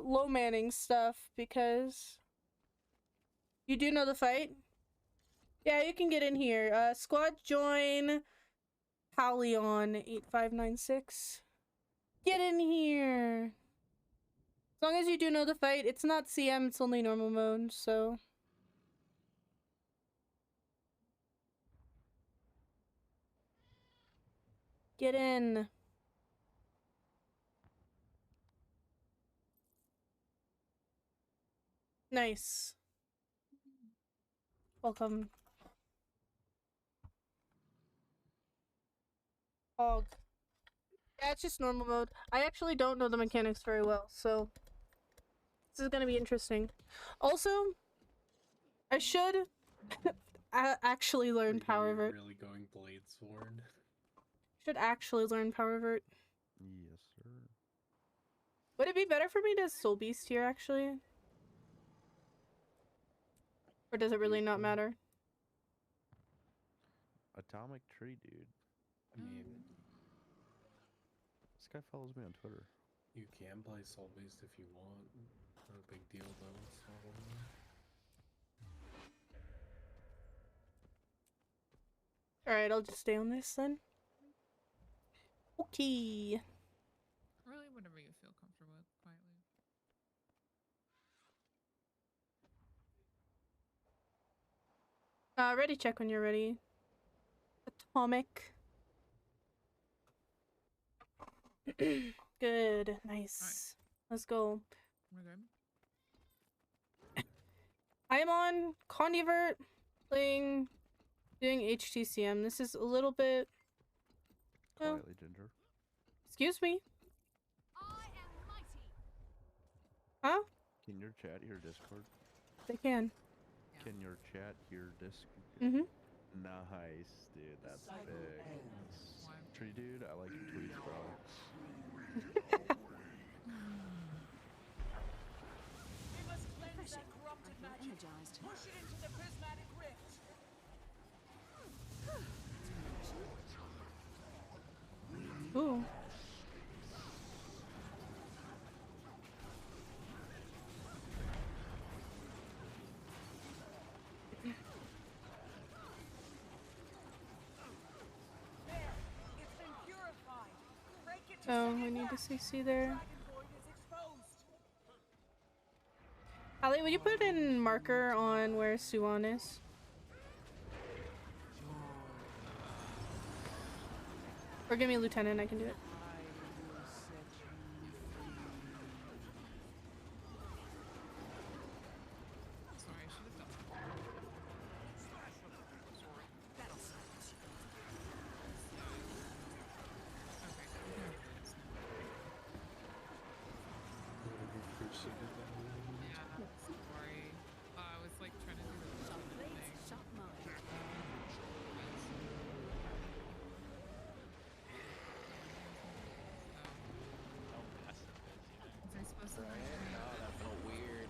low manning stuff because you do know the fight. Yeah, you can get in here. Squad join Palion8596. Get in here. As long as you do know the fight, it's not CM, it's only normal mode, so. Get in. Nice. Welcome. Hog. Yeah, it's just normal mode. I actually don't know the mechanics very well, so this is gonna be interesting. Also, I should actually learn Power Vert. Really going Blade Sword. Should actually learn Power Vert. Yes, sir. Would it be better for me to Soul Beast here, actually? Or does it really not matter? Atomic Tree, dude. I mean, this guy follows me on Twitter. you can play Soul Beast if you want. Not a big deal though. It's not Alright, I'll just stay on this then. Okay. Really, whatever you feel comfortable with, quietly. Ready check when you're ready. Atomic. Good. Nice. Let's go. We're good. I'm on Condivert doing HTCM. This is a little bit. Quietly, Ginger. Excuse me. I am mighty. Huh? Can your chat hear Discord? They can. Yeah. Can your chat hear Discord? Mm-hmm. Nice, dude. That's big. Tree dude, I like your tweets, bro. We must cleanse that corrupted magic. Energized. Push it into the prismatic rift. Ooh. It's been purified. Break it to Oh, we need to CC there. Ali, will you put in marker on where Suwon is? Or give me Lieutenant, I can do it. Sorry, I should have done that. Sorry. That'll silence you. Okay, yeah, sorry. I was like trying to do the Shot thing. blades, shot mine. Was I supposed to that felt weird.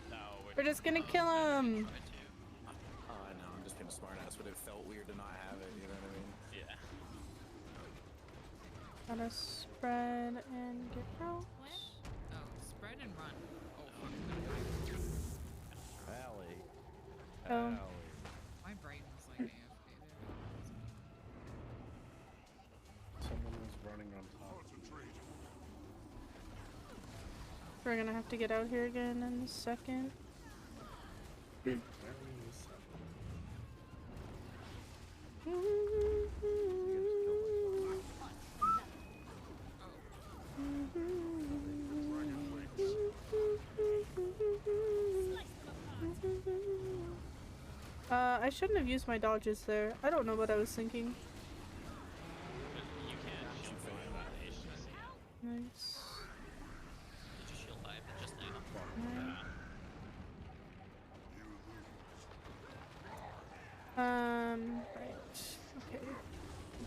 No, We're just gonna kill him. I know, I'm just being a smartass, but it felt weird to not have it, you know what I mean? Yeah. Gotta spread and get out. Oh, spread and run. Oh, fuck. Allie. Oh. Allie. My brain was like AFK there. Someone was running on top. We're gonna have to get out here again in a second. Where were you set? I shouldn't have used my dodges there. I don't know what I was thinking. You can shield fire on the HTC. Nice. Did you shield dive it just now? Right. Okay.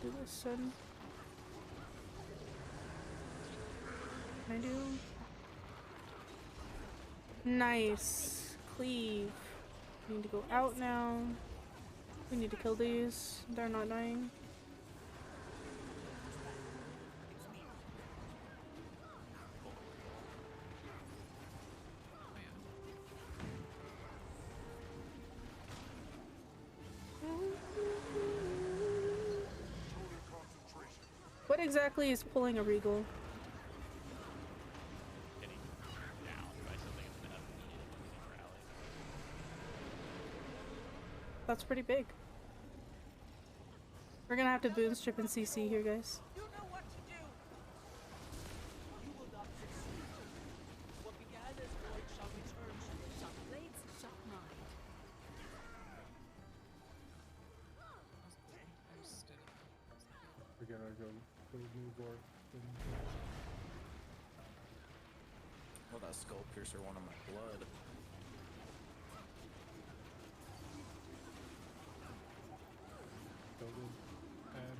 Do this then. Can I do? Nice. Cleave. We need to go out now. We need to kill these. They're not dying. What exactly is pulling a regal? Getting down by something enough immediately rally. That's pretty big. We're gonna have to boon strip and CC here, guys. You know what to do. You will not succeed. What began as void shall return to you. Sharp blades, sharp mind. We're gonna go move or Oh, that skull piercer wanted my blood. go good. And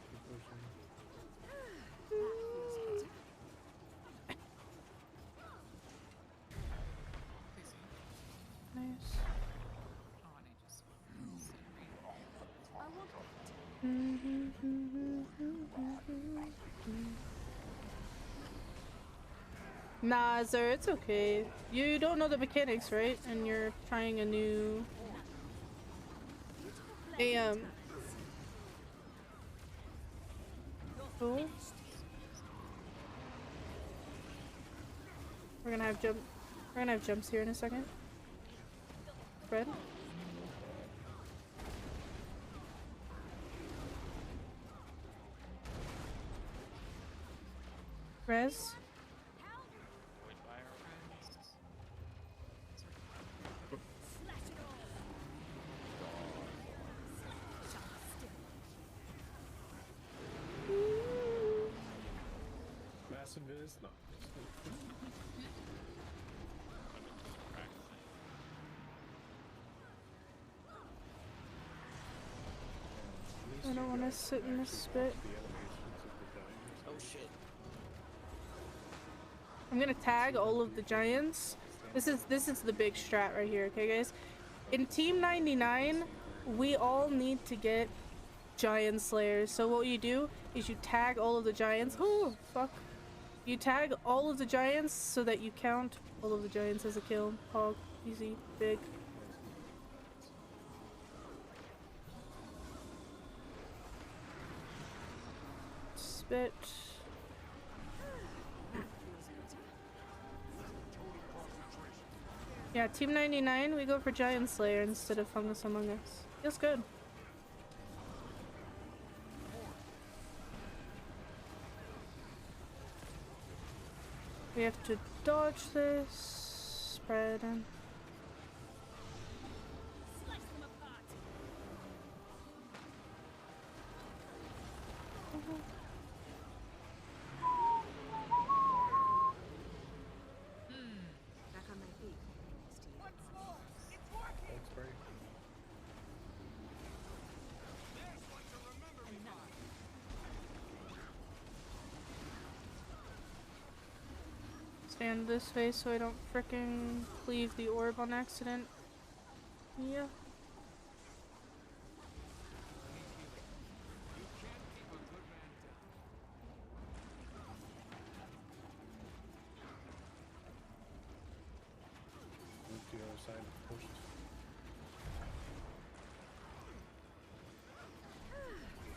keep pushing. Nice. Oh, and I just Nah, Zer, it's okay. You don't know the mechanics, right? And you're trying a new... Cool. We're gonna have jumps here in a second. Fred? Rez? Void fire. Mass invis? No. I don't want to sit in this spit. Oh shit. I'm gonna tag all of the giants. This is the big strat right here, okay guys? In Team 99, we all need to get giant slayers. So what you do is you tag all of the giants. Oh fuck. You tag all of the giants so that you count all of the giants as a kill. Hog, easy, big. Spit. Yeah, Team 99, we go for Giant Slayer instead of Fungus Among Us. Feels good. We have to dodge this. Spread in. Back on my feet. Once more. It's working. That's great. There's one to remember me by. Stand this way so I don't frickin' cleave the orb on accident. Yeah. Move to the other side. Pushed.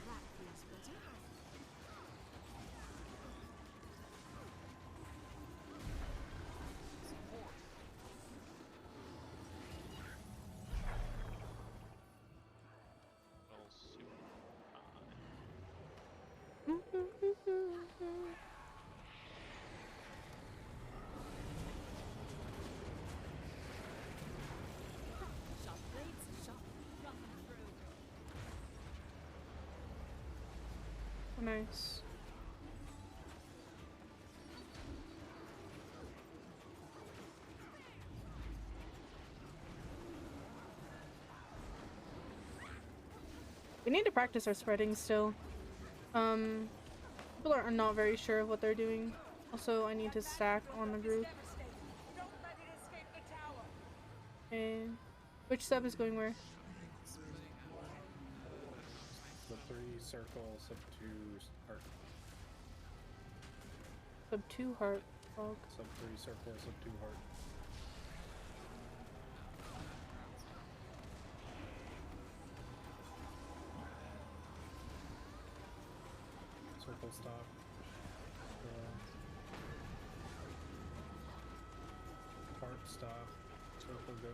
That feels better. Little super Sharp blades, sharp, rough through. Nice. We need to practice our spreading still. People are not very sure of what they're doing. Also, I need to stack on the group. Don't let it escape the tower. And which sub is going where? Sub 3 circle, sub 2 heart. Sub 2 heart. Fog. Sub 3 circle, sub 2 heart. Circle stop. Park stop. Circle go.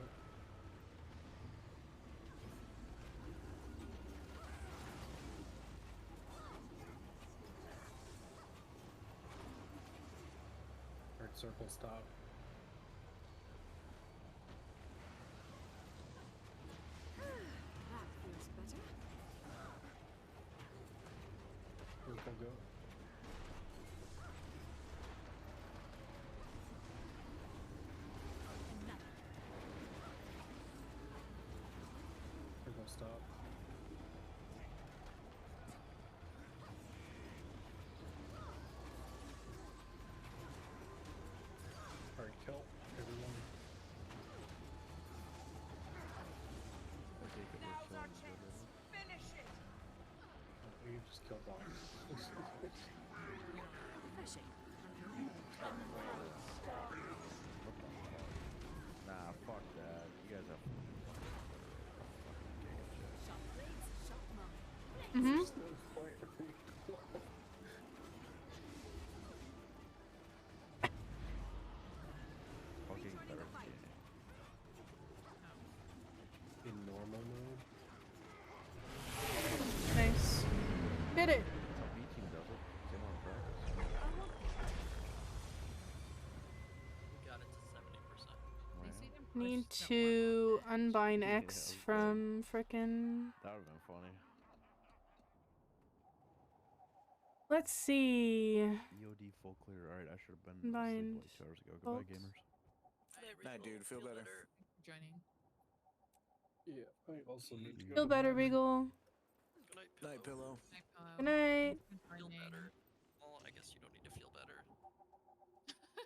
Hard circle stop. That feels better. Circle go. Circle stop. Alright, kill everyone. Now's our chance. Finish it! You just killed boss. Refreshing. Nah, fuck that. You guys have Sharp blades, sharp mind. Mm-hmm. fucking better game. In normal mode. Nice. Did it. That's how B team does it. Same on practice. We got it to 70%. Wow. They say to push Need the to unbind Yeah, X okay. from frickin'. That would've been funny. Let's see. VOD full clear. Alright, I should have been asleep Bind. like 2 hours ago. Goodbye, Bolts. gamers. Nah, dude, feel better. joining. Yeah, I also need to go. Feel to better, bed. Beagle. Good night, Night, pillow. Night, Pillow. Good night. Thanks for Feel joining. better. Well, I guess you don't need to feel better.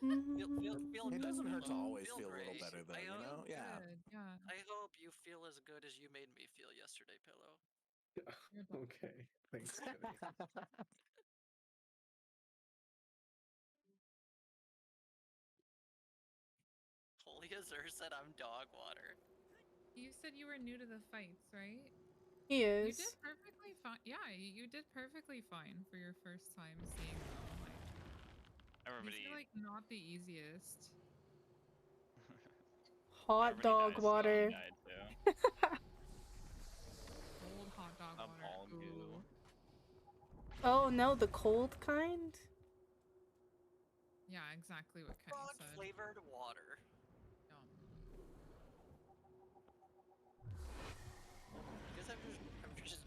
Feel It doesn't hurt to good. always feel a little great. better, though, I you hope- know? Yeah. Good, yeah. I hope you feel as good as you made me feel yesterday, Pillow. Okay, thanks, Kenny. Holy Azur said I'm dog water. You said you were new to the fights, right? He You is. did perfectly fine. Yeah, you did perfectly fine for your first time seeing them. Like, Everybody, these are like not the easiest. Hot everybody dog dies water. some guy too. Cold hot dog A water. ball goo. Ooh. Oh no, the cold kind? Yeah, exactly what Kenny Frog said. flavored water. Yum. Because I'm just.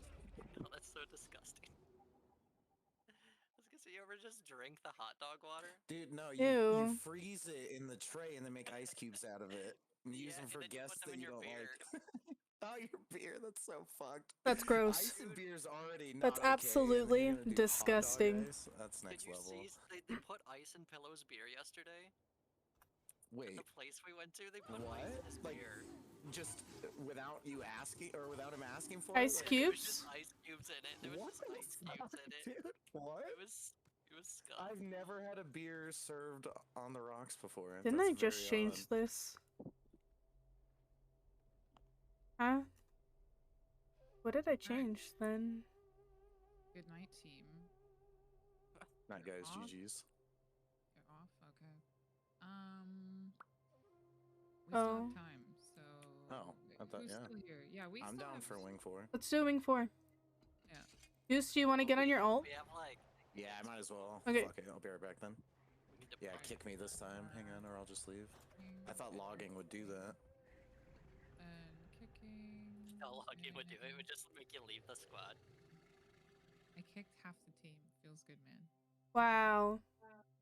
Oh, that's so disgusting. I was gonna say, you ever just drink the hot dog water? Dude, no, Ew. you freeze it in the tray and then make ice cubes out of it. And use them and for then you guests put them that in you your don't beer. like. Oh, your beer? That's so fucked. That's gross. Ice and beer's already not That's okay, and then absolutely you're gonna do hot dog disgusting. ice? That's Did next you level. see they put ice in Pillow's beer yesterday? At Wait, the place we went to, they put what? ice in his Like, beer. just without you asking, or without him asking for Ice it? Like, There was cubes? just ice cubes in it. There was what just the ice cubes fuck, in it. dude? What? It was scum. I've never had a beer served on the rocks before. Didn't That's I just very change this? Huh? What did I change then? Good night, team. odd. Not guys, Off? GG's. You're off? Okay. We still Oh. have time, so. Oh, I thought- who's yeah. still here? Yeah, we I'm still down have for Wing 4. Let's do Wing 4. Yeah. Goose, do you want to get on your ult? We have like. Yeah, I might as well. Okay. Fuck it, I'll be right back then. We need to Yeah, put- kick me this time. Hang on, or I'll just leave. I thought logging would do that. And kicking. How logging would do it. It and- would just make you leave the squad. I kicked half the team. Feels good, man. Wow.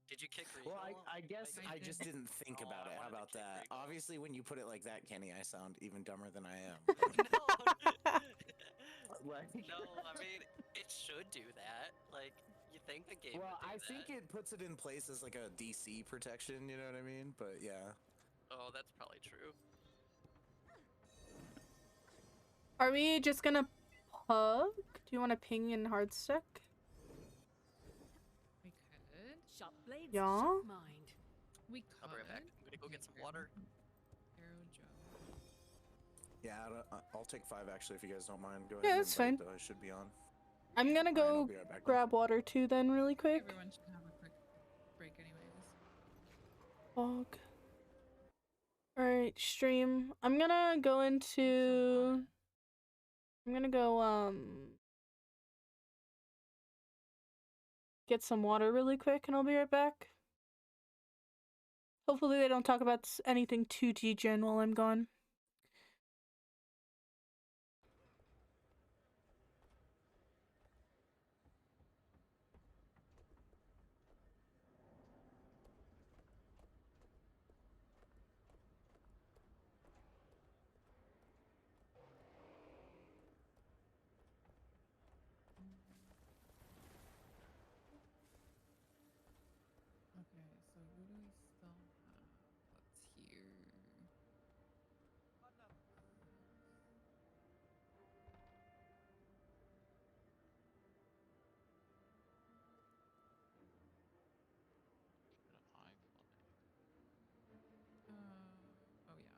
Did you kick Well, Regal? I guess I I just did. didn't think Oh, about I it. How wanted to about kick that? Regal. Obviously, when you put it like that, Kenny, I sound even dumber than I am. Like- No, I mean, it should do that. Like, you think the game Well, would do I that. think it puts it in place as like a DC protection, you know what I mean? But yeah. Oh, that's probably true. Are we just gonna pug? Do you want to ping in hard stuck? We could. Sharp blades, Yeah? sharp mind. We could. I'll be right back. I'm gonna go get some water. Arrow Joe. Yeah, I'll take 5 actually if you guys don't mind. Go Yeah, ahead. that's and invite, fine. though. I should be on. I'm gonna Alright, I'll go be right back then. grab water too then really quick. Everyone should have a quick break anyways. Fog. Alright, stream. I'm gonna go into... I'm gonna go, get some water really quick and I'll be right back. Hopefully they don't talk about anything too degen while I'm gone. Okay, so who do we still have that's here? Oh yeah.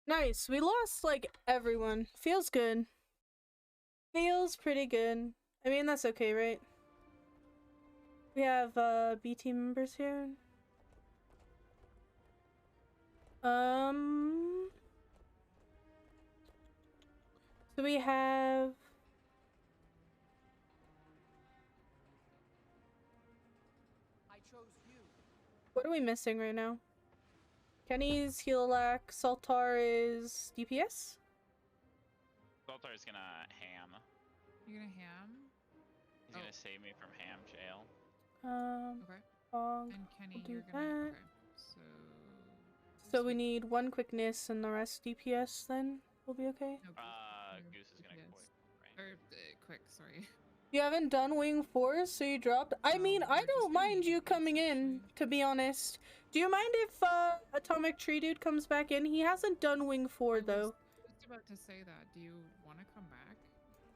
Nice. We lost, like, everyone. Feels good. Feels pretty good. I mean, that's okay, right? We have, B team members here. So we have... I chose you. What are we missing right now? Kenny's Healac, Saltar is DPS? Saltar's gonna ham. You're gonna ham? He's gonna save me from ham jail. Okay. Fog. And Kenny, We'll do you're gonna. that. Okay. So we need one quickness and the rest DPS then? We'll be okay? No, Goose is gonna Or, quick, sorry. You haven't done Wing 4, so you dropped? I mean, I don't mind you coming in, to be honest. Do you mind if, Atomic Tree Dude comes back in? He hasn't done Wing 4, though. I was just about to say that. Do you want to come back?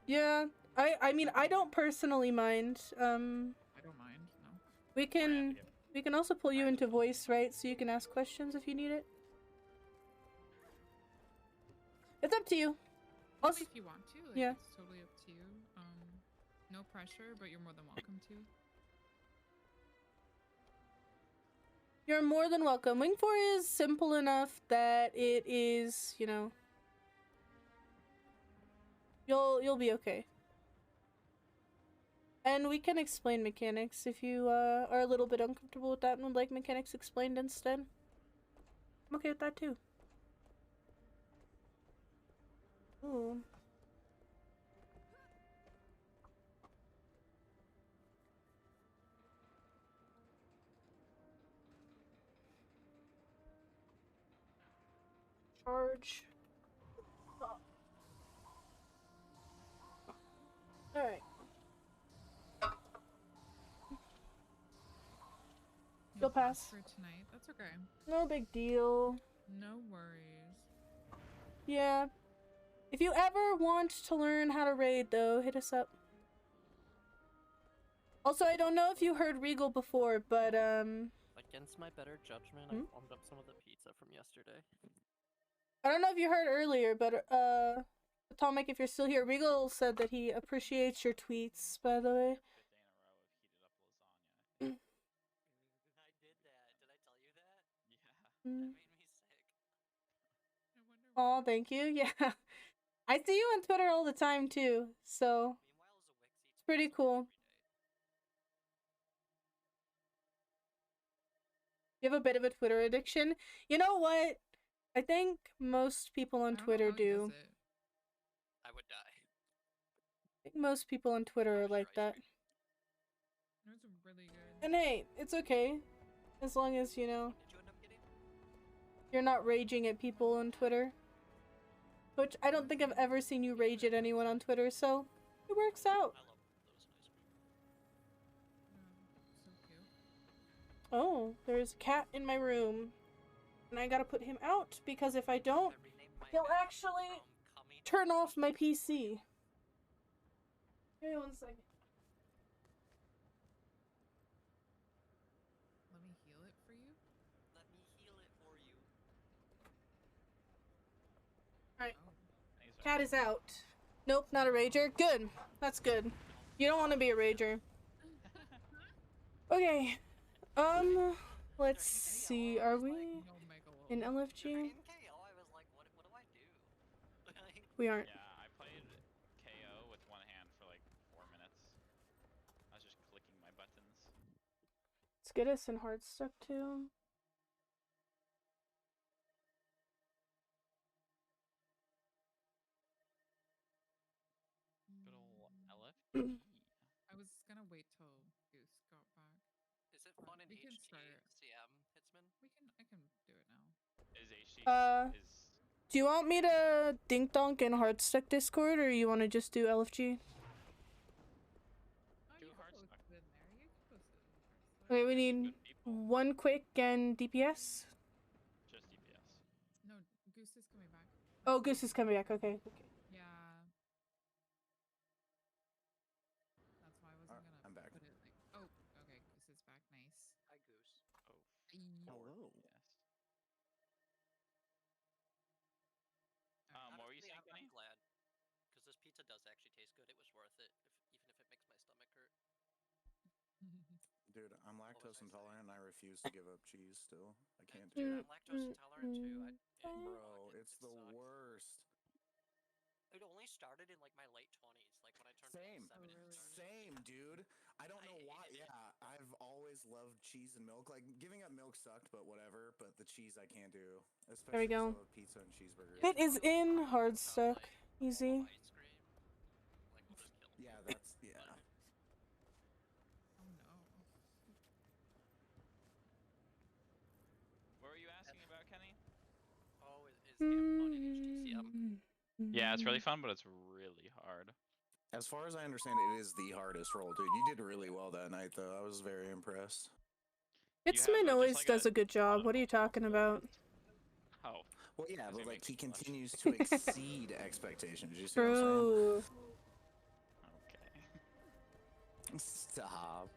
Yeah, I mean, I don't personally mind. I don't mind, no. We can also pull you into voice, right? So you can ask questions if you need it. It's up to you. Also, if you want to, like, yeah. it's totally up to you. No pressure, but you're more than welcome to. You're more than welcome. Wing 4 is simple enough that it is, you know, you'll be okay. And we can explain mechanics if you are a little bit uncomfortable with that and would like mechanics explained instead. I'm okay with that too. Ooh. Charge. Oh. Alright. You'll pass for tonight. That's okay. No big deal. No worries. Yeah. If you ever want to learn how to raid, though, hit us up. Also, I don't know if you heard Regal before, but, Against my better judgment, I warmed up some of the pizza from yesterday. I don't know if you heard earlier, but, Atomic, if you're still here, Regal said that he appreciates your tweets, by the way. I did that. Did I tell you that? Yeah. That made me sick. Oh, thank you. Yeah. I see you on Twitter all the time, too, so it's pretty cool. You have a bit of a Twitter addiction. You know what? I think most people on Twitter do. I would die. I think most people on Twitter are like that. Those are really good. And hey, it's okay. As long as, you know, You're not raging at people on Twitter. Which I don't think I've ever seen you rage at anyone on Twitter, so it works out. I love those ice cream. So cute. Oh, there's a cat in my room. And I gotta put him out, because if I don't, he'll actually turn off my PC. Give me 1 second. Let me heal it for you. Let me heal it for you. Alright. Oh. Cat is out. Nope, not a rager. Good. That's good. You don't want to be a rager. Okay. Let's see. Are we in LFG? KO, I was like, what do I do? We aren't. Yeah, I played KO with one hand for like 4 minutes. I was just clicking my buttons. Let's get us in hard stuck too. Good old LFG. I was gonna wait till Goose got back. Is it fun in We can HD start it. CM, Hitsman? I can do it now. Is HD is Do you want me to dink donk in hard stuck Discord, or you want to just do LFG? Oh, do you can hard post stuff. it in there. You can post it in hard stuff. Okay, we need one quick and DPS. Just DPS. No, Goose is coming back. Oh, Goose is coming back. Okay. Yeah. That's why I wasn't gonna I'm back. put it like. Oh, okay. Goose is back. Nice. Hi, Goose. Oh. Hello. Yes. What were you saying, Kenny? I'm glad. Because this pizza does actually taste good. It was worth it, even if it makes my stomach hurt. Dude, I'm was lactose I intolerant and I refuse to give up cheese still. I can't do Dude, it. I'm lactose intolerant too. Bro, it's the sucks. worst. It only started in like my late 20s, like when I turned Same. 27. It started. Same, dude. I don't know why. Yeah, I've always loved cheese and milk. Like, giving up milk sucked, but whatever. But the cheese I can't do. Especially There we go. because I love pizza and cheeseburgers. It is in hard stuck. Easy. Ice cream, like, will just kill me. Yeah, that's, yeah. Oh no. What were you asking about, Kenny? Oh, is camp fun in HTCM? Yeah, it's really fun, but it's really hard. As far as I understand, it is the hardest role, dude. You did really well that night, though. I was very impressed. Itzman always does a good job. What are you talking about? Oh. Well, yeah, but like he continues to exceed expectations. You see what I'm True. saying? Stop.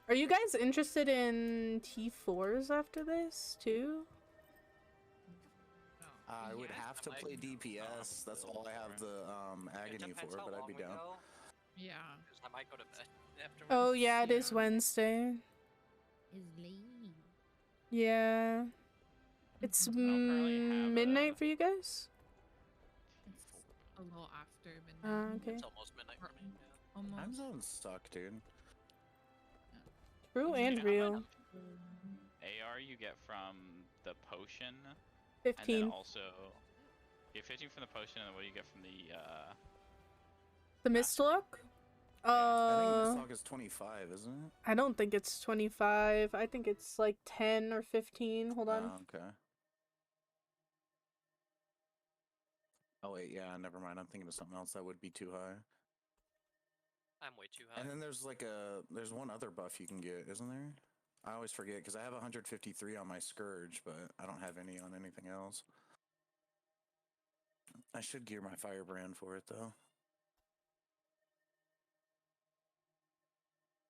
Are you guys interested in T4s after this, too? I would have to play DPS. That's all I have the agony for, but I'd be down. Yeah. I might go to bed afterwards. Oh, yeah, it is Wednesday. Is late. Yeah. It's midnight for you guys? It's a little after midnight. Okay. It's almost midnight for me. Yeah. Almost. Time zones suck, dude. True and real. AR you get from the potion. 15. And then also, you get 15 from the potion, and then what do you get from the The Mistlock? I think Mistlock is 25, isn't it? I don't think it's 25. I think it's like 10 or 15. Hold on. Oh, okay. Oh wait, yeah, never mind. I'm thinking of something else that would be too high. I'm way too high. And then there's like there's one other buff you can get, isn't there? I always forget because I have 153 on my Scourge, but I don't have any on anything else. I should gear my Firebrand for it though.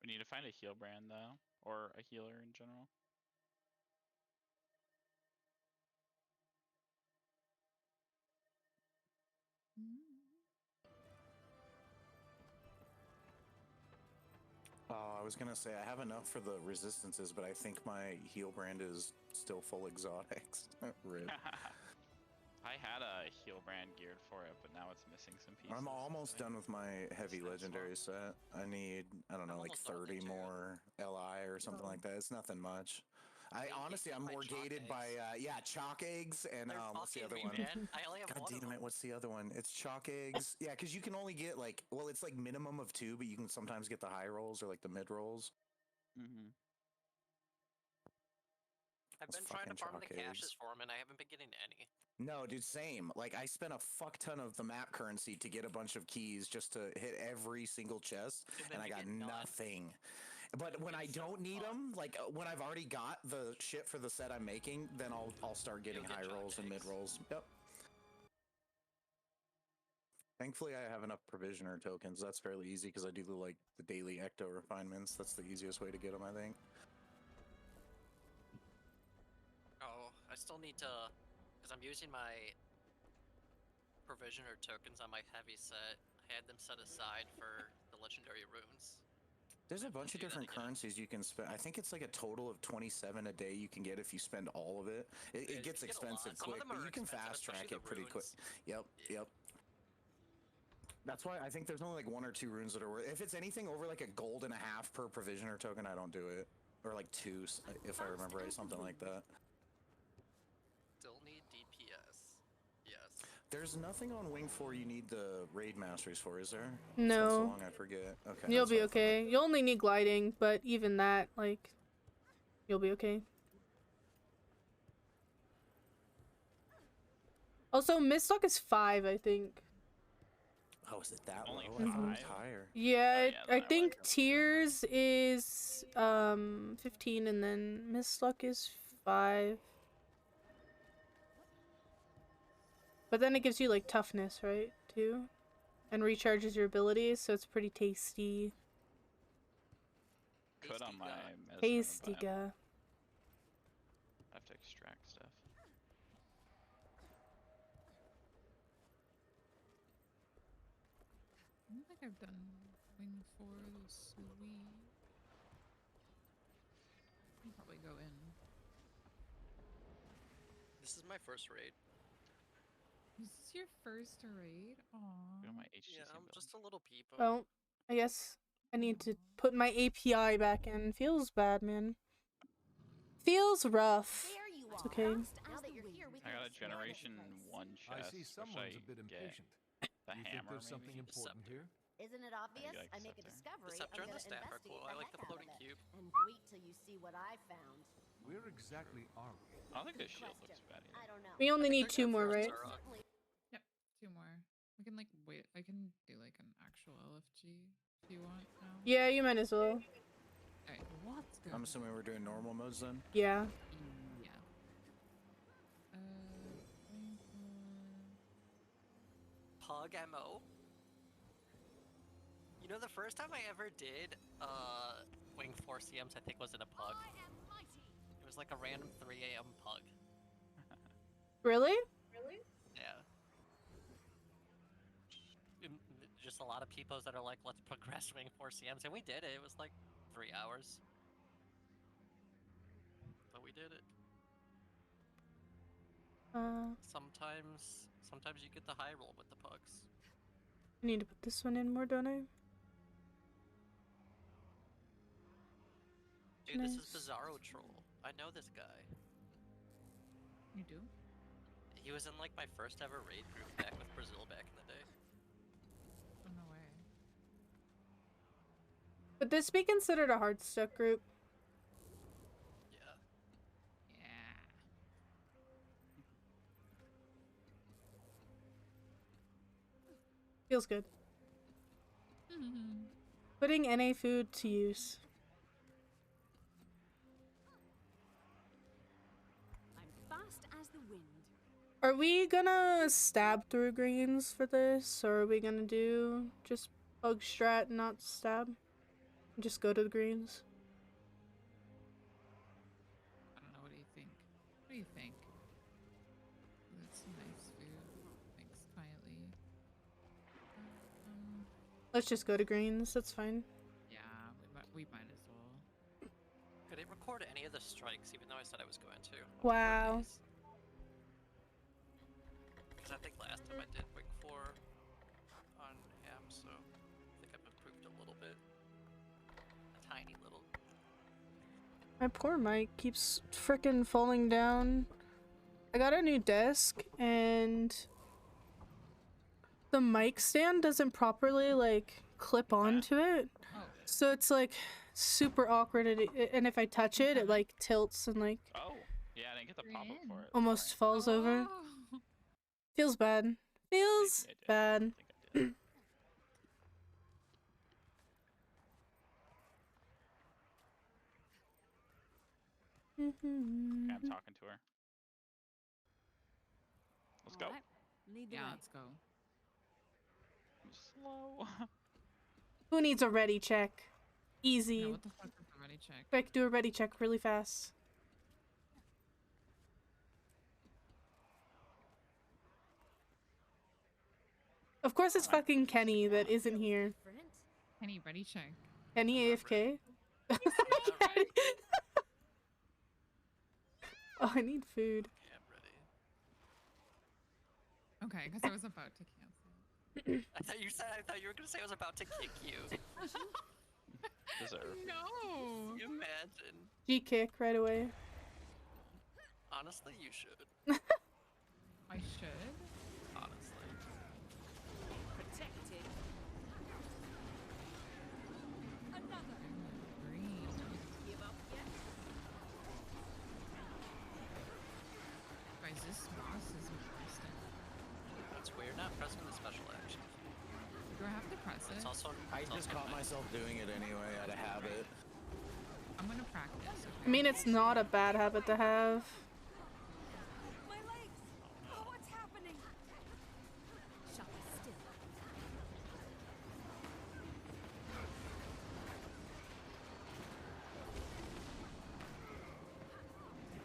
We need to find a heal brand though, or a healer in general. Oh, I was gonna say I have enough for the resistances, but I think my heal brand is still full exotics. Rip. I had a heal brand geared for it, but now it's missing some pieces. I'm almost done with my heavy legendary set. I need, I don't know, like 30 more LI or something like that. It's nothing much. Honestly, I'm more gated by chalk eggs and They're what's the fucking other me, one? man. I only have God one of damn it! them. What's the other one? It's chalk eggs. Yeah, because you can only get like, well, it's like minimum of 2, but you can sometimes get the high rolls or like the mid rolls. Mm-hmm. I've Those been trying to fucking farm the chalk caches eggs. for them, and I haven't been getting any. No, dude, same. Like, I spent a fuck ton of the map currency to get a bunch of keys just to hit every single chest, then and I you got get none. nothing. But when I don't need them, like when I've already got the shit for the set I'm making, then I'll start getting high rolls and mid rolls. Yep. Thankfully, I have enough provisioner tokens. That's fairly easy because I do the daily ecto refinements. That's the easiest way to get them, I think. Oh, I still need to, because I'm using my provisioner tokens on my heavy set. I had them set aside for the legendary runes. There's a bunch of different currencies you can spend. I think it's like a total of 27 a day you can get if you spend all of it. It gets expensive quick, but you can fast track it pretty quick. Yep. That's why I think there's only like 1 or 2 runes that are worth. If it's anything over like a gold and a half per provisioner token, I don't do it. Or like 2, if I remember right, something like that. Still need DPS. Yes. There's nothing on Wing 4 you need the raid masters for, is there? No. It's been so long I forget. Okay. You'll be okay. You only need gliding, but even that, like, you'll be okay. Also, Mistlock is 5, I think. Oh, is it that Only low? I thought it was 5? higher. Yeah, I think Tears is 15, and then Mistlock is 5. But then it gives you like toughness, right? Too, and recharges your abilities, so it's pretty tasty. Could on my Tasty guy. I have to extract stuff. I don't think I've done Wing 4 this week. I'll probably go in. This is my first raid. Is this your first raid? Aww. Yeah, I'm just a little peepo. Oh, I guess I need to put my API back in. Feels bad, man. Feels rough. It's okay. I got a generation 1 chest. I see someone's a bit impatient. The You think hammer, there's something maybe? important here? Isn't it obvious? like I make a discovery. Scepter I'm and the gonna staff are investigate cool. I like the heck out of floating it. cube. And wait till you see what I found. Where exactly are we? I don't think the shield looks bad either. I don't know. We only need 2 more, right? Yep, 2 more. We can like wait. I can do like an actual LFG if you want now. Yeah, you might as well. Alright, what's good? I'm assuming we're doing normal modes then? Yeah. Yeah. Pug MO. You know, the first time I ever did Wing 4 CMs, I think was in a pug. It was like a random 3 AM pug. Really? Yeah. Just a lot of peoples that are like, let's progress Wing 4 CMs, and we did it. It was like 3 hours. But we did it. Sometimes you get the high roll with the pugs. I need to put this one in more, don't I? Dude, this is Bizarro Troll. I know this guy. You do? He was in like my first ever raid group back with Brazil back in the day. Oh, no way. Would this be considered a hard stuck group? Yeah. Yeah. Feels good. Putting NA food to use. I'm fast as the wind. Are we gonna stab through greens for this, or are we gonna do just bug strat and not stab? Just go to the greens? I don't know. What do you think? What do you think? That's nice food. Thanks, quietly. Let's just go to greens, that's fine. Yeah, we might as well. Could it record any of the strikes, even though I said I was going to? Wow. Because I think last time I did Wing 4 on Ham, so I think I've improved a little bit. A tiny little. My poor mic keeps frickin' falling down. I got a new desk and the mic stand doesn't properly like clip onto it. So it's like super awkward and if I touch it, it like tilts and like Yeah, I didn't get the pop-up for it. almost falls over. Feels bad. Feels bad. Okay, I'm talking to her. Let's go. Yeah, let's go. I'm slow. Who needs a ready check? Easy. No, what the fuck is a ready check? Quick, do a ready check really fast. Of course it's fucking Kenny that isn't here. Kenny, ready check. Kenny AFK? Oh, I need food. Okay, because I was about to cancel. I thought you were gonna say I was about to kick you. Deserve. No. You imagine. G-kick right away. Honestly, you should. I should? Honestly. Protected. Another. Green. Give up yet? Guys, this boss is interesting. That's weird. Not pressing the special action. Do I have to press it? It's also. I just caught myself doing it anyway out of habit. I'm gonna practice. I mean, it's not a bad habit to have. My legs! Oh, what's happening? Shut still.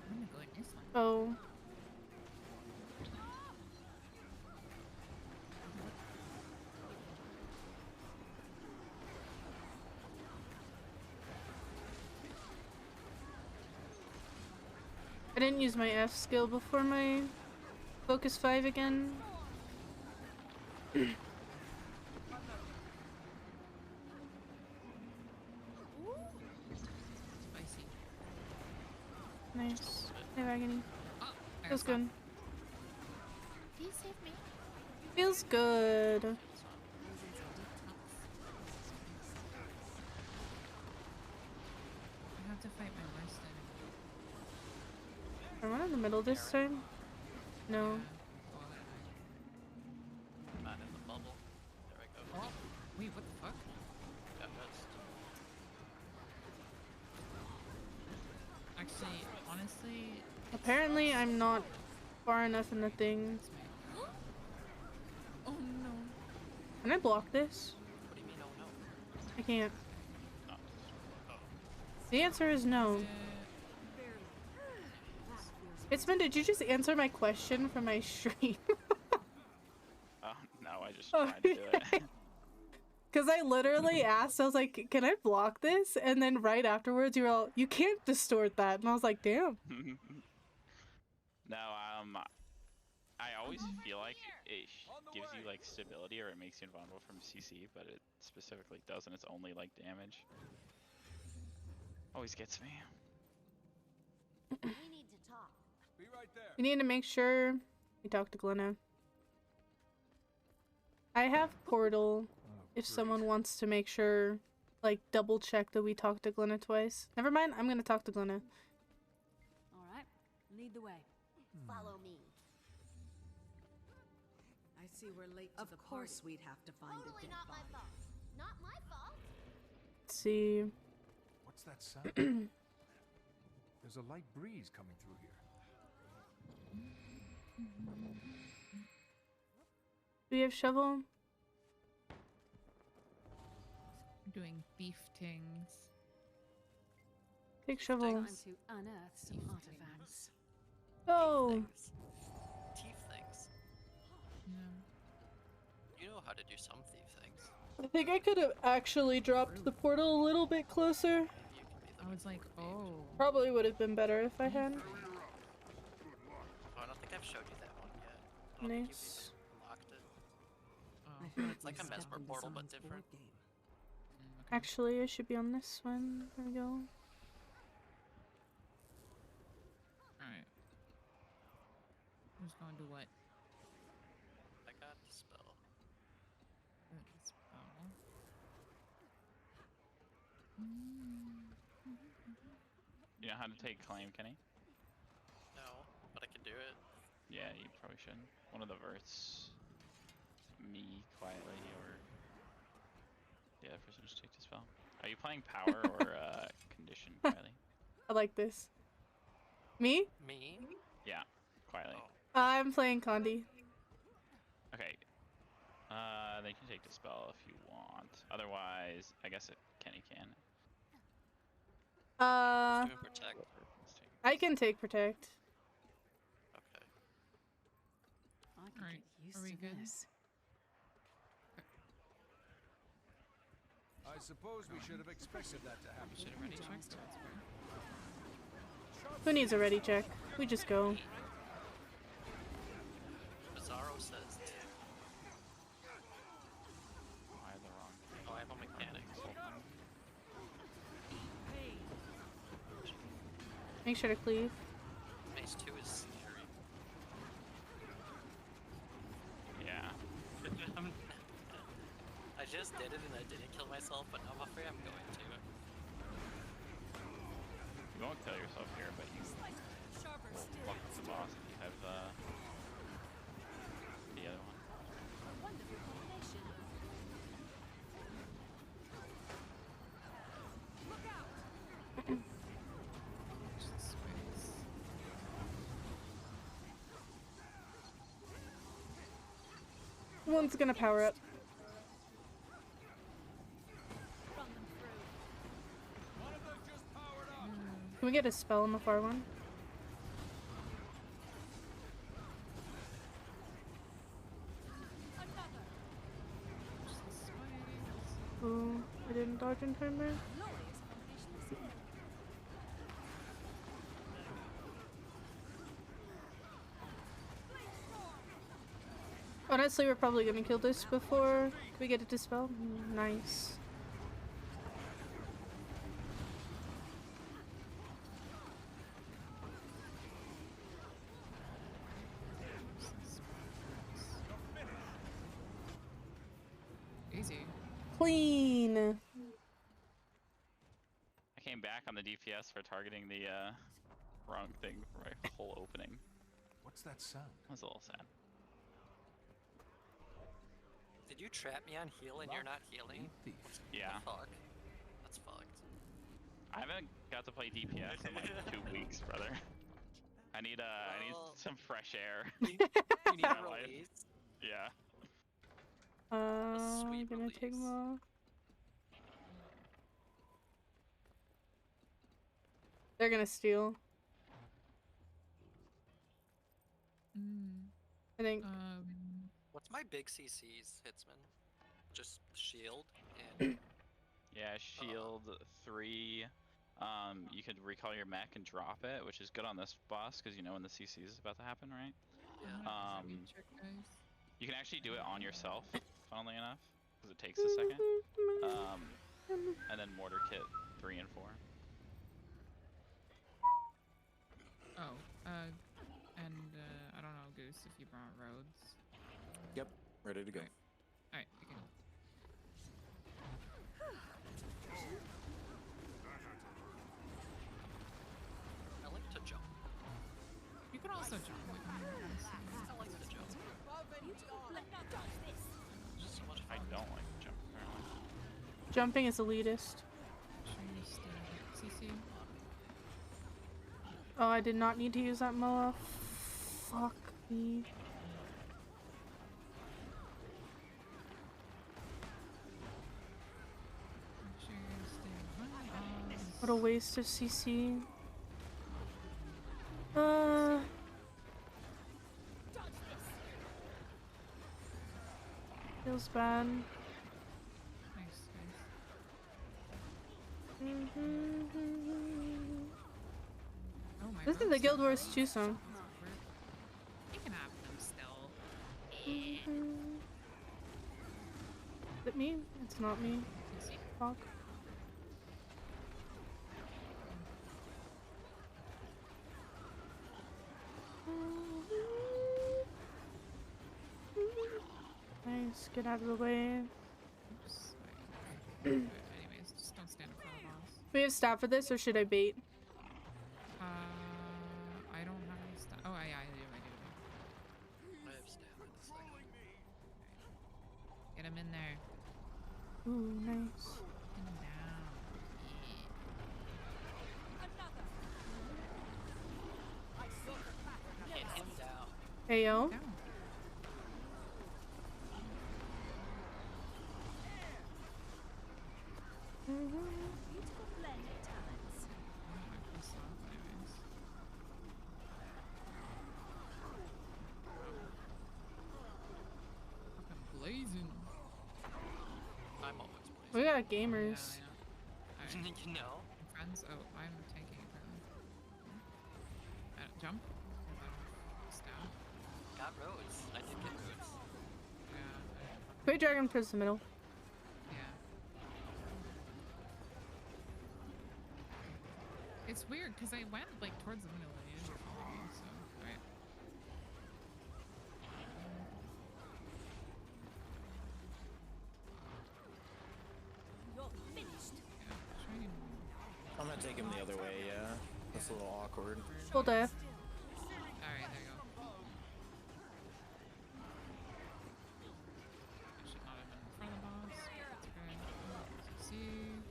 I'm gonna go in this one. Oh. I didn't use my F skill before my Focus 5 again. Spicy. Nice. Hey, Agony. Oh, Feels good. Please save me. Feels good. I have to fight my worst enemy. Am I in the middle this time? No. Not in the bubble. There we go. Oh, wait, what the fuck? Got missed. Actually, honestly, Apparently, I'm not far enough in the thing. oh no. Can I block this? What do you mean, oh no? I can't. The answer is no. Itzman, did you just answer my question from my stream? No, I just tried to do it. Because I literally asked, I was like, can I block this? And then right afterwards, you were all, you can't distort that. And I was like, damn. No, I always feel like it gives you like stability or it makes you invulnerable from CC, but it specifically doesn't. It's only like damage. Always gets me. We need to talk. Be right there. We need to make sure we talk to Glenna. I have Portal if someone wants to make sure, like, double check that we talk to Glenna twice. Never mind, I'm gonna talk to Glenna. All right, lead the way. Follow me. I see we're late to the party. Of course we'd have to find a dead Not my body. fault. Not my fault. Let's see. What's that sound? There's a light breeze coming through here. Do we have shovel? Doing thief tings. Take shovel. Time to unearth some artifacts. Oh! Thief things. No. You know how to do some thief things. I think I could have actually dropped the portal a little bit closer. I was like, oh. Probably would have been better if I had. Oh, I don't think I've showed you that one yet. I don't think Nice. you've unlocked it. Oh. It's like a Mesmer portal, but different. Actually, I should be on this one. There we go. Who's going to what? I got dispel. Dispel. You know how to take claim, Kenny? No, but I can do it. Yeah, you probably should. One of the verts. Me quietly, or the other person just take dispel. Are you playing power or condition, quietly? I like this. Me? Me? Yeah, quietly. Oh. I'm playing Condi. Okay. They can take dispel if you want. Otherwise, I guess Kenny can. Who's doing protect? I can take protect. Okay. I can Alright, get used are we to good? this. I suppose we should have expected that to happen. Should have ready checked. Who needs a ready check? We just go. Bizarro says. I have the wrong. Oh, I have a mechanic. Make sure to cleave. Mace 2 is scary. Yeah. I just did it and I didn't kill myself, but I'm afraid I'm going to. You won't kill yourself here, but you will fuck with the boss if you have the other one. Wonderful combination. Look out! One's gonna power up. Can we get a spell on the far one? Oh, I didn't dodge in time there. Honestly, we're probably gonna kill this before we get a dispel. Nice. Easy. Clean. I came back on the DPS for targeting the wrong thing for my whole opening. What's that sound? That was a little sad. Did you trap me on heal and you're not healing? Yeah. Fuck. That's fucked. I haven't got to play DPS in like 2 weeks, brother. I need some fresh air. You need My a life. release? Yeah. I'm gonna take them off. They're gonna steal. I think. What's my big CCs, Hitsman? Just shield and Yeah, shield 3. You could recall your mech and drop it, which is good on this boss because you know when the CC is about to happen, right? yeah. You can actually do it on yourself, funnily enough, because it takes a second. And then mortar kit 3 and 4. Oh, and I don't know, Goose, if you brought roads. Yep, ready to go. Alright, we can. I like to jump. You can also jump. I like to jump. Just so much I fun. don't like to jump, apparently. Jumping is elitist. CC. Oh, I did not need to use that Moa. Fuck me. What a waste of CC. Feels bad. Nice, Oh my This is the Guild Wars 2 song. You can have them still. Is it me? It's not me. Fuck. Let's get out of the way. Oops. Anyways, just don't stand in front of the boss. We have staff for this, or should I bait? I don't have any stuff. Oh, yeah, I do. I have staff in a second. Get him in there. Ooh, nice. Get him down. Hit him down. Hey, yo. Down. Beautiful blend of talents. Fucking blazing. I'm always blazing. We got gamers. Yeah, I know. You know? Friends? Oh, I'm tanking apparently. Jump? Stab? Got roads. I did get roads. Yeah. Great dragon towards the middle. Yeah. It's weird because I went like towards the middle and you didn't follow me, so alright. You're finished. Yeah, try and I'm gonna take him the other way, yeah. That's a little awkward. Full death. alright, there you go. I should not have been in front of the boss, but that's okay. See.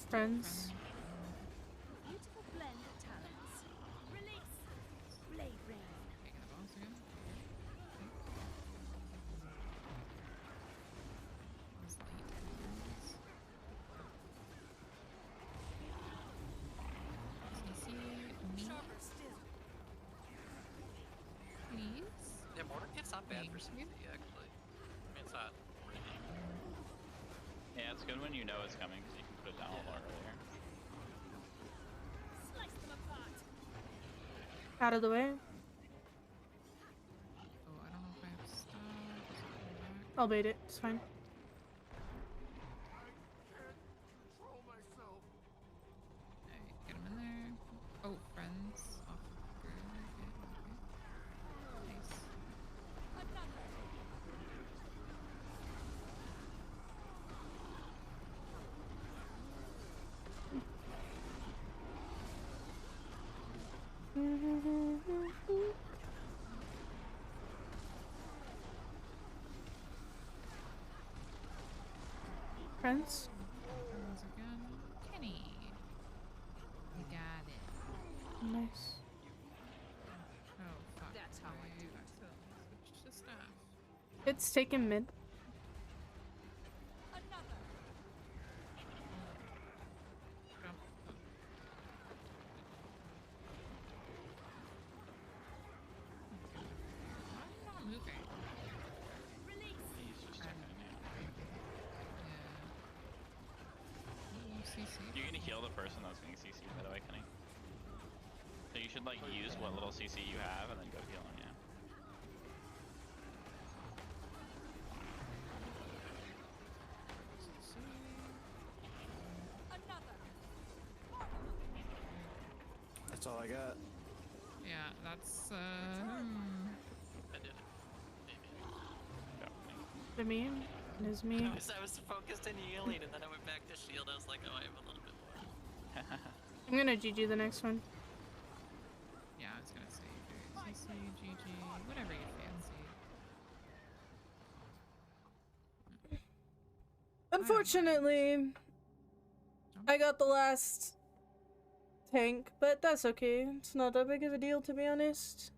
Friends. Beautiful blend of talents. Release. Blade rain. Taking the boss again. It's late. CC me. Please. Yeah, Mortar Kit's not bad for Thank you. CC, actually. I mean, it's not pretty. Yeah, it's good when you know it's coming because you can put it down a lot earlier. Slice them apart. Out of the way. Oh, I don't know if I have stuff. Is it coming back? I'll bait it. It's fine. Alright, get him in there. Oh, friends. Off the grid. Okay. Nice. Friends. Friends again. Kenny. You got it. Nice. Oh, fuck. That's how I do it. accidentally switched to staff. It's taken mid. Jump. Why are you not moving? He's just checking it out. Yeah. Ooh, CC. You're gonna heal the person that's being CC'd, by the way, Kenny. So you should like use what little CC you have and then go heal him, yeah. CC. That's all I got. Yeah, that's I did it. Maybe. Go. The meme is me. I was focused on healing, and then I went back to shield. I was like, oh, I have a little bit more. I'm gonna GG the next one. yeah, I was gonna say CC, GG, whatever you fancy. Unfortunately, I got the last tank, but that's okay. It's not that big of a deal, to be honest.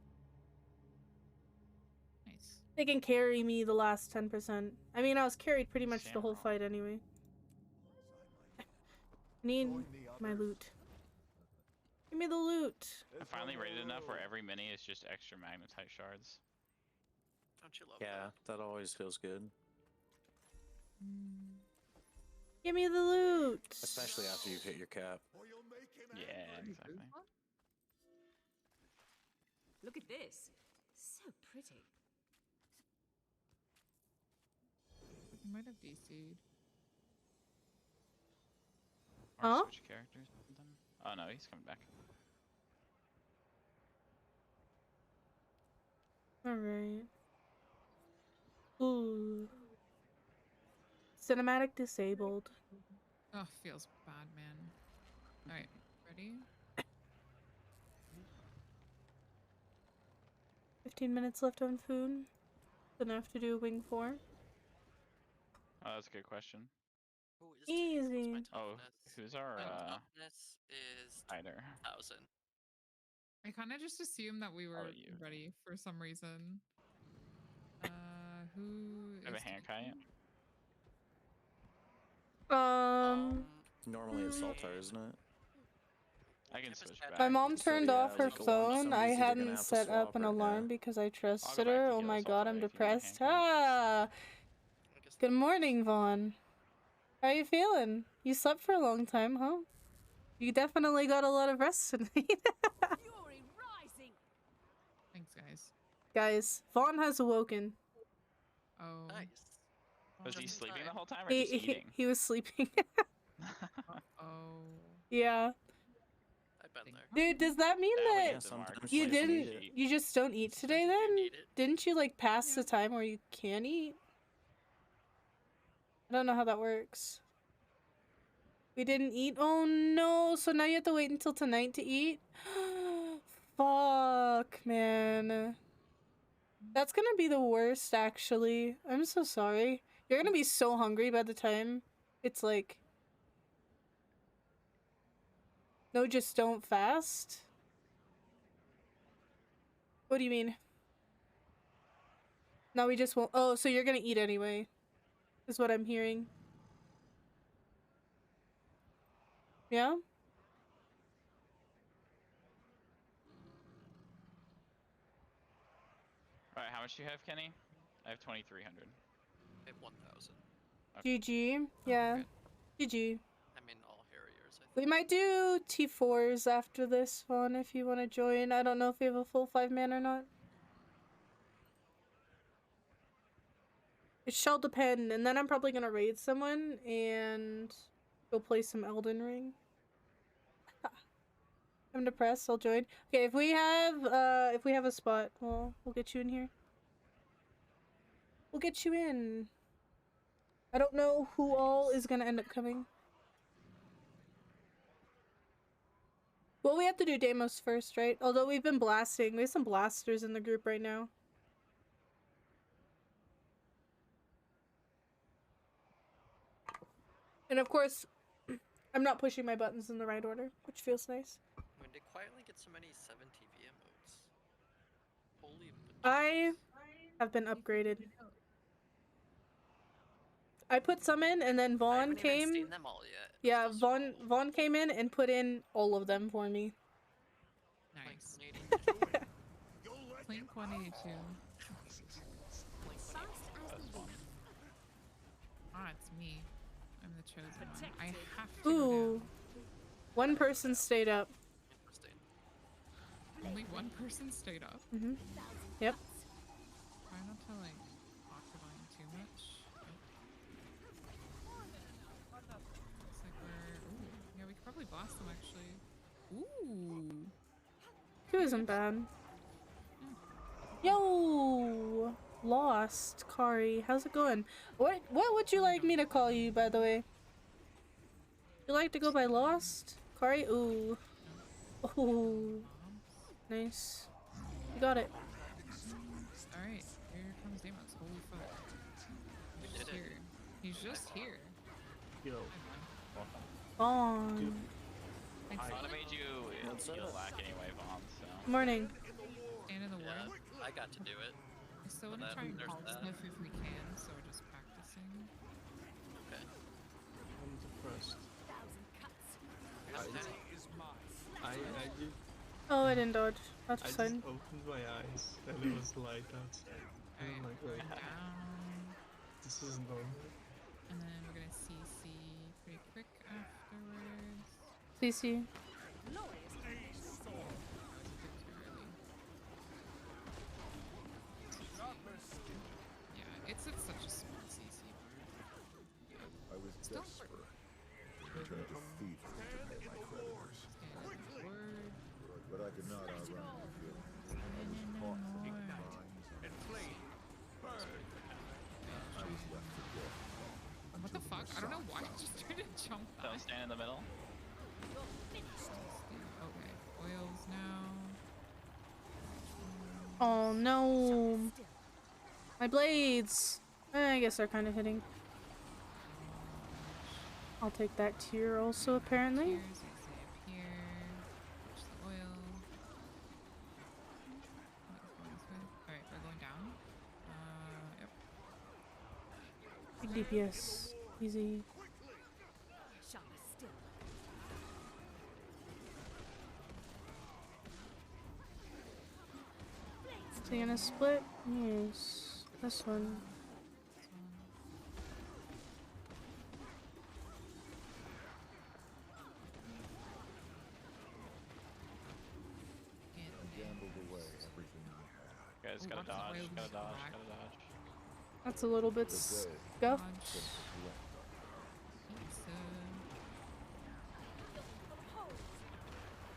Nice. They can carry me the last 10%. I mean, I was carried pretty much the whole fight anyway. Need my loot. Give me the loot. I'm finally rated enough where every mini is just extra magnetite shards. Don't you love Yeah, that always feels good. Give me the loot. Especially after you've hit your cap. Yeah, exactly. Look at this. So pretty. You might have DC'd. Huh? Switch characters or something? Oh no, he's coming back. Alright. Ooh. Cinematic disabled. Oh, feels bad, man. Alright, ready? 15 minutes left on food. Enough to do wing 4. Oh, that's a good question. Easy. Oh, who's our toughness is hider? 1,000. I kind of just assumed that we were you. ready for some reason. Who Have a is hand kite? Normally it's Saltar, isn't it? I can switch back. My mom turned off her like, phone. I somebody's either gonna hadn't have to set up swap an or- alarm yeah. because I trusted back her. to Oh heal my us god, all I'm the way if you want a depressed. hand Ah! Good morning, Vaughn. How are you feeling? You slept for a long time, huh? You definitely got a lot of rest tonight. Fury rising. Thanks, guys. Guys, Vaughn has awoken. Oh. Nice. Was he sleeping the whole time or just eating? He was sleeping. Oh. Yeah. I've been there. Dude, does that mean Now we that get the mark. you Wait, so we didn't, eat. you just don't eat today then? Didn't you like pass the time where you can eat? I don't know how that works. We didn't eat? Oh no, so now you have to wait until tonight to eat? Fuck, man. That's gonna be the worst, actually. I'm so sorry. You're gonna be so hungry by the time it's like... No, just don't fast? What do you mean? No, we just won't. Oh, so you're gonna eat anyway, is what I'm hearing. Yeah? Alright, how much do you have, Kenny? I have 2,300. I have 1,000. GG. Yeah. GG. I mean, all Harriers, I think. We might do T4s after this one if you want to join. I don't know if we have a full 5-man or not. It shall depend, and then I'm probably gonna raid someone and go play some Elden Ring. I'm depressed, I'll join. Okay, if we have a spot, we'll get you in here. We'll get you in. I don't know who all is gonna end up coming. Well, we have to do Deimos first, right? Although we've been blasting. We have some blasters in the group right now. And of course, I'm not pushing my buttons in the right order, which feels nice. When did quietly get so many 7 TV emotes? Holy. I have been upgraded. I put some in, and then Vaughn came. I haven't even seen them all yet. Yeah, Vaughn came in and put in all of them for me. Nice. Blink 182. Ah, it's me. I'm the chosen one. I have to go Ooh. down. One person stayed up. Only one person stayed up? Mm-hmm. Yep. Try not to, like, talk to volume too much. Looks like we're... Ooh. Yeah, we could probably blast them, actually. Ooh. 2 isn't bad. Yo! Lost, Kari. How's it going? What would you like me to call you, by the way? You like to go by Lost? Kari? Ooh. Ooh. Nice. You got it. Alright, here comes Deimos. Holy fuck. He's just here. He's just here. Yo. On. I would have made you heal back anyway, Vaughn, so... Morning. Stand in the war. I got to do it. I still want to try and call sniff if we can, so we're just practicing. Okay. I'm depressed. I just, Oh, I didn't dodge. That's I just fine. opened my eyes and it was light outside. And I'm like, wait, this is normal. And then we're gonna CC pretty quick afterwards. CC. Yeah, it's such a small CC. I was Still desperate. I tried to defeat her to pay my creditors. But I could not outrun her feelings. I was caught in the binds of Stand in the middle. Okay, oils now. Oh no. My blades. I guess they're kind of hitting. I'll take that tier also, apparently. Here's it, say up here. Push the oil. Let's go this way. Alright, we're going down. Yep. Big DPS. Easy. Is he gonna split? Yes. This one. Guys, gotta dodge, gotta dodge, gotta dodge. That's a little bit scuffed.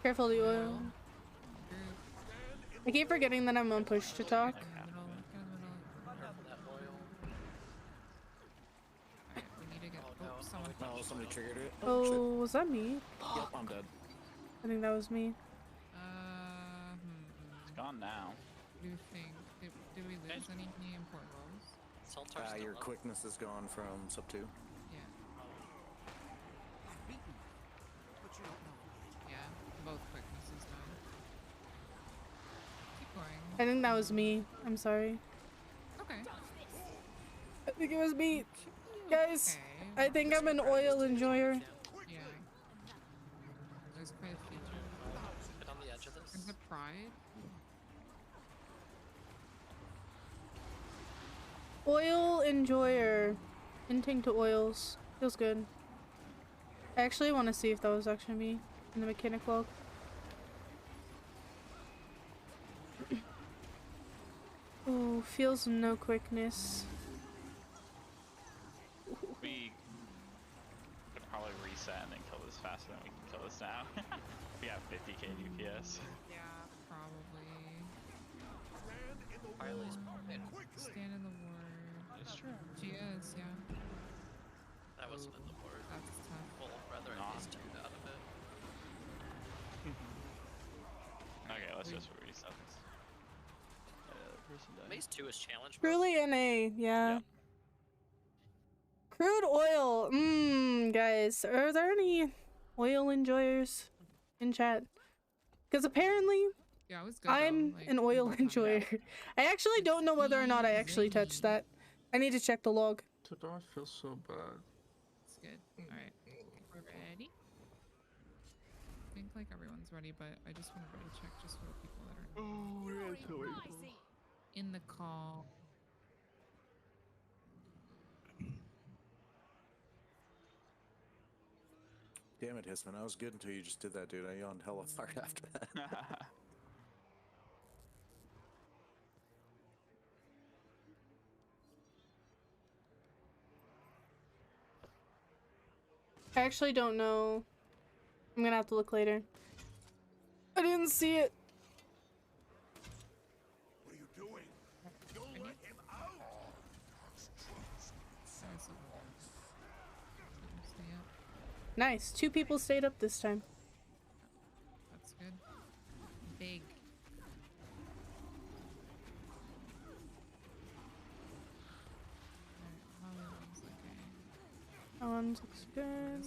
Careful the oil. I keep forgetting that I'm on push to talk. Oh, somebody triggered it. Oh, was that me? Yep, I'm dead. I think that was me. It's gone now. What do you think? Did we lose any important roles? Your quickness is gone from sub 2. Yeah. Yeah, both quicknesses done. Keep going. I think that was me. I'm sorry. Okay. I think it was me. Guys, I think I'm an oil enjoyer. Yeah. There's quite a feature. Get on the edge of this. There's a pride. Oil enjoyer. Hinting to oils. Feels good. I actually want to see if that was actually me in the mechanic log. Ooh, feels no quickness. We could probably reset and then kill this faster than we can kill this now. We have 50k DPS. Yeah, probably. Riley's Stand in the ward. It's true. She is, yeah. That wasn't in the ward. That's tough. Well, rather he's tuned out of it. Okay, let's just reset this. Person died. Maze 2 is challenge mode. Truly NA, yeah. Yep. Crude oil. Guys, are there any oil enjoyers in chat? Because apparently, yeah, it was good, I'm an oil enjoyer. I actually don't know whether or not I actually touched that. I need to check the log. To not feel so bad. It's good. Alright. We're ready. I think like everyone's ready, but I just want to ready check just for the people that are in the call. Damn it, Hisman. I was good until you just did that, dude. I yawned hella hard after that. I actually don't know. I'm gonna have to look later. I didn't see it. What are you doing? You'll let him out. Stay up. Nice. 2 people stayed up this time. That's good. Big. That one looks good.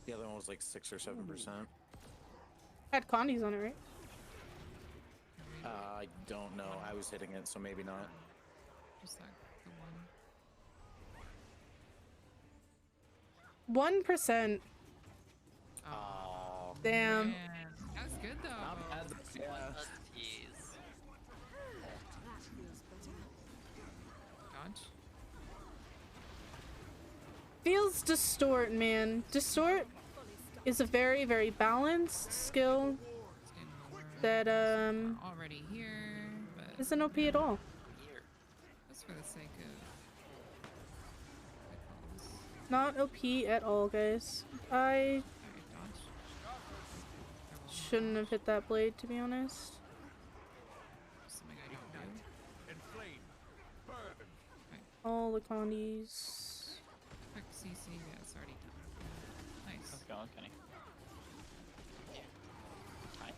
The other one was like 6 or 7%. Had condies on it, right? I don't know. I was hitting it, so maybe not. Just like the one. 1%. Oh. Damn. Man. That was good though. Yeah. Dodge. Feels distort, man. Distort is a very, very balanced skill that Already here, but isn't OP at all. just for the sake of Not OP at all, guys. I shouldn't have hit that blade, to be honest. something I don't do. Inflame. Burn. All the condies. Quick CC, yeah, it's already done. Nice. Let's go, Kenny. Hi. I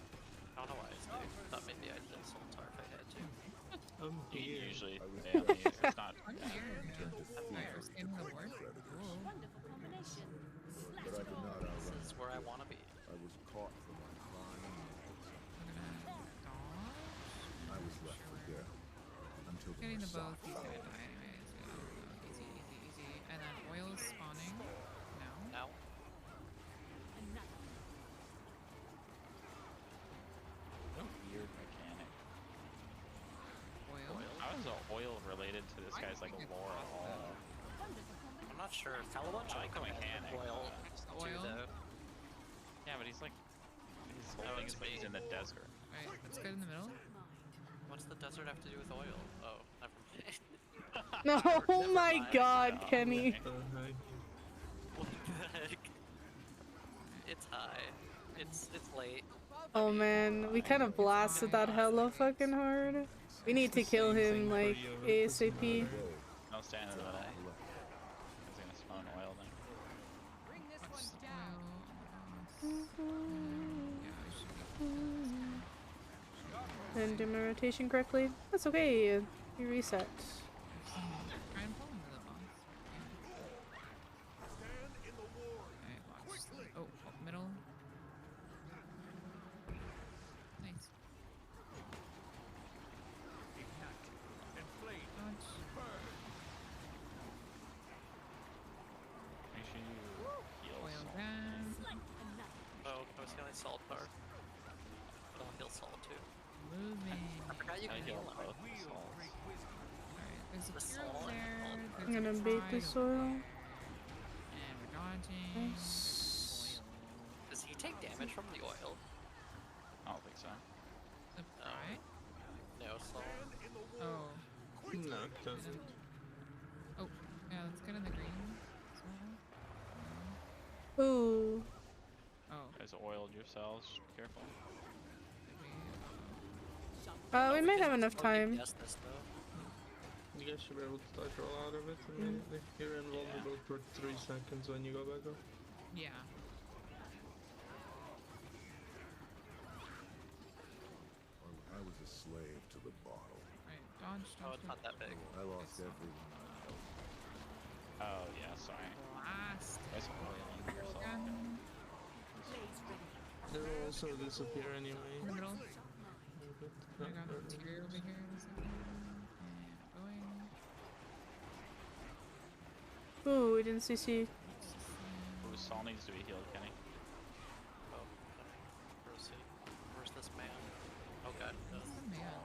don't know why I stayed. Thought maybe I'd kill Soltar if I had to. You usually, it's not. I'm here. Alright, we're scanning the ward. Cool. Wonderful combination. But I could not outrun. This is where I want to be. I was caught for my crime. We're gonna dodge. I was left for dead until the Getting the both, he's Messiah. gonna die anyways. Yeah, easy, easy, easy. And then oil is spawning. Now. Now. What a weird mechanic. Oil. How is oil related to this guy's like lore at all? I'm not sure. Calawan I like the mechanic. oil. Oil? Though. Yeah, but he's like, his whole thing is that he's in the desert. Alright, let's get in the middle. What's the desert have to do with oil? Oh, never mind. No, oh my god, Kenny. What the heck? It's high. It's late. Oh man, we kind of blasted that hella fucking hard. We need to kill him, like, ASAP. No, stand in the middle. He's gonna spawn oil then. Watch the oil. Didn't do my rotation correctly. That's okay. You reset. Try and pull him to the boss. Alright, watch. Oh, middle. Nice. Dodge. Make sure you heal Oil Salt. down. Oh, I was gonna salt bar. But I'll heal salt too. Moving. I forgot you I can heal heal both them. the salts. Alright, there's a The cure salt over and there. I'm There's gonna a bait pride this over oil. there. And we're dodging. Nice. Does he take damage from the oil? I don't think so. The pride? No, salt. Oh. No, it doesn't. Oh, yeah, let's get in the green as well. Ooh. Oh. Guys, oiled yourselves. Careful. We might have enough time. Yes, this though. You guys should be able to start roll out of it immediately. You're invulnerable for 3 seconds when you go back up. Yeah. I was a slave to the bottle. Right, dodge, dodge. Oh, it's not that big. I lost everyone I held. Oh, yeah, sorry. Blast. Guys, oiling yourself. Gun. They'll also disappear anyway. In the middle. No, I got no, a tier over here. In a second. And going. Ooh, we didn't CC. Ooh, Saul needs to be healed, Kenny. Oh, where's he? Where's this man? Oh god, no. Where's the man?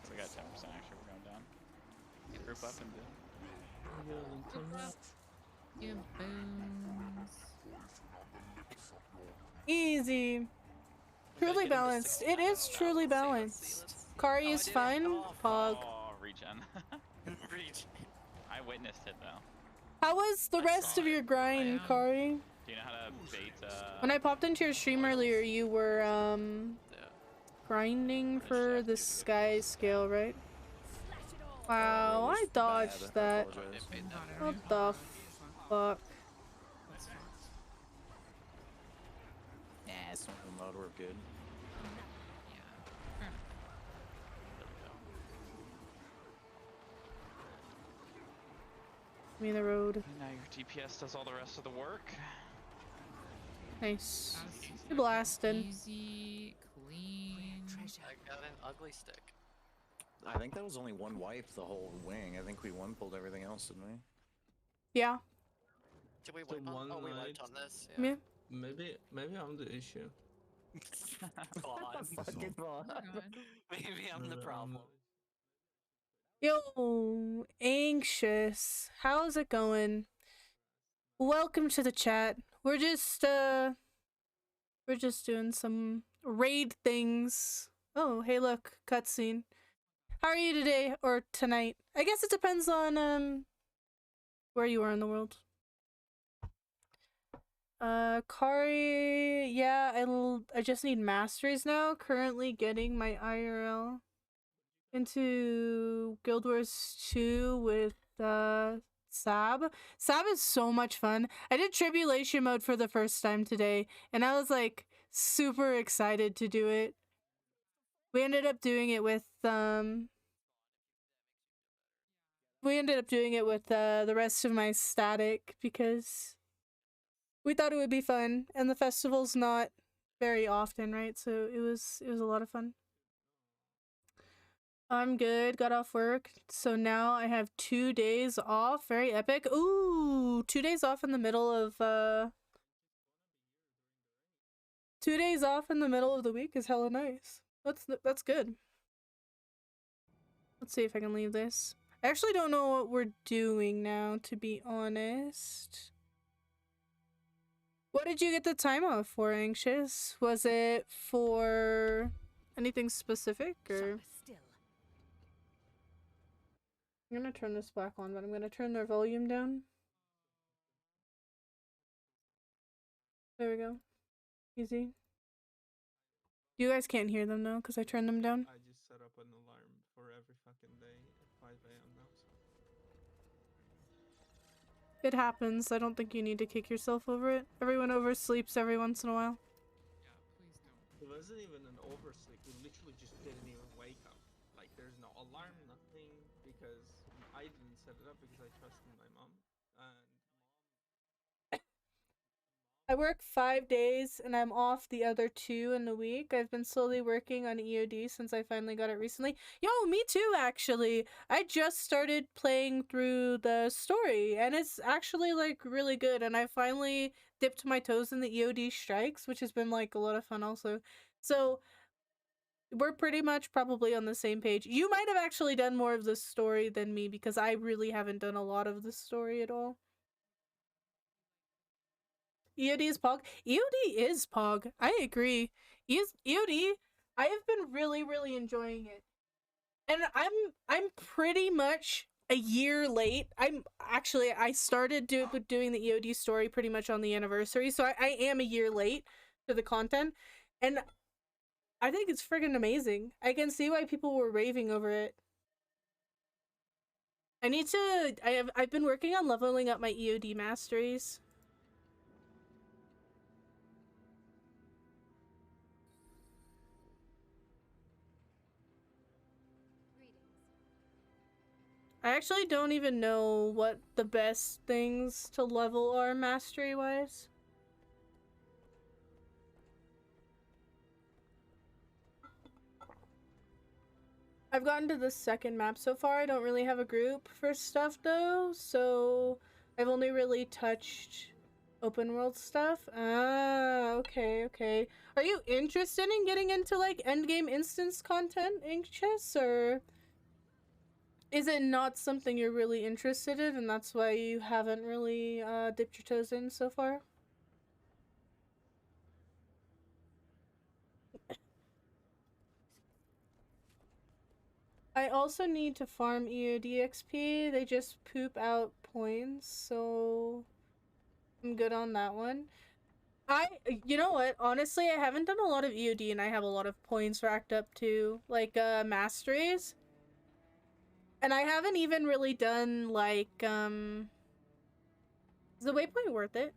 We got 10% actually, we're going down. Group up and do. Give booms. Easy. Truly balanced. It is truly balanced. Kari is fine. Pog. Oh, regen. Reach. I witnessed it though. How was the rest of your grind, Kari? Do you know how to bait, When I popped into your stream earlier, you were, grinding for the sky scale, right? Wow, I dodged that. What the fuck? Nah, it's not mode, we're good. Me the road. Now your DPS does all the rest of the work. Nice. You blasted. Easy, clean. I got an ugly stick. I think that was only one wipe the whole wing. I think we one-pulled everything else, didn't we? Yeah. Did we The wipe on? one Oh, we night- wiped on this. Yeah. Maybe I'm the issue. God. Fucking Oh, God. Maybe I'm the problem. Yo, anxious. How's it going? Welcome to the chat. We're just doing some raid things. Oh, hey look, cutscene. How are you today or tonight? I guess it depends on where you are in the world. Kari, yeah, I just need masteries now. Currently getting my IRL. into Guild Wars 2 with Sab. Sab is so much fun. I did Tribulation mode for the first time today, and I was like super excited to do it. We ended up doing it with the rest of my static because we thought it would be fun, and the festival's not very often, right? So it was a lot of fun. I'm good. Got off work. So now I have 2 days off. Very epic. Ooh, 2 days off in the middle of 2 days off in the middle of the week is hella nice. That's good. Let's see if I can leave this. I actually don't know what we're doing now, to be honest. What did you get the time off for, Anxious? Was it for anything specific, or? I'm gonna turn this back on, but I'm gonna turn their volume down. There we go. Easy. You guys can't hear them though, because I turned them down. I just set up an alarm for every fucking day at 5 a.m. now. So. It happens. I don't think you need to kick yourself over it. Everyone oversleeps every once in a while. It wasn't even an oversleep. We literally just didn't even wake up. Like, there's no alarm, nothing, because I didn't set it up because I trusted my mom. And I work 5 days and I'm off the other 2 in the week. I've been slowly working on EOD since I finally got it recently. Yo, me too, actually. I just started playing through the story and it's actually like really good. And I finally dipped my toes in the EOD strikes, which has been like a lot of fun also. So we're pretty much probably on the same page. You might have actually done more of the story than me because I really haven't done a lot of the story at all. EOD is Pog. EOD is Pog. I agree. EOD, I have been really enjoying it. And I'm pretty much a year late. I started doing the EOD story pretty much on the anniversary, so I am a year late to the content. And I think it's friggin' amazing. I can see why people were raving over it. I've been working on leveling up my EOD masteries. I actually don't even know what the best things to level are mastery-wise. I've gotten to the second map so far. I don't really have a group for stuff though, so I've only really touched open world stuff. Ah, okay. Are you interested in getting into like endgame instance content, Anxious, or is it not something you're really interested in and that's why you haven't really dipped your toes in so far? I also need to farm EOD XP. They just poop out points, so I'm good on that one. You know what? Honestly, I haven't done a lot of EOD and I have a lot of points racked up too, like masteries. And I haven't even really done like is the waypoint worth it?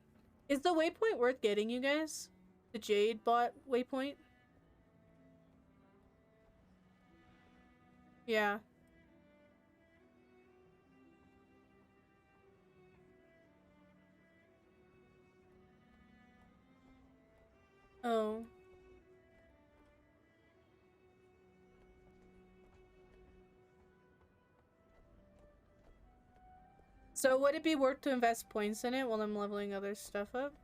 Is the waypoint worth getting, you guys? The Jade bot waypoint? Yeah. Oh. So would it be worth to invest points in it while I'm leveling other stuff up?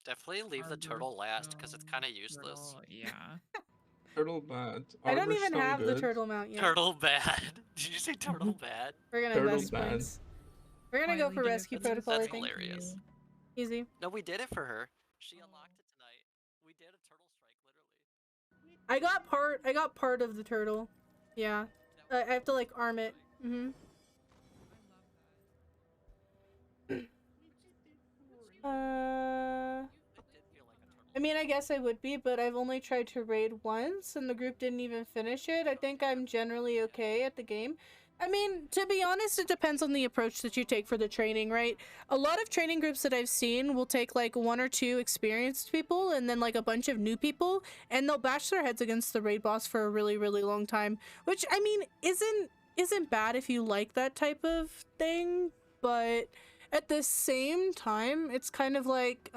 Definitely leave the turtle last because it's kind of useless. Yeah. Turtle bad. I don't even Armorstone have the good. turtle mount yet. Turtle bad. Did you say turtle bad? We're gonna Turtle invest bad. points. We're gonna go for rescue protocol, I That's think. hilarious. Easy. No, we did it for her. She unlocked it tonight. We did a turtle strike, literally. I got part of the turtle. Yeah. I have to like arm it. I mean, I guess I would be, but I've only tried to raid once, and the group didn't even finish it. I think I'm generally okay at the game. I mean, to be honest, it depends on the approach that you take for the training, right? A lot of training groups that I've seen will take like 1 or 2 experienced people and then like a bunch of new people, and they'll bash their heads against the raid boss for a really, really long time, which I mean isn't bad if you like that type of thing, but at the same time, it's kind of like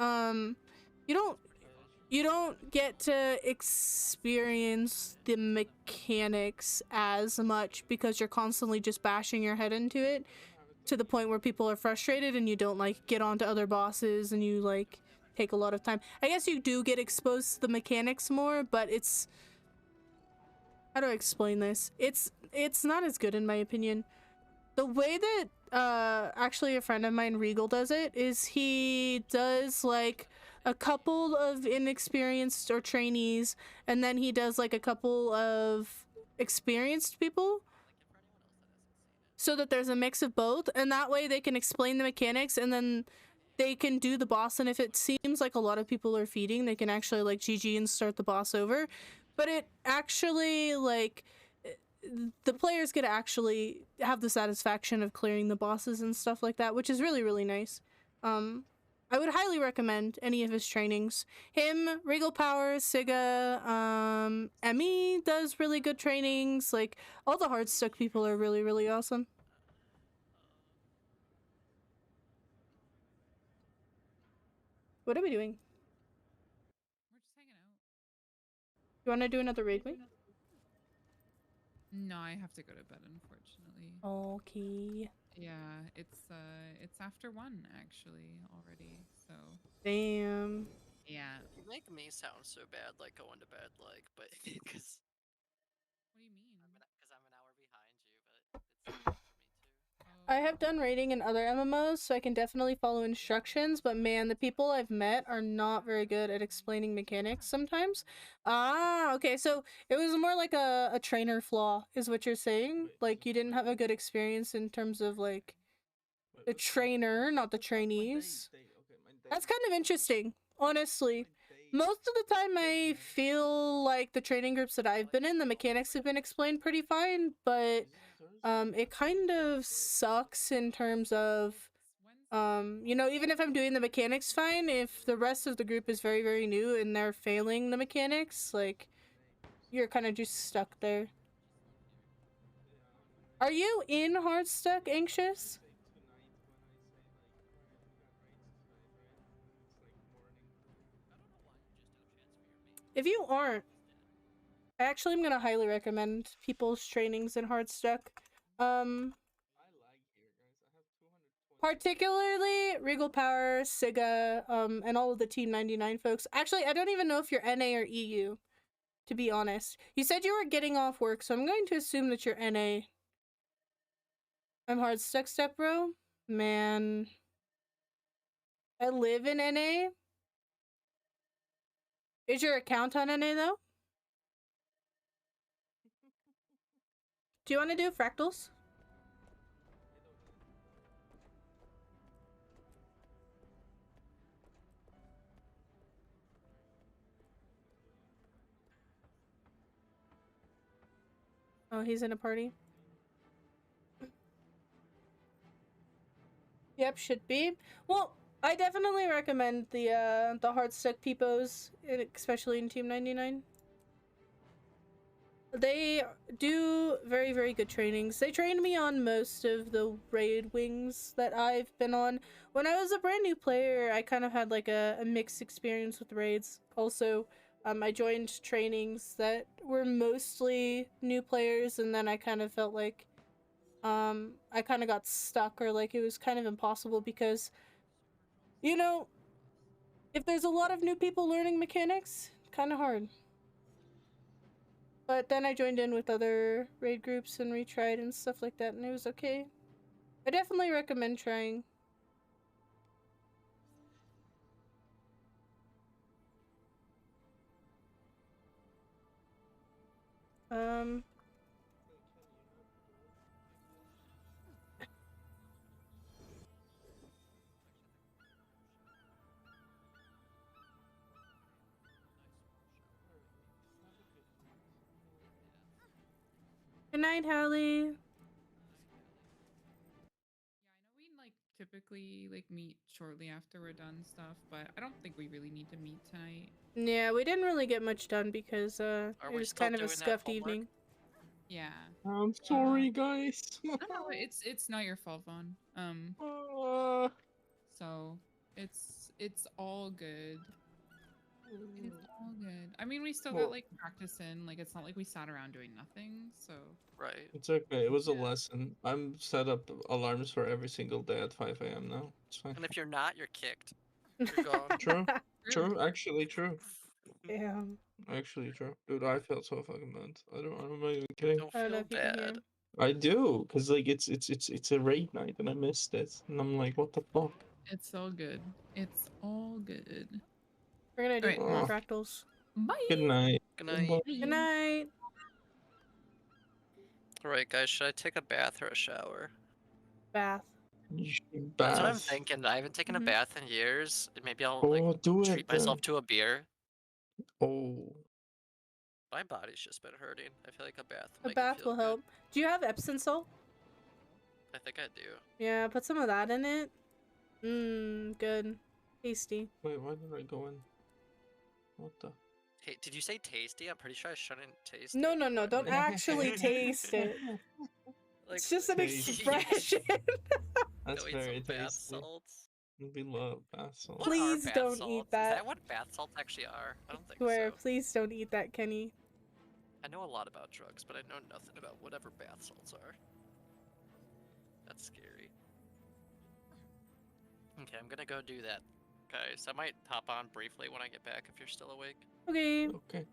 you don't get to experience the mechanics as much because you're constantly just bashing your head into it to the point where people are frustrated and you don't like get onto other bosses and you like take a lot of time. I guess you do get exposed to the mechanics more, but it's, how do I explain this? It's not as good in my opinion. The way that actually a friend of mine, Regal, does it is he does like a couple of inexperienced or trainees, and then he does like a couple of experienced people so that there's a mix of both, and that way they can explain the mechanics and then they can do the boss, and if it seems like a lot of people are feeding, they can actually like GG and start the boss over. But it actually like the players get to actually have the satisfaction of clearing the bosses and stuff like that, which is really, really nice. I would highly recommend any of his trainings. Him, Regal Power, Siga, Emmy does really good trainings. Like, all the hard stuck people are really, really awesome. What are we doing? We're just hanging out. You want to do another raid week? No, I have to go to bed, unfortunately. Okay. Yeah, it's after 1 actually already, so. Damn. Yeah. You make me sound so bad, like going to bed, like, but because. What do you mean? Because I'm an hour behind you, but it's for me too. I have done raiding in other MMOs, so I can definitely follow instructions, but man, the people I've met are not very good at explaining mechanics sometimes. Ah, okay, so it was more like a trainer flaw, is what you're saying? Like, you didn't have a good experience in terms of, like, the trainer, not the trainees. That's kind of interesting, honestly. Most of the time I feel like the training groups that I've been in, the mechanics have been explained pretty fine, but it kind of sucks in terms of, you know, even if I'm doing the mechanics fine, if the rest of the group is very, very new and they're failing the mechanics, like, you're kind of just stuck there. Are you in hard stuck, Anxious? If you aren't, I actually am gonna highly recommend people's trainings in hard stuck. Particularly Regal Power, Siga, and all of the Team 99 folks. Actually, I don't even know if you're NA or EU, to be honest. You said you were getting off work, so I'm going to assume that you're NA. I'm hard stuck, step bro. Man. I live in NA. Is your account on NA though? Do you want to do fractals? Oh, he's in a party. Yep, should be. Well, I definitely recommend the hard stuck peepos, especially in Team 99. They do very, very good trainings. They trained me on most of the raid wings that I've been on. When I was a brand new player, I kind of had like a mixed experience with raids. Also, I joined trainings that were mostly new players, and then I kind of felt like I kind of got stuck, or like it was kind of impossible because, you know, if there's a lot of new people learning mechanics, kind of hard. But then I joined in with other raid groups and retried and stuff like that, and it was okay. I definitely recommend trying. Good night, Hallie. Yeah, I know we like typically like meet shortly after we're done stuff, but I don't think we really need to meet tonight. Yeah, we didn't really get much done because it we was still kind of a doing that scuffed homework? evening. Yeah. I'm sorry, guys. No, it's not your fault, Vaughn. So it's all good. It's all good. I mean, we still got like practice in. Like, it's not like we sat around doing nothing. So Right. It's okay. It was a lesson. I'm set up alarms for every single day at 5 a.m. now. It's fine. And if you're not, you're kicked. You're gone. True. True. Actually, true. Damn. Actually, true. Dude, I felt so fucking bad. I'm not even kidding. Don't I don't know feel if you can hear. bad. I do, cause like it's a raid night and I missed it, and I'm like, what the fuck? it's all good. It's all good. We're gonna do Alright. more Oh. fractals. Bye. Good night. Good night. Bye. Good night. Alright, guys, should I take a bath or a shower? Bath. That's what I'm Bath. thinking. I haven't taken a Mhm. bath in years. Maybe I'll Oh, like do treat it myself then. to a beer. Oh. My body's just been hurting. I feel like a bath A will make bath me feel will good. help. Do you have Epsom salt? I think I do. Yeah, put some of that in it. Mmm, good. Tasty. Wait, why did I go in? What the? Hey, did you say tasty? I'm pretty sure I shouldn't taste No, it. no, no. but- Don't actually taste it. Like, It's just an Tasty. expression. That's Go eat very some bath tasty. salts. We love bath salts. What Please are bath don't salts? eat that. Is that what bath salts actually are? I don't think Swear, so. please don't eat that, Kenny. I know a lot about drugs, but I know nothing about whatever bath salts are. That's scary. Okay, I'm gonna go do that, guys. I might hop on briefly when I get back if you're still awake. Okay. Okay.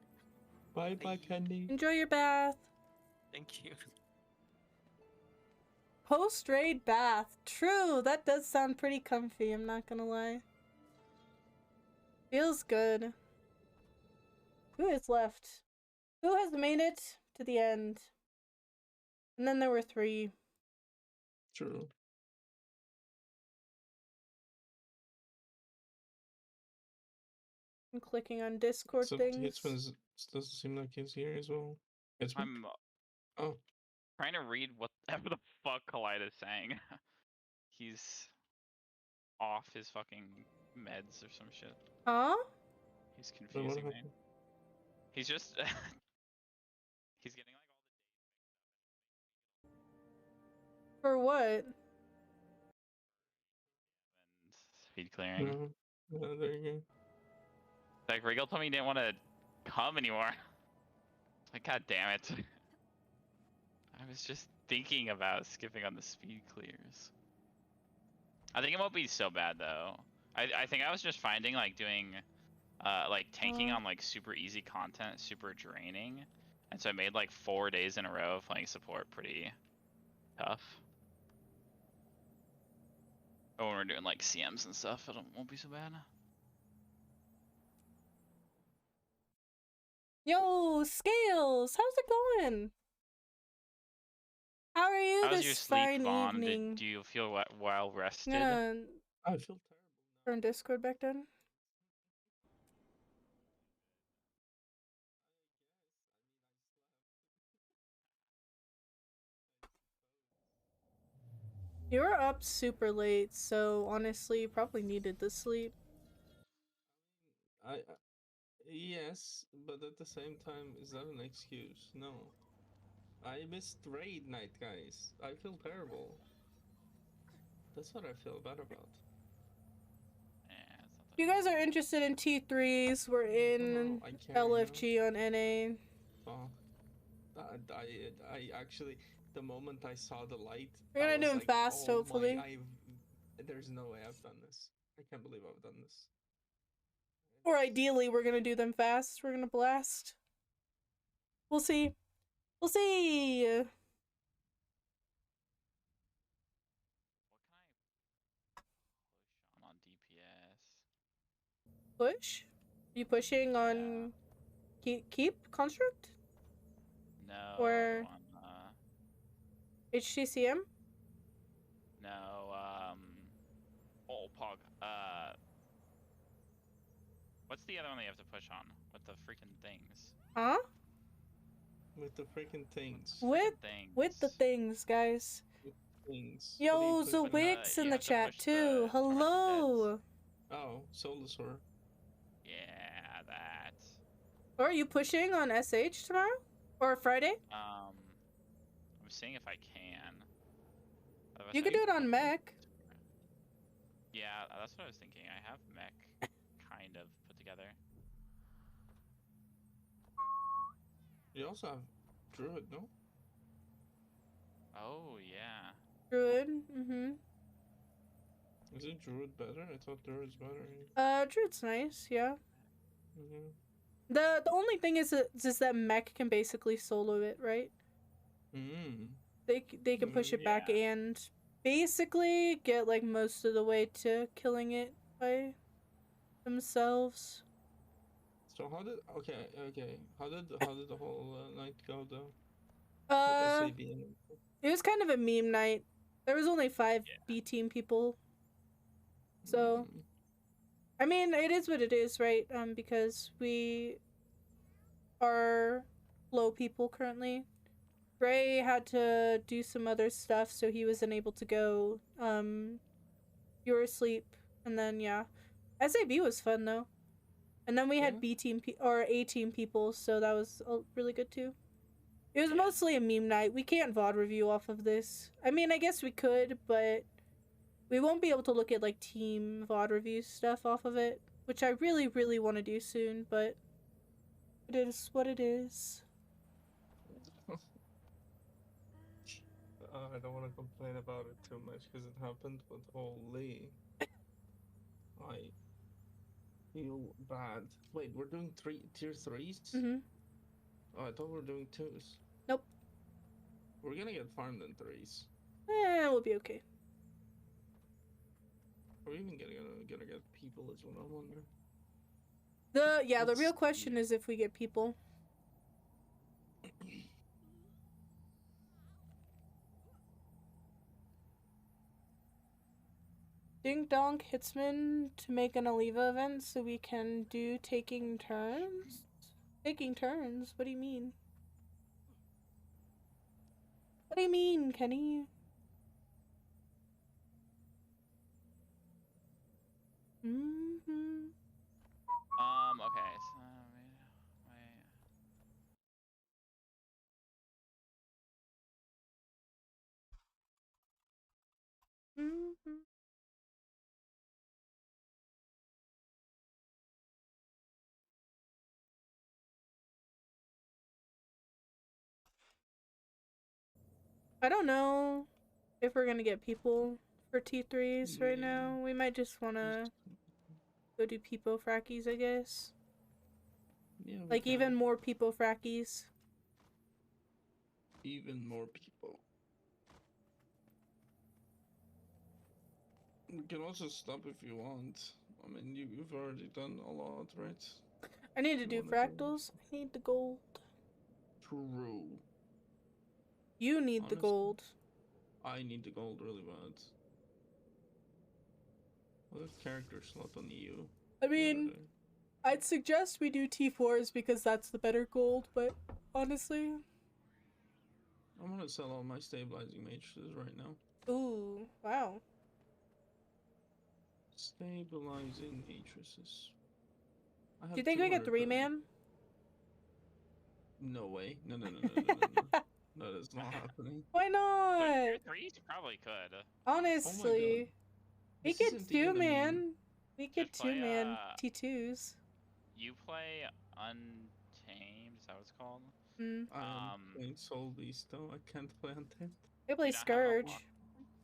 Bye bye, Candy. Enjoy your bath. Thank you. Post-raid bath. True, that does sound pretty comfy, I'm not gonna lie. Feels good. Who is left? Who has made it to the end? And then there were 3. True. I'm clicking on Discord So things. Hitchman doesn't seem like he's here as well. Hitchman? I'm Oh. trying to read whatever the fuck Kalida's saying. He's off his fucking meds or some shit. Huh? He's Wait, what confusing me. happened? He's just he's getting like For what? and speed clearing. Yeah, there you go. Like Regal told me he didn't want to come anymore. Like, god damn it. I was just thinking about skipping on the speed clears. I think it won't be so bad though. I think I was just finding like doing like tanking on like super easy content super draining. And so I made like 4 days in a row of playing support pretty tough. But when we're doing like CMs and stuff, it won't be so bad. Yo, Scales! How's it going? How are you How was this your sleep, fine Vaughn? evening? Do you feel well rested? Yeah, I feel terrible. turn Discord back then. You were up super late, so honestly, you probably needed the sleep. Yes, but at the same time, is that an excuse? No. I missed raid night, guys. I feel terrible. That's what I feel bad about. If you guys are interested in T3s, we're in I can't, LFG on NA. Oh. I actually, the moment I saw the light, We're gonna I do was them like, fast, oh hopefully. There's no way I've done this. I can't believe I've done this. Or ideally, we're gonna do them fast. We're gonna blast. We'll see. We'll see! I'm on DPS. Push? Are you pushing on keep construct? No. Or On, HCCM? no. Oh, Pog. What's the other one that you have to push on with the freaking things? Huh? With the freaking things. With the things, guys. With things. What Yo, do you push? Zawix in you the have to chat push too. the Tormented Hello. Oh, Soulsaur. Yeah, that. Or are you pushing on SH tomorrow? Or Friday? I'm seeing if I can. Otherwise You I can do it on can- mech. Yeah, that's what I was thinking. I have mech kind of put together. You also have Druid, no? Oh yeah. Druid. Mm-hmm. Isn't Druid better? I thought Druid's better. Druid's nice, yeah. Mm-hmm. The only thing is that mech can basically solo it, right? Mm. They can push it back yeah. and basically get like most of the way to killing it by themselves. So how did how did the whole night go though? With SAB and It was kind of a meme night. There was only 5 B team people. So I mean, it is what it is, right? Because we are low people currently. Ray had to do some other stuff, so he wasn't able to go. You were asleep, and then yeah, SAB was fun though. And then we had B team or A team people, so that was really good too. It was mostly a meme night. We can't VOD review off of this. I mean, I guess we could, but we won't be able to look at like team VOD review stuff off of it, which I really, really want to do soon, but it is what it is. I don't want to complain about it too much because it happened, but holy, I feel bad. Wait, we're doing tier 3s? Mm-hmm. Oh, I thought we were doing 2s. Nope. We're gonna get farmed in 3s. We'll be okay. Are we even gonna get people is what I wonder. The real question is if we get people. Ding Dong Hitsman to make an Aliva event so we can do taking turns? Taking turns? What do you mean? What do you mean, Kenny? Mm-hmm. Okay, so Mm-hmm. I don't know if we're gonna get people for T3s right now. We might just wanna go do Peepo frackies, I guess. Yeah, like even more Peepo frackies. Even more people. You can also stop if you want. I mean, you've already done a lot, right? I need to do fractals. I need the gold. True. You need the gold. I need the gold really bad. What character slot on you? I mean, I'd suggest we do T4s because that's the better gold, but honestly... I'm gonna sell all my stabilizing matrices right now. Ooh, wow. Stabilizing matrices. Do you think we get 3-man? No way. No. That is not happening. Why not? 3s probably could. Honestly. We This get isn't even a 2-man. We get Just play, 2-man T2s. You play Untamed, is that what it's called? I'm playing Soul Beast though. I can't play Untamed. I play Scourge.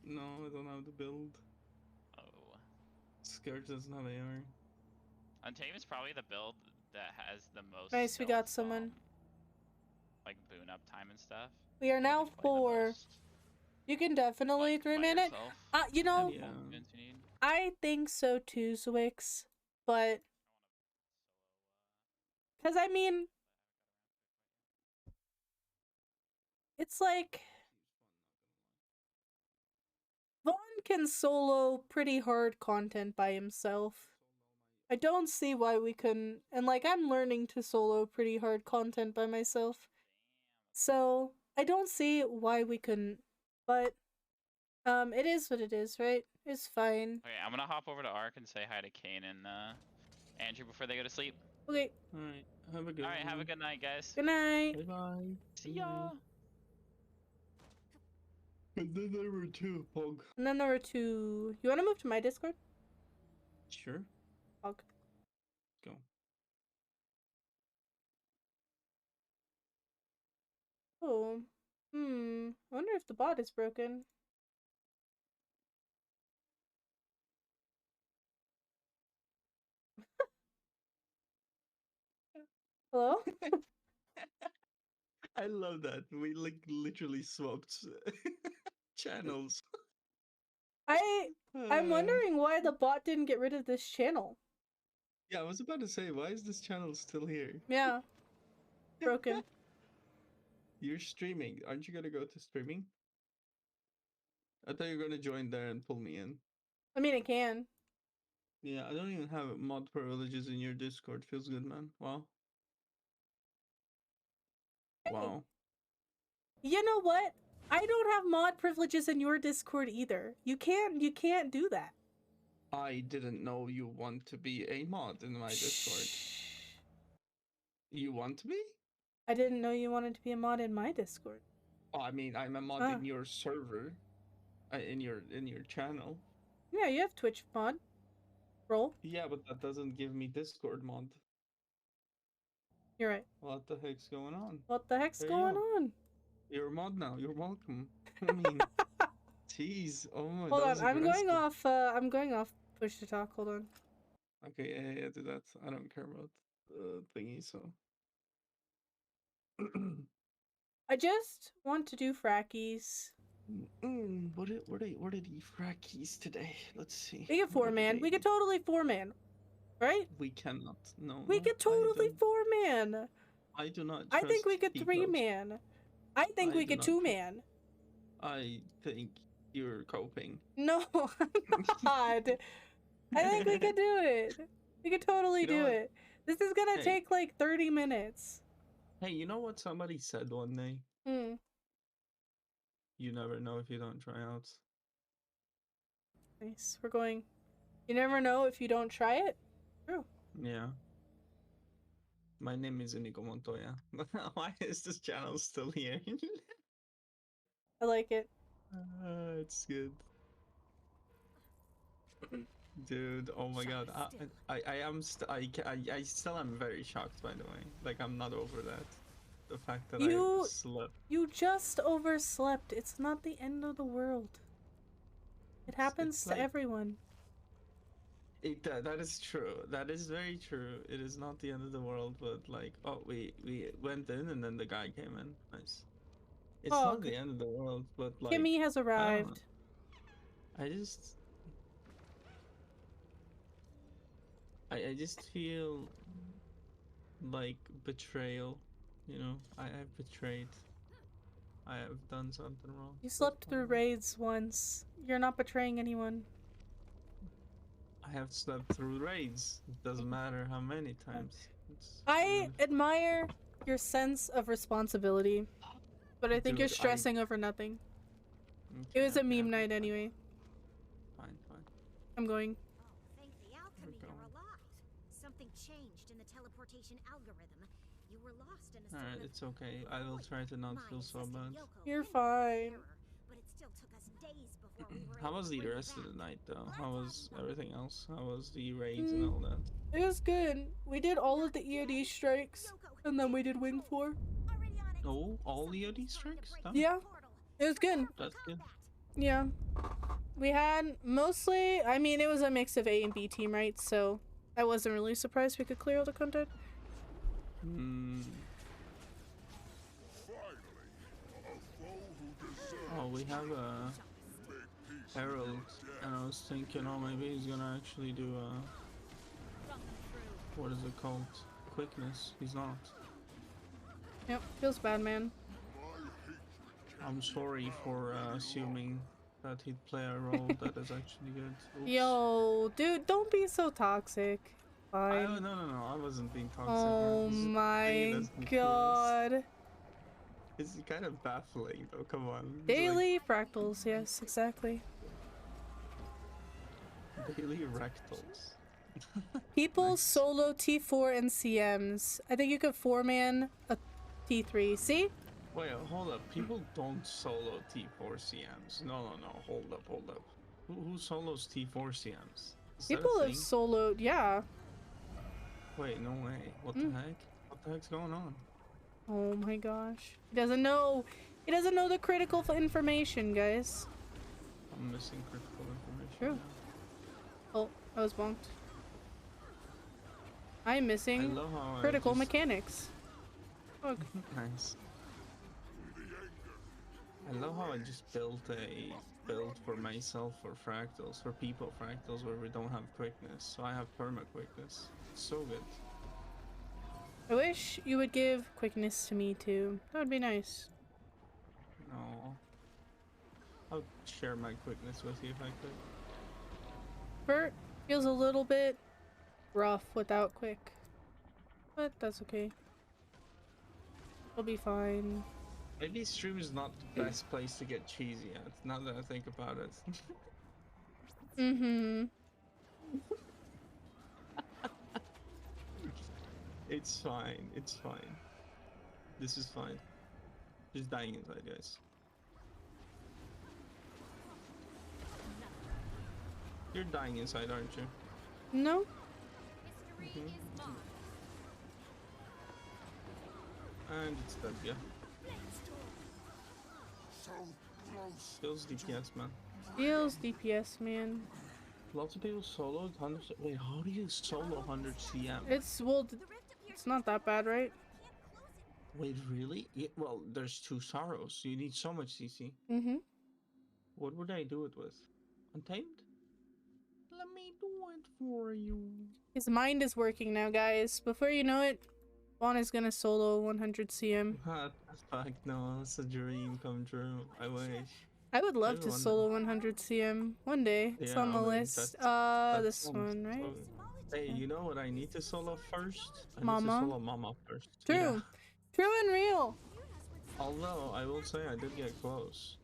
No, I don't have the build. Oh. Scourge doesn't have AR. Untamed is probably the build that has the most Nice, we got someone. like boon up time and stuff. We are now 4. You can definitely 3-man it. You know, I think so too, Zwix. But... Because, I mean... It's like... Vaughn can solo pretty hard content by himself. I don't see why we couldn't... And, like, I'm learning to solo pretty hard content by myself. So I don't see why we couldn't, but it is what it is, right? It's fine. Okay, I'm gonna hop over to Ark and say hi to Kane and Andrew before they go to sleep. Okay. Alright, have a good Alright, have a one. good night, guys. Good night. Bye bye. See ya. And then there were two, Pog. And then there were two. You want to move to my Discord? Sure. Pog. Go. Oh. I wonder if the bot is broken. Hello? I love that. We like literally swapped channels. I'm wondering why the bot didn't get rid of this channel. Yeah, I was about to say, why is this channel still here? Yeah. Broken. You're streaming. Aren't you gonna go to streaming? I thought you were gonna join there and pull me in. I mean, it can. Yeah, I don't even have mod privileges in your Discord. Feels good, man. Wow. Wow. You know what? I don't have mod privileges in your Discord either. You can't do that. I didn't know you want to be a mod in my Discord. You want to be? I didn't know you wanted to be a mod in my Discord. Oh, I mean, I'm a mod in your server, in your channel. Yeah, you have Twitch mod. Roll. Yeah, but that doesn't give me Discord mod. You're right. What the heck's going on? What the heck's There you going go. on? You're a mod now. You're welcome. I mean, jeez. Oh my. Hold that on, was I'm going aggressive. off. I'm going off push to talk. Hold on. Okay, yeah, do that. I don't care about thingy. So. I just want to do frackies. What are the frackies today? Let's see. We could 4-man. We could totally 4-man. Right? We cannot. No. We could totally 4-man. I do not. I think we trust could people. 3-man. I think we do could not 2-man. I think you're coping. No, I'm not. I think we could do it. We could totally You know do what? it. This is gonna Hey. take like 30 minutes. Hey, you know what somebody said one day? Hmm. You never know if you don't try out. Nice. We're going. You never know if you don't try it. True. Yeah. My name is Inigo Montoya. Why is this channel still here? I like it. It's good. Dude, oh my god. I still am very shocked, by the way. Like, I'm not over that. The fact that I slept. You just overslept. It's not the end of the world. It happens it's to like- everyone. That is true. That is very true. It is not the end of the world, but like, oh, we went in and then the guy came in. Nice. It's not the end of the world, but like. Kimmy has arrived. I just feel like betrayal. You know, I have betrayed. I have done something wrong. You slept through raids once. You're not betraying anyone. I have slept through raids. It doesn't matter how many times. I admire your sense of responsibility, but I think Dude, you're stressing over nothing. It was a meme night anyway. Fine. I'm going. Thank the alchemy you're alive. Something changed in the teleportation algorithm. You were lost in a Alright, sort of it's okay. I will try to not feel so bad. You're fine. but it still took us days before we were How was the rest of the night, though? How was everything else? How was the raids and all that? It was good. We did all of the EOD strikes, and then we did Wing 4. Oh, all the OD strikes? Done? Yeah, it was good. That's good. Yeah. We had mostly, I mean, it was a mix of A and B team, right? So I wasn't really surprised we could clear all the content. Oh, we have a Herald, and I was thinking, oh, maybe he's gonna actually do what is it called? Quickness. He's not. Yep, feels bad, man. I'm sorry for assuming that he'd play a role that is actually good. Oops. Yo, dude, don't be so toxic. Fine. No, I wasn't being toxic. Oh man. my That's ridiculous. god. It's kind of baffling though, come on. It's Daily fractals, yes, exactly. like daily rectals. People Nice. solo T4 and CMs. I think you could 4-man a T3. See? Wait, hold up. People don't solo T4 CMs. No, hold up. Who solos T4 CMs? Is that People a have thing? soloed, yeah. Wait, no way. What the heck? What the heck's going on? Oh my gosh. He doesn't know. He doesn't know the critical information, guys. I'm missing critical information. True. Oh, I was bonked. I'm missing critical mechanics. Look. Nice. I love how I just built a build for myself for fractals, for people fractals where we don't have quickness. So I have perma quickness. It's so good. I wish you would give quickness to me too. That would be nice. No. I'll share my quickness with you if I could. Bert feels a little bit rough without quick. But that's okay. It'll be fine. Maybe stream is not the best place to get cheesy at, now that I think about it. Mm-hmm. It's fine, it's fine. This is fine. Just dying inside, guys. You're dying inside, aren't you? No. And it's dead, yeah. Feels DPS, man. Feels DPS, man. Lots of people soloed 100. Wait, how do you solo 100 CM? It's not that bad, right? Wait, really? Yeah, well, there's 2 sorrows. You need so much CC. Mm-hmm. What would I do it with? Untamed? Let me do it for you. His mind is working now, guys. Before you know it, Vaughn is gonna solo 100 CM. What the fuck? No, it's a dream come true. I wish. I would love to solo 100 CM one day. It's on the list. This one, right? Hey, you know what I need to solo first? I Mama. need to solo Mama first. True. Yeah. True and real. Although, I will say I did get close.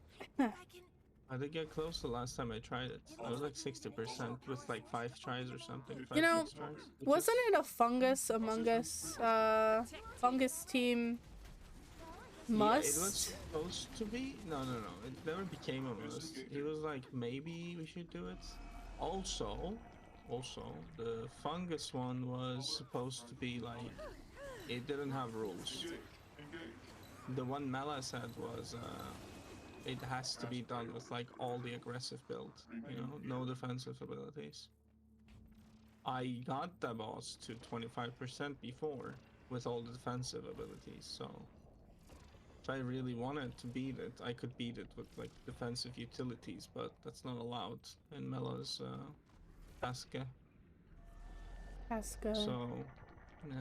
I did get close the last time I tried it. I was like 60% with like 5 tries or something. 5, You know, 6 tries. wasn't it a fungus among us? Fungus team must? Yeah, it was supposed to be. No. It never became a must. He was like, maybe we should do it. Also, the fungus one was supposed to be like, it didn't have rules. The one Mela said was, it has to be done with like all the aggressive build, you know, no defensive abilities. I got the boss to 25% before with all the defensive abilities, so if I really wanted to beat it, I could beat it with like defensive utilities, but that's not allowed in Mela's Aska. So, yeah.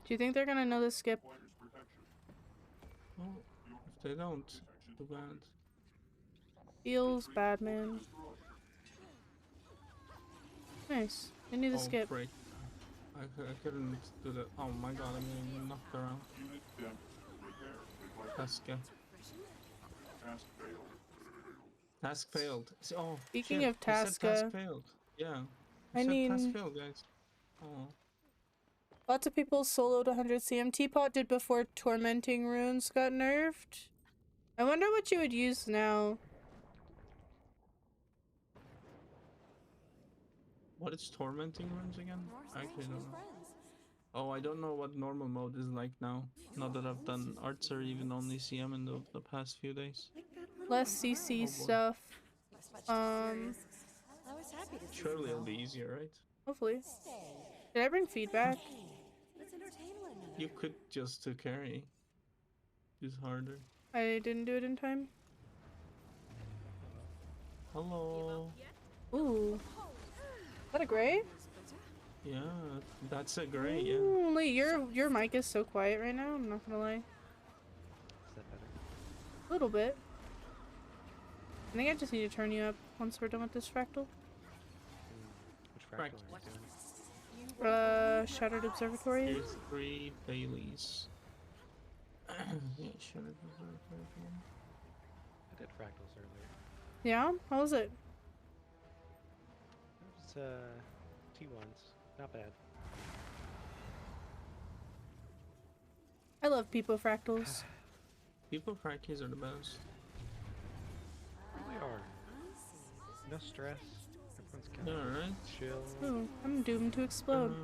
Do you think they're gonna know the skip? Well, if they don't, too bad. Feels bad, man. Nice. I need to skip. Break. I couldn't do that. Oh my god, I'm getting knocked around. Task failed. Oh, Speaking shit, of task Taska, failed. Yeah. I mean, task failed, guys. Oh. Lots of people soloed 100 CM. Teapot did before Tormenting Runes got nerfed. I wonder what you would use now. What is Tormenting Runes again? I actually don't know. Oh, I don't know what normal mode is like now. Not that I've done arts or even only CM in the past few days. Less CC stuff. Surely it'll be easier, right? Hopefully. Did I bring feedback? You could just to carry. Use harder. I didn't do it in time. Hello. Ooh. Is that a gray? Yeah, that's a gray, yeah. Ooh, Lee, your mic is so quiet right now, I'm not gonna lie. Is that better? A little bit. I think I just need to turn you up once we're done with this fractal. Which fractal are you doing? Shattered Observatory. Here's 3 Baileys. Yeah, should have been very I did fractals earlier. Yeah? How was it? It was T1s. Not bad. I love Peepo Fractals. People fractals are the best. They are. No stress. Everyone's kind of Alright. chill. Ooh, I'm doomed to explode.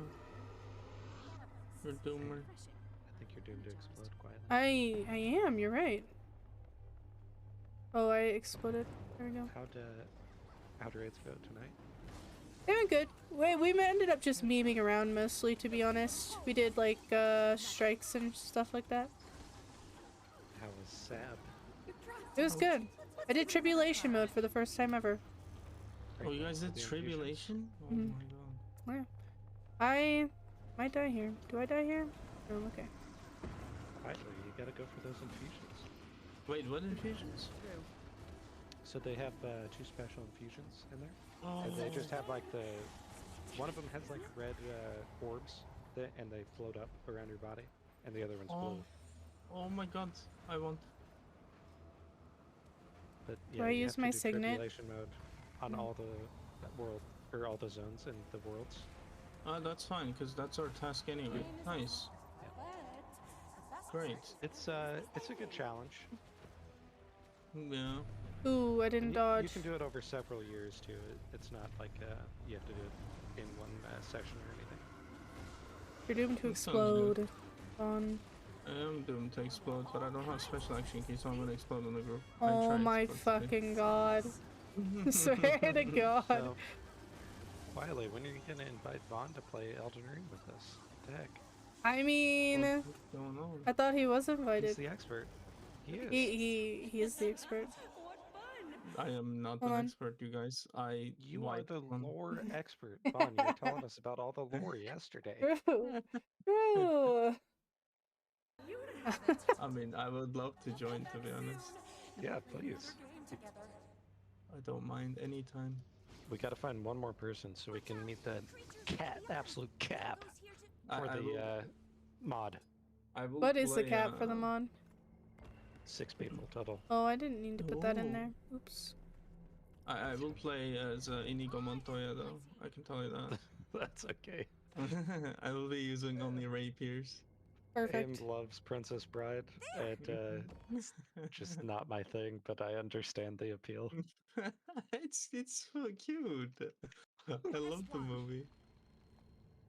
You're doomer. I think you're doomed to explode quietly. I am, you're right. Oh, I exploded. There we go. How'd raids go tonight? They went good. We ended up just memeing around mostly, to be honest. We did like strikes and stuff like that. How was Sab? It was good. I did tribulation mode for the first time ever. Oh, you guys did tribulation? Oh my god. Yeah. I might die here. Do I die here? Oh, okay. Quietly, you gotta go for those infusions. Wait, what infusions? So they have 2 special infusions in there. Oh. And they just have like one of them has like red orbs and they float up around your body, and the other one's blue. Oh my god, I want. But Do yeah, I you use have to my do signet? tribulation mode on all the world or all the zones and the worlds. That's fine, because that's our task anyway. Nice. Great. It's a good challenge. Yeah. Ooh, I didn't dodge. You can do it over several years too. It's not like you have to do it in one session or anything. You're doomed to That sounds good. explode. On. I am doomed to explode, but I don't have special action key, so I'm gonna explode in the group. Oh my fucking god. Swear to god. So, quietly, when are you gonna invite Vaughn to play Elden Ring with us? What the heck? I mean, What's going on? I thought he was invited. He's the expert. He is. He is the expert. I am not Hold an on. expert, you guys. You are the lore expert, Vaughn. You were telling us about all the lore yesterday. True. True. I mean, I would love to join, to be honest. Yeah, please. I don't mind anytime. We gotta find one more person so we can meet that absolute cap for I the will- mod. I will What is the play, cap for the mod? 6 people total. Oh, I didn't need to put that in Ooh. there. Oops. I will play as Inigo Montoya, though. I can tell you that. That's okay. I will be using only rapiers. Perfect. Aim loves Princess Bride. Just not my thing, but I understand the appeal. it's so cute. I love the movie.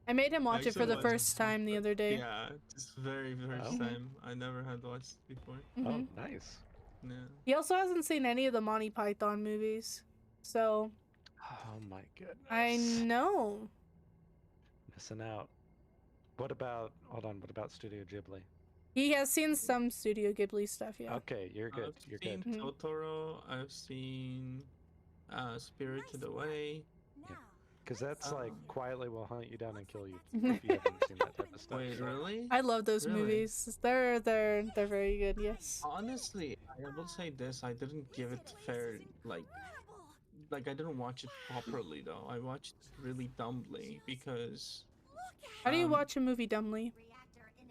I made him watch it for actually the watched first time the other day. Yeah, just very first time. I never had watched it before. Mhm. Oh, nice. Yeah. He also hasn't seen any of the Monty Python movies, so Oh my goodness. I know. Missing out. What about, hold on, what about Studio Ghibli? He has seen some Studio Ghibli stuff, yeah. Okay, you're good. I've You're seen good. Totoro. I've seen Spirited Away. Because that's like Oh. quietly will hunt you down and kill you if you haven't seen that type of stuff. Wait, so- really? I love those Really? movies. They're very good. Yes. Honestly, I will say this: I didn't give it fair, like I didn't watch it properly though. I watched it really dumbly because. How do you watch a movie dumbly?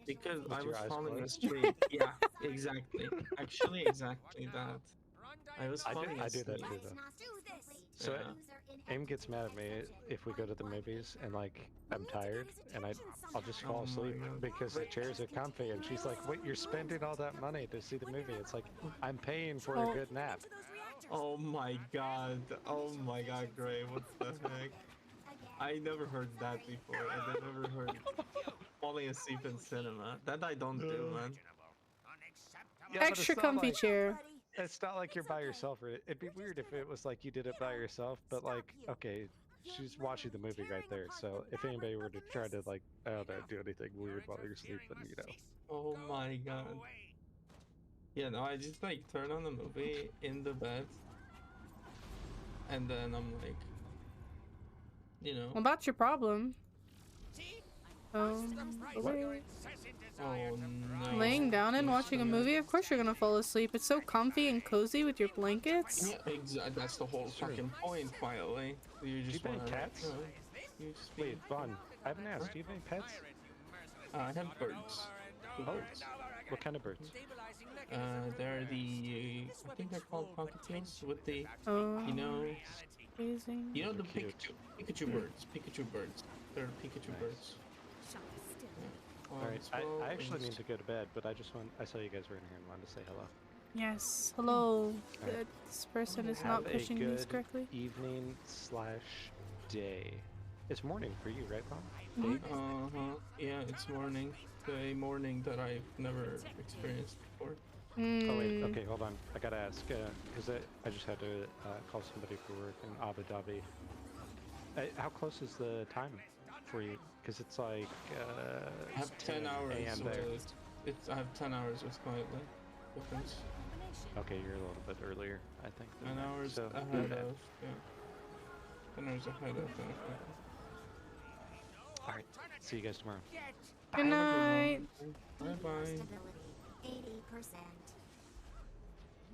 Because With I your was eyes falling closed? asleep. Yeah, exactly. Actually, exactly that. I was falling I do that asleep. too, though. So Aim gets mad at me if we go to the movies and like I'm tired and I'll just fall Oh my asleep God. because the chairs are comfy and she's like, "Wait, you're spending all that money to see the movie?" It's like I'm paying for Oh. a good nap. Oh my god. Oh my god, Gray. What the heck? I never heard that before. I never heard falling asleep in cinema. That I don't do, man. Yeah, but Extra it's not comfy like- chair. It's not like you're by yourself. Or it'd be weird if it was like you did it by yourself. But like, okay, she's watching the movie right there. So if anybody were to try to like, I don't know, do anything weird while you're sleeping, you know. Oh my god. Yeah, no, I just like turn on the movie in the bed. And then I'm like, you know. Well, that's your problem. Oh, Oh no. laying down and watching a movie. Of course you're gonna fall asleep. It's so comfy and cozy with your blankets. Yeah, exactly. That's the whole fucking point, by the way. You just Do you have any wanna, cats? you know, you just Wait, Vaughn, I haven't asked. Do you have any pets? I have birds. Two birds. What kind of birds? They're the I think they're called cockatiels with the Oh, you know amazing. you know They're the cute. Pikachu birds. Pikachu birds. They're Pikachu Nice. birds. All right, as well I actually as- mean to go to bed, but I saw you guys were in here and wanted to say hello. Yes. Hello. Alright. This person is Have not a pushing these good correctly. evening / day. It's morning for you, right, Mom? Mhm. Yeah, it's morning. The morning that I've never experienced before. Oh wait, Mm. okay, hold on. I gotta ask, because I just had to call somebody for work in Abu Dhabi. How close is the time for you? Because it's like I have 10 hours. a.m. there. I have 10 hours with quietly difference. Okay, you're a little bit earlier, I think. 10 hours so, ahead okay. of 10 hours ahead of. All right, see you guys tomorrow. Good night. Bye bye. 80%.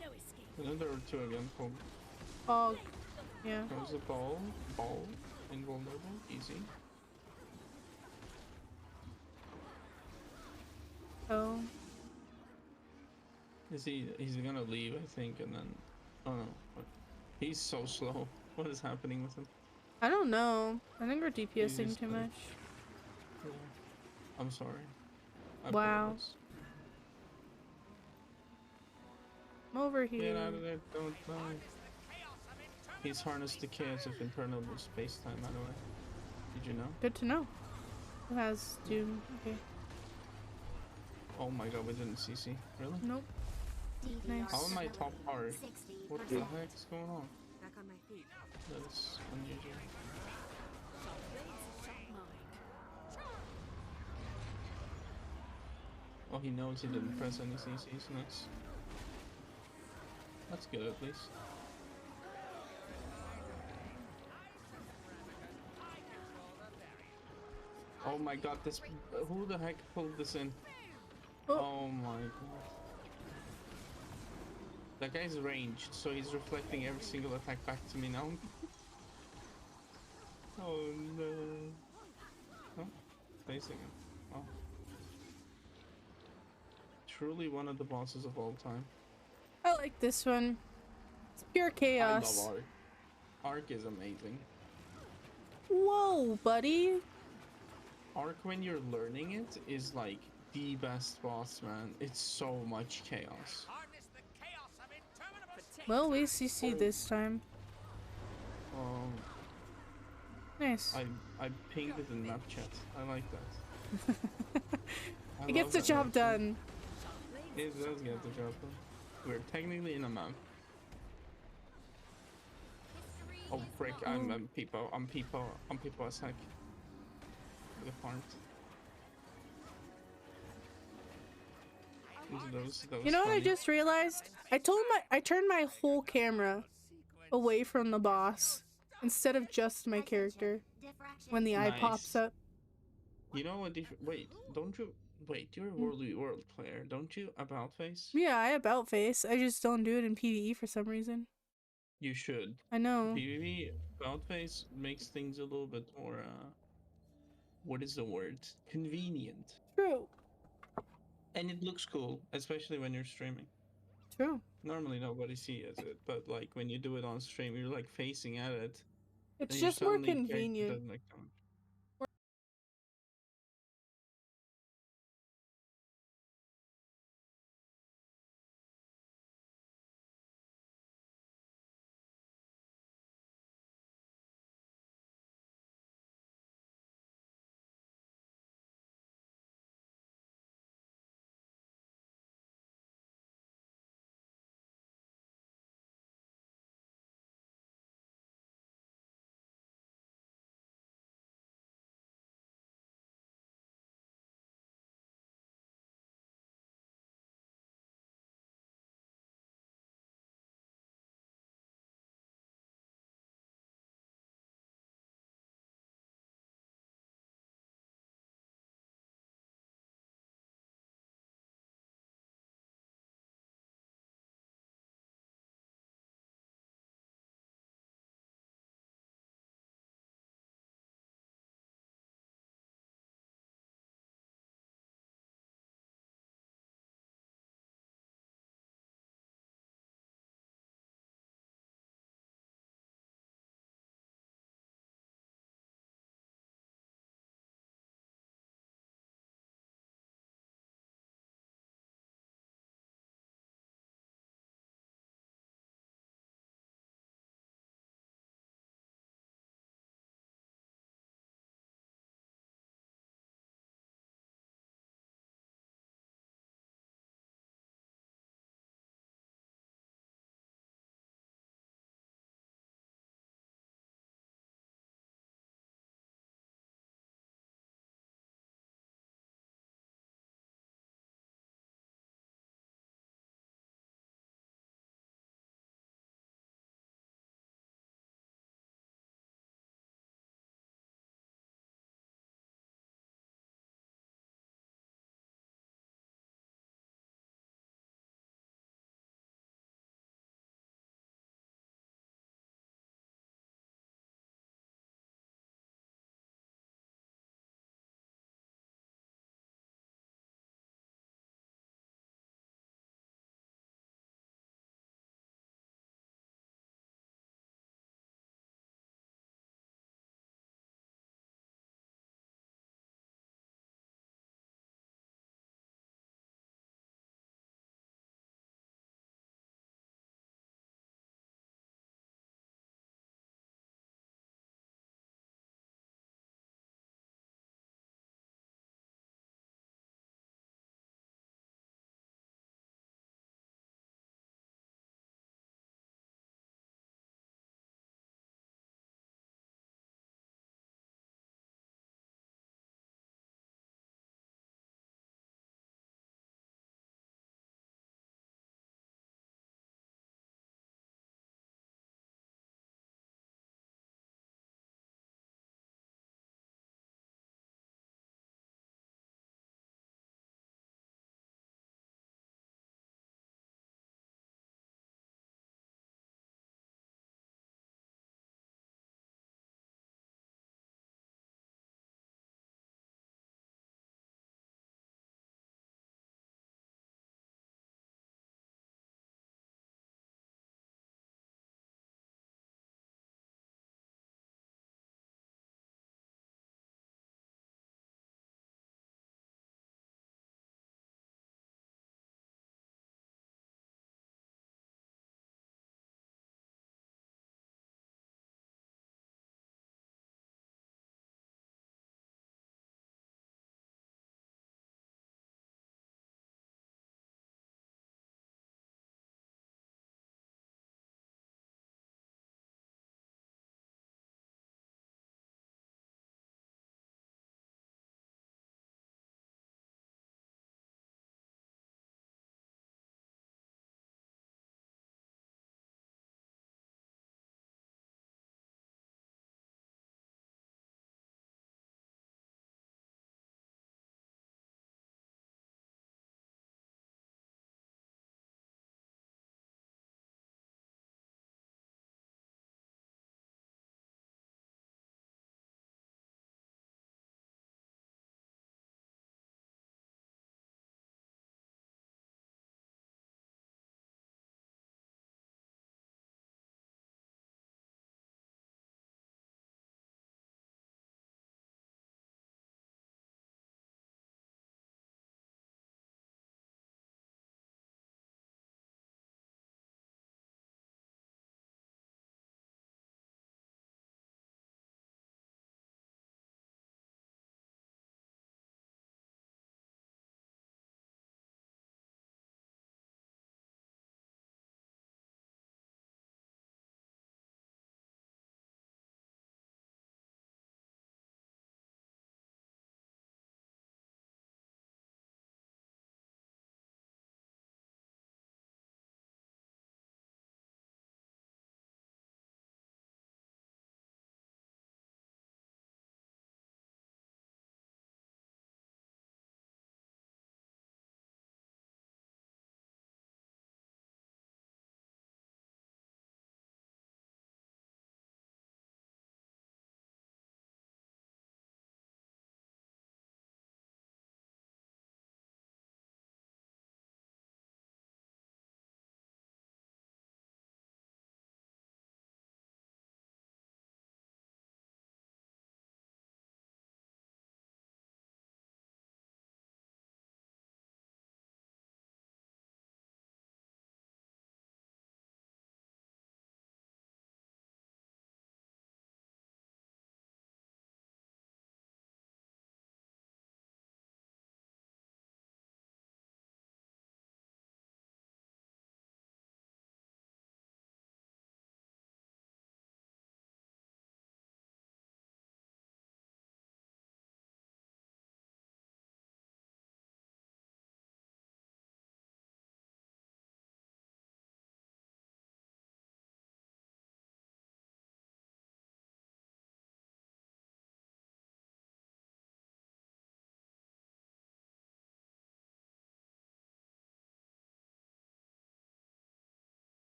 No escape. And then there are two again called. Oh, yeah. There's a ball, invulnerable, easy. Oh. He's gonna leave, I think, and then. Oh no. He's so slow. What is happening with him? I don't know. I think we're DPSing just too like- much. Yeah. I'm sorry. I Wow. apologize. I'm over Get here. out of there, don't die. He's harnessed the chaos of internal space-time, by the way. Did you know? Good to know. Who has Doom? Okay. Oh my god, we didn't CC. Really? Nope. Nice. How am I top hard? What the heck's going on? Back on my feet. That's unusual. Oh, he knows he didn't press any CCs. Nice. That's good at least. Oh my god, this. Who the heck pulled this in? Oh my god. That guy's ranged, so he's reflecting every single attack back to me now. Oh no. Oh, facing him. Oh. Truly one of the bosses of all time. I like this one. It's pure chaos. I love Ark. Ark is amazing. Whoa, buddy. Ark, when you're learning it, is like the best boss, man. It's so much chaos. Well, we CC this time. Nice. I pinged it in map chat. I like that. It gets the job done. It does get the job done. We're technically in a map. Oh frick, I'm Peepo. I'm Peepo as heck. The part. You know what I just realized? I turned my whole camera away from the boss instead of just my character when the eye pops up. You know what? Wait, don't you? Wait, you're a world player, don't you? About face? Yeah, I about face. I just don't do it in PvE for some reason. You should. I know. PvP about face makes things a little bit more. What is the word? Convenient. True. And it looks cool, especially when you're streaming. True. Normally nobody sees it, but like when you do it on stream, you're like facing at it. It's and you just more suddenly character convenient. doesn't, like, come.